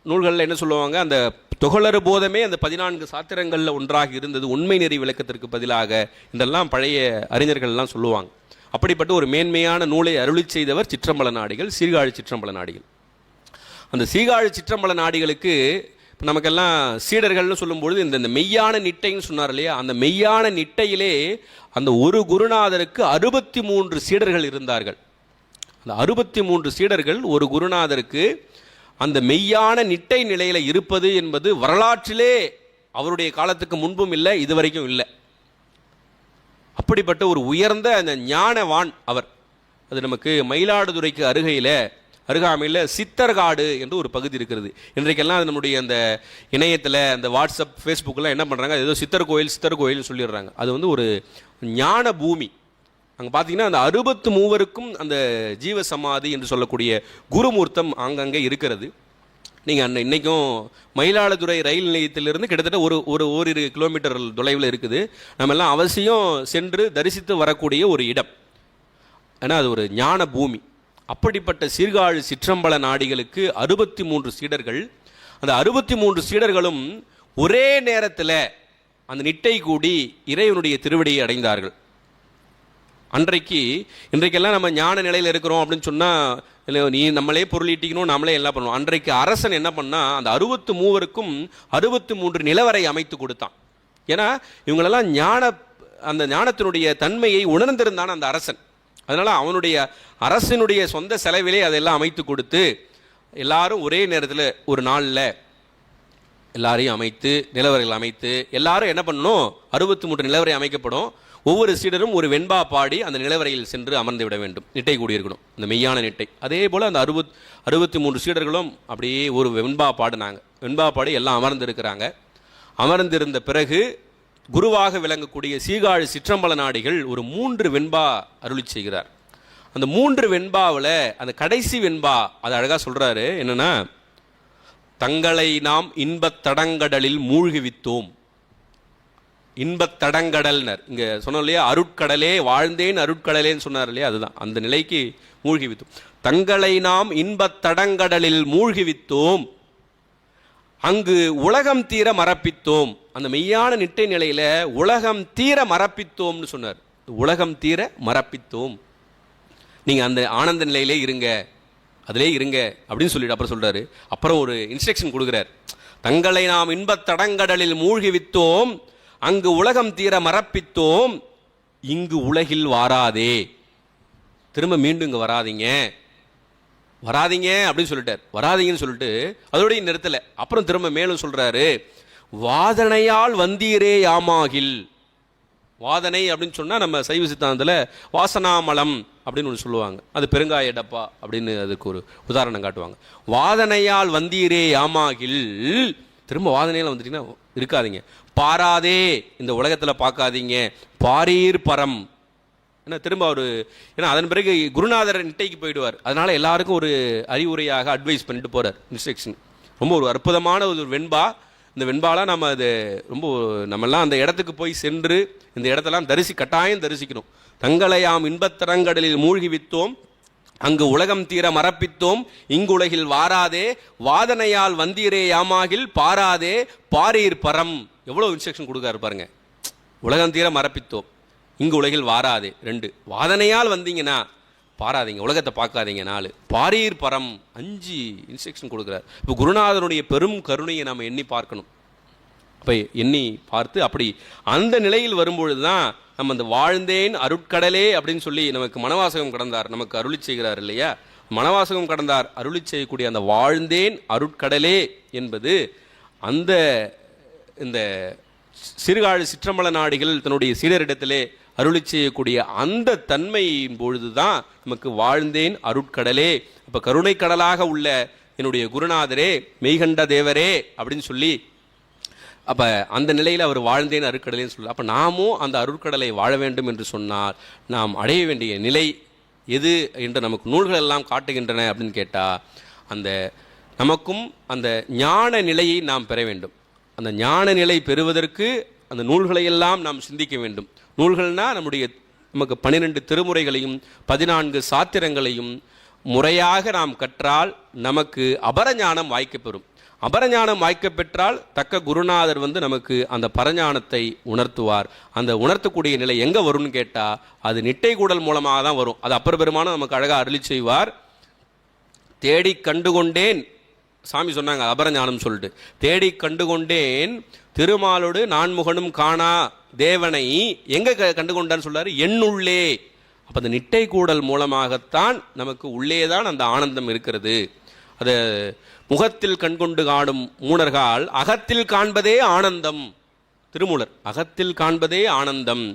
நூல்களில் என்ன சொல்லுவாங்க, அந்த துகளறு போதமே அந்த 14 சாத்திரங்களில் ஒன்றாக இருந்தது, உண்மை நெறி விளக்கத்திற்கு பதிலாக இதெல்லாம் பழைய அறிஞர்கள்லாம் சொல்லுவாங்க. அப்படிப்பட்ட ஒரு மேன்மையான நூலை அருளி செய்தவர் சிற்றம்பல நாடிகள், சீர்காழி சிற்றம்பல நாடிகள். அந்த சீர்காழி சிற்றம்பல நாடிகளுக்கு இப்போ நமக்கெல்லாம் சீடர்கள்னு சொல்லும்பொழுது இந்த மெய்யான நிட்டைன்னு சொன்னார் இல்லையா, அந்த மெய்யான நிட்டையிலே அந்த ஒரு குருநாதருக்கு 63 சீடர்கள் இருந்தார்கள். அந்த 63 சீடர்கள் ஒரு குருநாதருக்கு அந்த மெய்யான நிட்டை நிலையில் இருப்பது என்பது வரலாற்றிலே அவருடைய காலத்துக்கு முன்பும் இல்லை, இதுவரைக்கும் இல்லை. அப்படிப்பட்ட ஒரு உயர்ந்த அந்த ஞானவான் அவர். அது நமக்கு மயிலாடுதுறைக்கு அருகாமையில் சித்தர்காடு என்று ஒரு பகுதி இருக்கிறது. இன்றைக்கெல்லாம் அது நம்முடைய அந்த இணையத்தில், அந்த வாட்ஸ்அப், ஃபேஸ்புக்கெல்லாம் என்ன பண்ணுறாங்க, ஏதோ சித்தர் கோயில் சொல்லிடுறாங்க. அது வந்து ஒரு ஞான பூமி. அங்கே பார்த்தீங்கன்னா அந்த 63 அந்த ஜீவ சமாதி என்று சொல்லக்கூடிய குருமூர்த்தம் அங்கங்கே இருக்கிறது. நீங்கள் இன்றைக்கும் மயிலாடுதுறை ரயில் நிலையத்திலிருந்து கிட்டத்தட்ட ஓரிரு கிலோமீட்டர் தொலைவில் இருக்குது. நம்ம எல்லாம் அவசியம் சென்று தரிசித்து வரக்கூடிய ஒரு இடம். ஏன்னா அது ஒரு ஞான பூமி. அப்படிப்பட்ட சீர்காழி சிற்றம்பல நாடிகளுக்கு 63 சீடர்கள். அந்த 63 சீடர்களும் ஒரே நேரத்தில் அந்த நிட்டை கூடி இறைவனுடைய திருவடியை அடைந்தார்கள். இன்றைக்கெல்லாம் நம்ம ஞான நிலையில் இருக்கிறோம் அப்படின்னு சொன்னால், இல்லை நீ நம்மளே பொருளீட்டிக்கணும், நம்மளே எல்லாம் பண்ணுவோம். அன்றைக்கு அரசன் என்ன பண்ணால், அந்த 63க்கும் 63 நிலவரை அமைத்து கொடுத்தான். ஏன்னா இவங்களெல்லாம் அந்த ஞானத்தினுடைய தன்மையை உணர்ந்திருந்தான் அந்த அரசன். அதனால் அவனுடைய அரசனுடைய சொந்த செலவிலே அதெல்லாம் அமைத்து கொடுத்து எல்லாரும் ஒரே நேரத்தில் ஒரு நாளில் எல்லாரையும் அமைத்து நிலவரைகள் அமைத்து எல்லாரும் என்ன பண்ணணும், 63 நிலவரை அமைக்கப்படும். ஒவ்வொரு சீடரும் ஒரு வெண்பா பாடி அந்த நிலவரையில் சென்று அமர்ந்து விட வேண்டும். நிட்டை கூடியிருக்கணும், இந்த மெய்யான நிட்டை. அதே போல் அந்த 63 சீடர்களும் அப்படியே ஒரு வெண்பா பாடினாங்க. வெண்பா பாடி எல்லாம் அமர்ந்திருக்கிறாங்க. அமர்ந்திருந்த பிறகு குருவாக விளங்கக்கூடிய சீர்காழி சிற்றம்பல நாடிகள் ஒரு 3 வெண்பா அருளி செய்கிறார். அந்த 3 வெண்பாவில் அந்த கடைசி வெண்பா அதை அழகாக சொல்கிறாரு. என்னென்னா, தங்களை நாம் இன்பத் தடங்கடலில் மூழ்கிவித்தோம். இன்பத் தடங்கடல்னர் இங்கே சொன்னோம் இல்லையா, அருட்கடலே வாழ்ந்தேன் அருட்கடலேன்னு சொன்னார் இல்லையா, அதுதான் அந்த நிலைக்கு மூழ்கிவித்தோம். தங்களை நாம் இன்பத் தடங்கடலில் மூழ்கிவித்தோம், அங்கு உலகம் தீர மரப்பித்தோம். அந்த மெய்யான நிட்டை நிலையில உலகம் தீர மரப்பித்தோம்னு சொன்னார். உலகம் தீர மரப்பித்தோம், நீங்க அந்த ஆனந்த நிலையிலே இருங்க, அதிலே இருங்க அப்படின்னு சொல்லிட்டு அப்புறம் சொல்றாரு. அப்புறம் ஒரு இன்ஸ்ட்ரக்ஷன் கொடுக்குறார். தங்களை நாம் இன்பத் தடங்கடலில் மூழ்கிவித்தோம், அங்கு உலகம் தீர மரப்பித்தோம், இங்கு உலகில் வாராதே. திரும்ப மீண்டும் இங்க வராதீங்க அப்படின்னு சொல்லிட்டார். வராதீங்கன்னு சொல்லிட்டு அதோடய நிறுத்தலை. அப்புறம் திரும்ப மேலும் சொல்றாரு, வாதனையால் வந்தீரே யாமாகில். வாதனை அப்படின்னு சொன்னா நம்ம சைவ சித்தாந்தத்தில் வாசனாமலம் அப்படின்னு ஒன்று சொல்லுவாங்க. அது பெருங்காய டப்பா அப்படின்னு அதுக்கு ஒரு உதாரணம் காட்டுவாங்க. வாதனையால் வந்தீரே யாமாகில், திரும்ப வாதனையால் வந்துட்டீங்கன்னா இருக்காதீங்க. பாராதே, இந்த உலகத்தில் பார்க்காதீங்க. பாரீர் பரம். ஏன்னா திரும்ப ஏன்னா அதன் பிறகு குருநாதர் நிட்டைக்கு போயிடுவார். அதனால எல்லாருக்கும் ஒரு அறிவுரையாக அட்வைஸ் பண்ணிட்டு போறார், இன்ஸ்ட்ரக்ஷன். ரொம்ப ஒரு அற்புதமான ஒரு வெண்பா. இந்த வெண்பாலாம் நம்ம அது ரொம்ப நம்மெல்லாம் அந்த இடத்துக்கு போய் சென்று இந்த இடத்தெல்லாம் கட்டாயம் தரிசிக்கணும். தங்களையாம் இன்பத்தரங்கடலில் மூழ்கி வித்தோம், அங்கு உலகம் தீர மரப்பித்தோம், இங்குலகில் வாராதே வாதனையால் வந்தீரே யாமாகில் பாராதே பாரீர் பரம். எவ்வளோ இன்ஸ்ட்ரக்ஷன் கொடுக்காரு பாருங்க. உலகம் தீர மரப்பித்தோம், இங்கு உலகில் வாராதே 2, வாதனையால் வந்தீங்கன்னா பாராதீங்க, உலகத்தை பார்க்காதீங்க 4, பாரீர் பரம் 5 இன்ஸ்ட்ரக்ஷன் கொடுக்குறார். இப்போ குருநாதனுடைய பெரும் கருணையை நம்ம எண்ணி பார்க்கணும். அப்போ எண்ணி பார்த்து அப்படி அந்த நிலையில் வரும்பொழுது தான் நம்ம அந்த வாழ்ந்தேன் அருட்கடலே அப்படின்னு சொல்லி நமக்கு மனவாசகம் கடந்தார் நமக்கு அருளி செய்கிறார் இல்லையா. மனவாசகம் கடந்தார் அருளி செய்யக்கூடிய அந்த வாழ்ந்தேன் அருட்கடலே என்பது அந்த இந்த சிறுகாழி சிற்றம்பல நாடிகள் தன்னுடைய சீடரிடத்திலே அருளி செய்யக்கூடிய அந்த தன்மையின் பொழுதுதான் நமக்கு வாழ்ந்தேன் அருட்கடலே. அப்போ கருணை கடலாக உள்ள என்னுடைய குருநாதரே மெய்கண்ட தேவரே அப்படின்னு சொல்லி அப்போ அந்த நிலையில் அவர் வாழ்ந்தேன் அருட்கடலேன்னு சொல்லலாம். அப்போ நாமும் அந்த அருட்கடலை வாழ வேண்டும் என்று சொன்னால் நாம் அடைய வேண்டிய நிலை எது என்று நமக்கு நூல்கள் எல்லாம் காட்டுகின்றன அப்படின்னு கேட்டால் அந்த நமக்கும் அந்த ஞான நிலையை நாம் பெற வேண்டும். அந்த ஞான நிலை பெறுவதற்கு அந்த நூல்களையெல்லாம் நாம் சிந்திக்க வேண்டும். நூல்கள்னா நமக்கு 12 திருமுறைகளையும் 14 சாத்திரங்களையும் முறையாக நாம் கற்றால் நமக்கு அபரஞானம் வாய்க்கப்பெறும். அபரஞானம் வாய்க்கப்பெற்றால் தக்க குருநாதர் நமக்கு அந்த பரஞானத்தை உணர்த்துவார். அந்த உணர்த்தக்கூடிய நிலை எங்கே வரும்னு கேட்டால் அது நிட்டை கூடல் மூலமாக தான் வரும். அது அப்பர் பெருமானும் நமக்கு அழகாக அருளி செய்வார். தேடி கண்டுகொண்டேன் சாமி சொன்னாங்க அபரஞானம் சொல்லிட்டு, தேடி கண்டுகொண்டேன் திருமாலோடு நான்முகனும் காணா தேவனை எங்கே கண்டுகொண்டான்னு சொல்றாரு, எண்ணுள்ளே. அப்போ அந்த நிட்டை கூடல் மூலமாகத்தான் நமக்கு உள்ளேதான் அந்த ஆனந்தம் இருக்கிறது. அது முகத்தில் கண்கொண்டு காணும் மூணர்கள் அகத்தில் காண்பதே ஆனந்தம். திருமூலர் அகத்தில் காண்பதே ஆனந்தம்.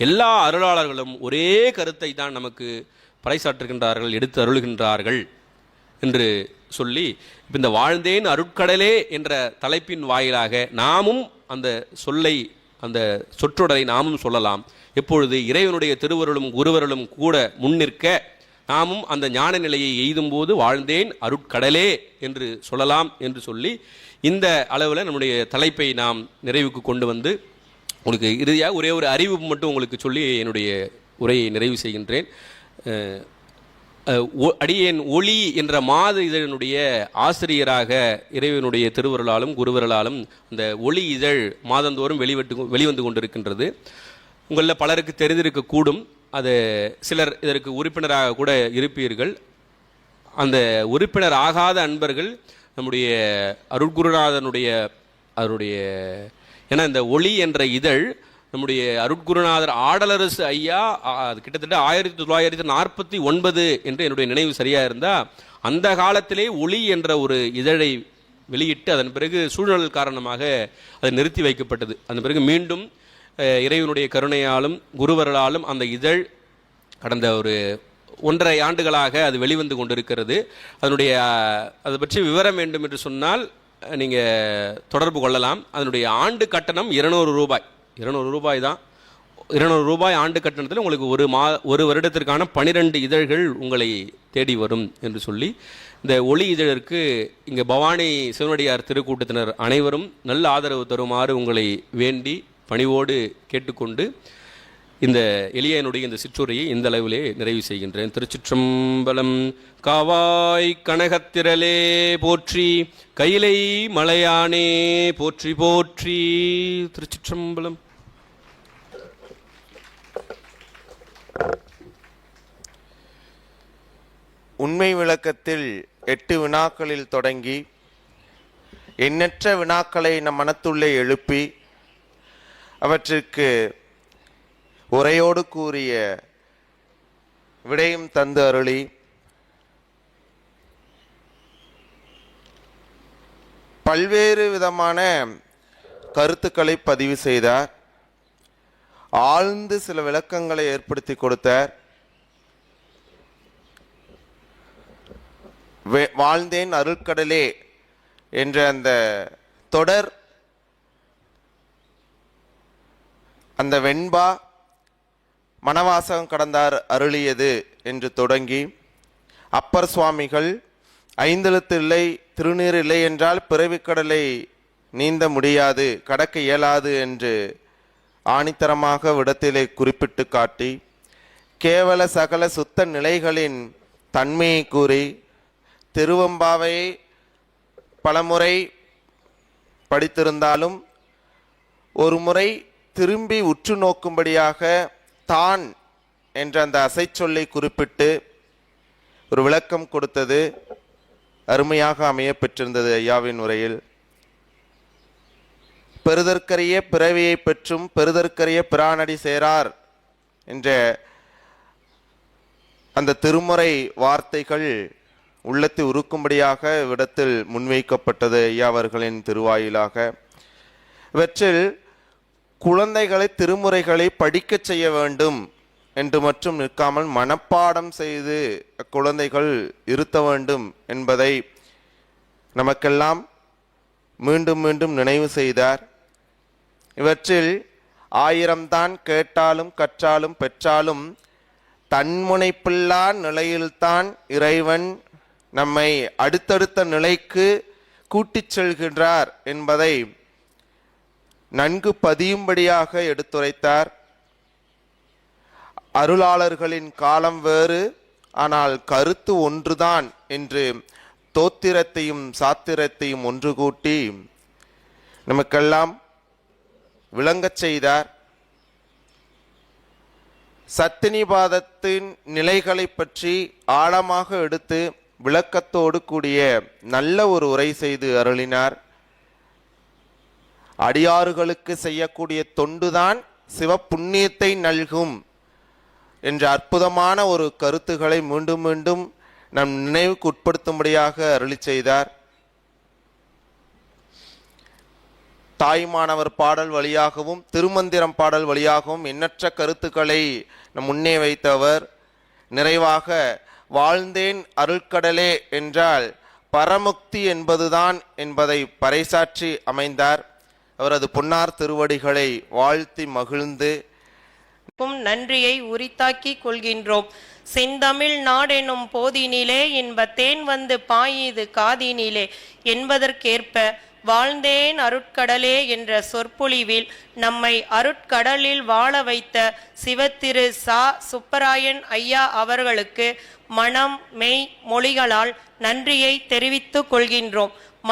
எல்லா அருளாளர்களும் ஒரே கருத்தை தான் நமக்கு பறைசாற்றுகின்றார்கள், எடுத்து அருளுகின்றார்கள் என்று சொல்லி இப்போ இந்த வாழ்ந்தேன் அருட்கடலே என்ற தலைப்பின் வாயிலாக நாமும் அந்த சொல்லை அந்த சொற்றொடரை நாமும் சொல்லலாம். எப்பொழுது இறைவனுடைய திருவருளும் குருவருளும் கூட முன்னிற்க நாமும் அந்த ஞான நிலையை எய்தும் போது வாழ்ந்தேன் அருட்கடலே என்று சொல்லலாம் என்று சொல்லி இந்த அளவில் நம்முடைய தலைப்பை நாம் நிறைவுக்கு கொண்டு வந்து உங்களுக்கு இறுதியாக ஒரே ஒரு அறிவிப்பு மட்டும் உங்களுக்கு சொல்லி என்னுடைய உரையை நிறைவு செய்கின்றேன். அடியேன் ஒளி என்ற மாத இதழனுடைய ஆசிரியராக இறைவனுடைய திருவருளாலும் குருவருளாலும் அந்த ஒளி இதழ் மாதந்தோறும் வெளிவந்து கொண்டிருக்கின்றது. உங்களில் பலருக்கு தெரிந்திருக்கக்கூடும், அது சிலர் இதற்கு உறுப்பினராக கூட இருப்பீர்கள். அந்த உறுப்பினர் ஆகாத அன்பர்கள் நம்முடைய அருட்குருநாதனுடைய அவருடைய ஏன்னா இந்த ஒளி என்ற இதழ் நம்முடைய அருட்குருநாதர் ஆடலரசு ஐயா அது கிட்டத்தட்ட 1949 என்று என்னுடைய நினைவு சரியாக இருந்தால் அந்த காலத்திலே ஒளி என்ற ஒரு இதழை வெளியிட்டு அதன் பிறகு சூழல் காரணமாக அது நிறுத்தி வைக்கப்பட்டது. அதன் பிறகு மீண்டும் இறைவனுடைய கருணையாலும் குருவர்களாலும் அந்த இதழ் கடந்த ஒரு 1.5 ஆண்டுகளாக அது வெளிவந்து கொண்டிருக்கிறது. அதனுடைய அதை பற்றி விவரம் வேண்டும் என்று சொன்னால் நீங்கள் தொடர்பு கொள்ளலாம். அதனுடைய ஆண்டு கட்டணம் 200 ரூபாய். 200 ரூபாய் தான். 200 ரூபாய் ஆண்டு கட்டணத்தில் உங்களுக்கு ஒரு வருடத்திற்கான 12 இதழ்கள் உங்களை தேடி வரும் என்று சொல்லி இந்த ஒளி இதழிற்கு இங்கே பவானி சிவனடியார் திருக்கூட்டத்தினர் அனைவரும் நல்ல ஆதரவு தருமாறு உங்களை வேண்டி பணிவோடு கேட்டுக்கொண்டு இந்த எளியனுடைய இந்த சிற்றுரையை இந்த அளவிலே நிறைவு செய்கின்றேன். திருச்சிற்றம்பலம். காவாய் கனகத்திரளே போற்றி, கைலை மலையானே போற்றி போற்றி. திருச்சிற்றம்பலம். உண்மை விளக்கத்தில் 8 வினாக்களில் தொடங்கி எண்ணற்ற வினாக்களை நம் மனத்துள்ளே எழுப்பி அவற்றிற்கு உரையோடு கூறிய விடையும் தந்து அருளி பல்வேறு விதமான கருத்துக்களை பதிவு செய்தார். ஆழ்ந்து சில விளக்கங்களை ஏற்படுத்தி கொடுத்தார். வாழ்ந்தேன் அருட்கடலே என்ற அந்த தொடர், அந்த வெண்பா மனவாசகம் கடந்தார் அருளியது என்று தொடங்கி அப்பர் சுவாமிகள் ஐந்தெழுத்து இல்லை திருநீர் இல்லை என்றால் பிறவிக்கடலை நீந்த முடியாது, கடக்க இயலாது என்று ஆணித்தரமாக விடத்திலே குறிப்பிட்டு காட்டி கேவல சகல சுத்த நிலைகளின் தன்மையை கூறி திருவெம்பாவை பலமுறை படித்திருந்தாலும் ஒரு முறை திரும்பி உற்று நோக்கும்படியாக தான் என்ற அந்த அசைச்சொல்லை குறிப்பிட்டு ஒரு விளக்கம் கொடுத்தது அருமையாக அமைய பெற்றிருந்தது ஐயாவின் உரையில். பெறுதற்கரிய பிறவியை பெற்றும் பெறுதற்கரிய பிரானடி சேரார் என்ற அந்த திருமுறை வார்த்தைகள் உள்ளத்தை உருக்கும்படியாக இவ்விடத்தில் முன்வைக்கப்பட்டது ஐயா அவர்களின் திருவாயிலாக. இவற்றில் குழந்தைகளை திருமுறைகளை படிக்கச் செய்ய வேண்டும் என்று மட்டும் நிற்காமல் மனப்பாடம் செய்து குழந்தைகள் இருத்த வேண்டும் என்பதை நமக்கெல்லாம் மீண்டும் மீண்டும் நினைவு செய்தார். இவற்றில் 1000 தான் கேட்டாலும் கற்றாலும் பெற்றாலும் தன்முனைப்பில்லா நிலையில்தான் இறைவன் நம்மை அடுத்தடுத்த நிலைக்கு கூட்டிச் செல்கின்றார் என்பதை நன்கு பதியும்படியாக எடுத்துரைத்தார். அருளாளர்களின் காலம் வேறு, ஆனால் கருத்து ஒன்றுதான் என்று தோத்திரத்தையும் சாத்திரத்தையும் ஒன்று கூட்டி நமக்கெல்லாம் விளங்கச் செய்தார். சத்தினிபாதத்தின் நிலைகளை பற்றி ஆழமாக எடுத்து விளக்கத்தோடு கூடிய நல்ல ஒரு உரை செய்து அருளினார். அடியாறுகளுக்கு செய்யக்கூடிய தொண்டுதான் சிவப்புண்ணியத்தை நல்கும் என்ற அற்புதமான ஒரு கருத்துக்களை மீண்டும் மீண்டும் நம் நினைவுக்கு உட்படுத்தும்படியாக அருளி செய்தார். தாய்மானவர் பாடல் வழியாகவும் திருமந்திரம் பாடல் வழியாகவும் எண்ணற்ற கருத்துக்களை நம் முன்னே வைத்தவர். நிறைவாக வாழ்ந்தேன் அருட்கடலே என்றால் பரமுக்தி என்பதுதான் என்பதை பறைசாற்றி அமைந்தார். அவரது பொன்னார் திருவடிகளை வாழ்த்தி மகிழ்ந்து நன்றியை உரித்தாக்கிக் கொள்கின்றோம். செந்தமிழ் நாடெனும் போதினிலே இன்பத்தேன் வந்து பாயுது காதினிலே என்பதற்கேற்ப வாழ்ந்தேன் அருட்கடலே என்ற சொற்பொழிவில் நம்மை அருட்கடலில் வாழ வைத்த சிவத்திரு சா சுப்பராயன் ஐயா அவர்களுக்கு மனம் மெய் மொழிகளால் நன்றியை தெரிவித்துக் கொள்கின்றோம்.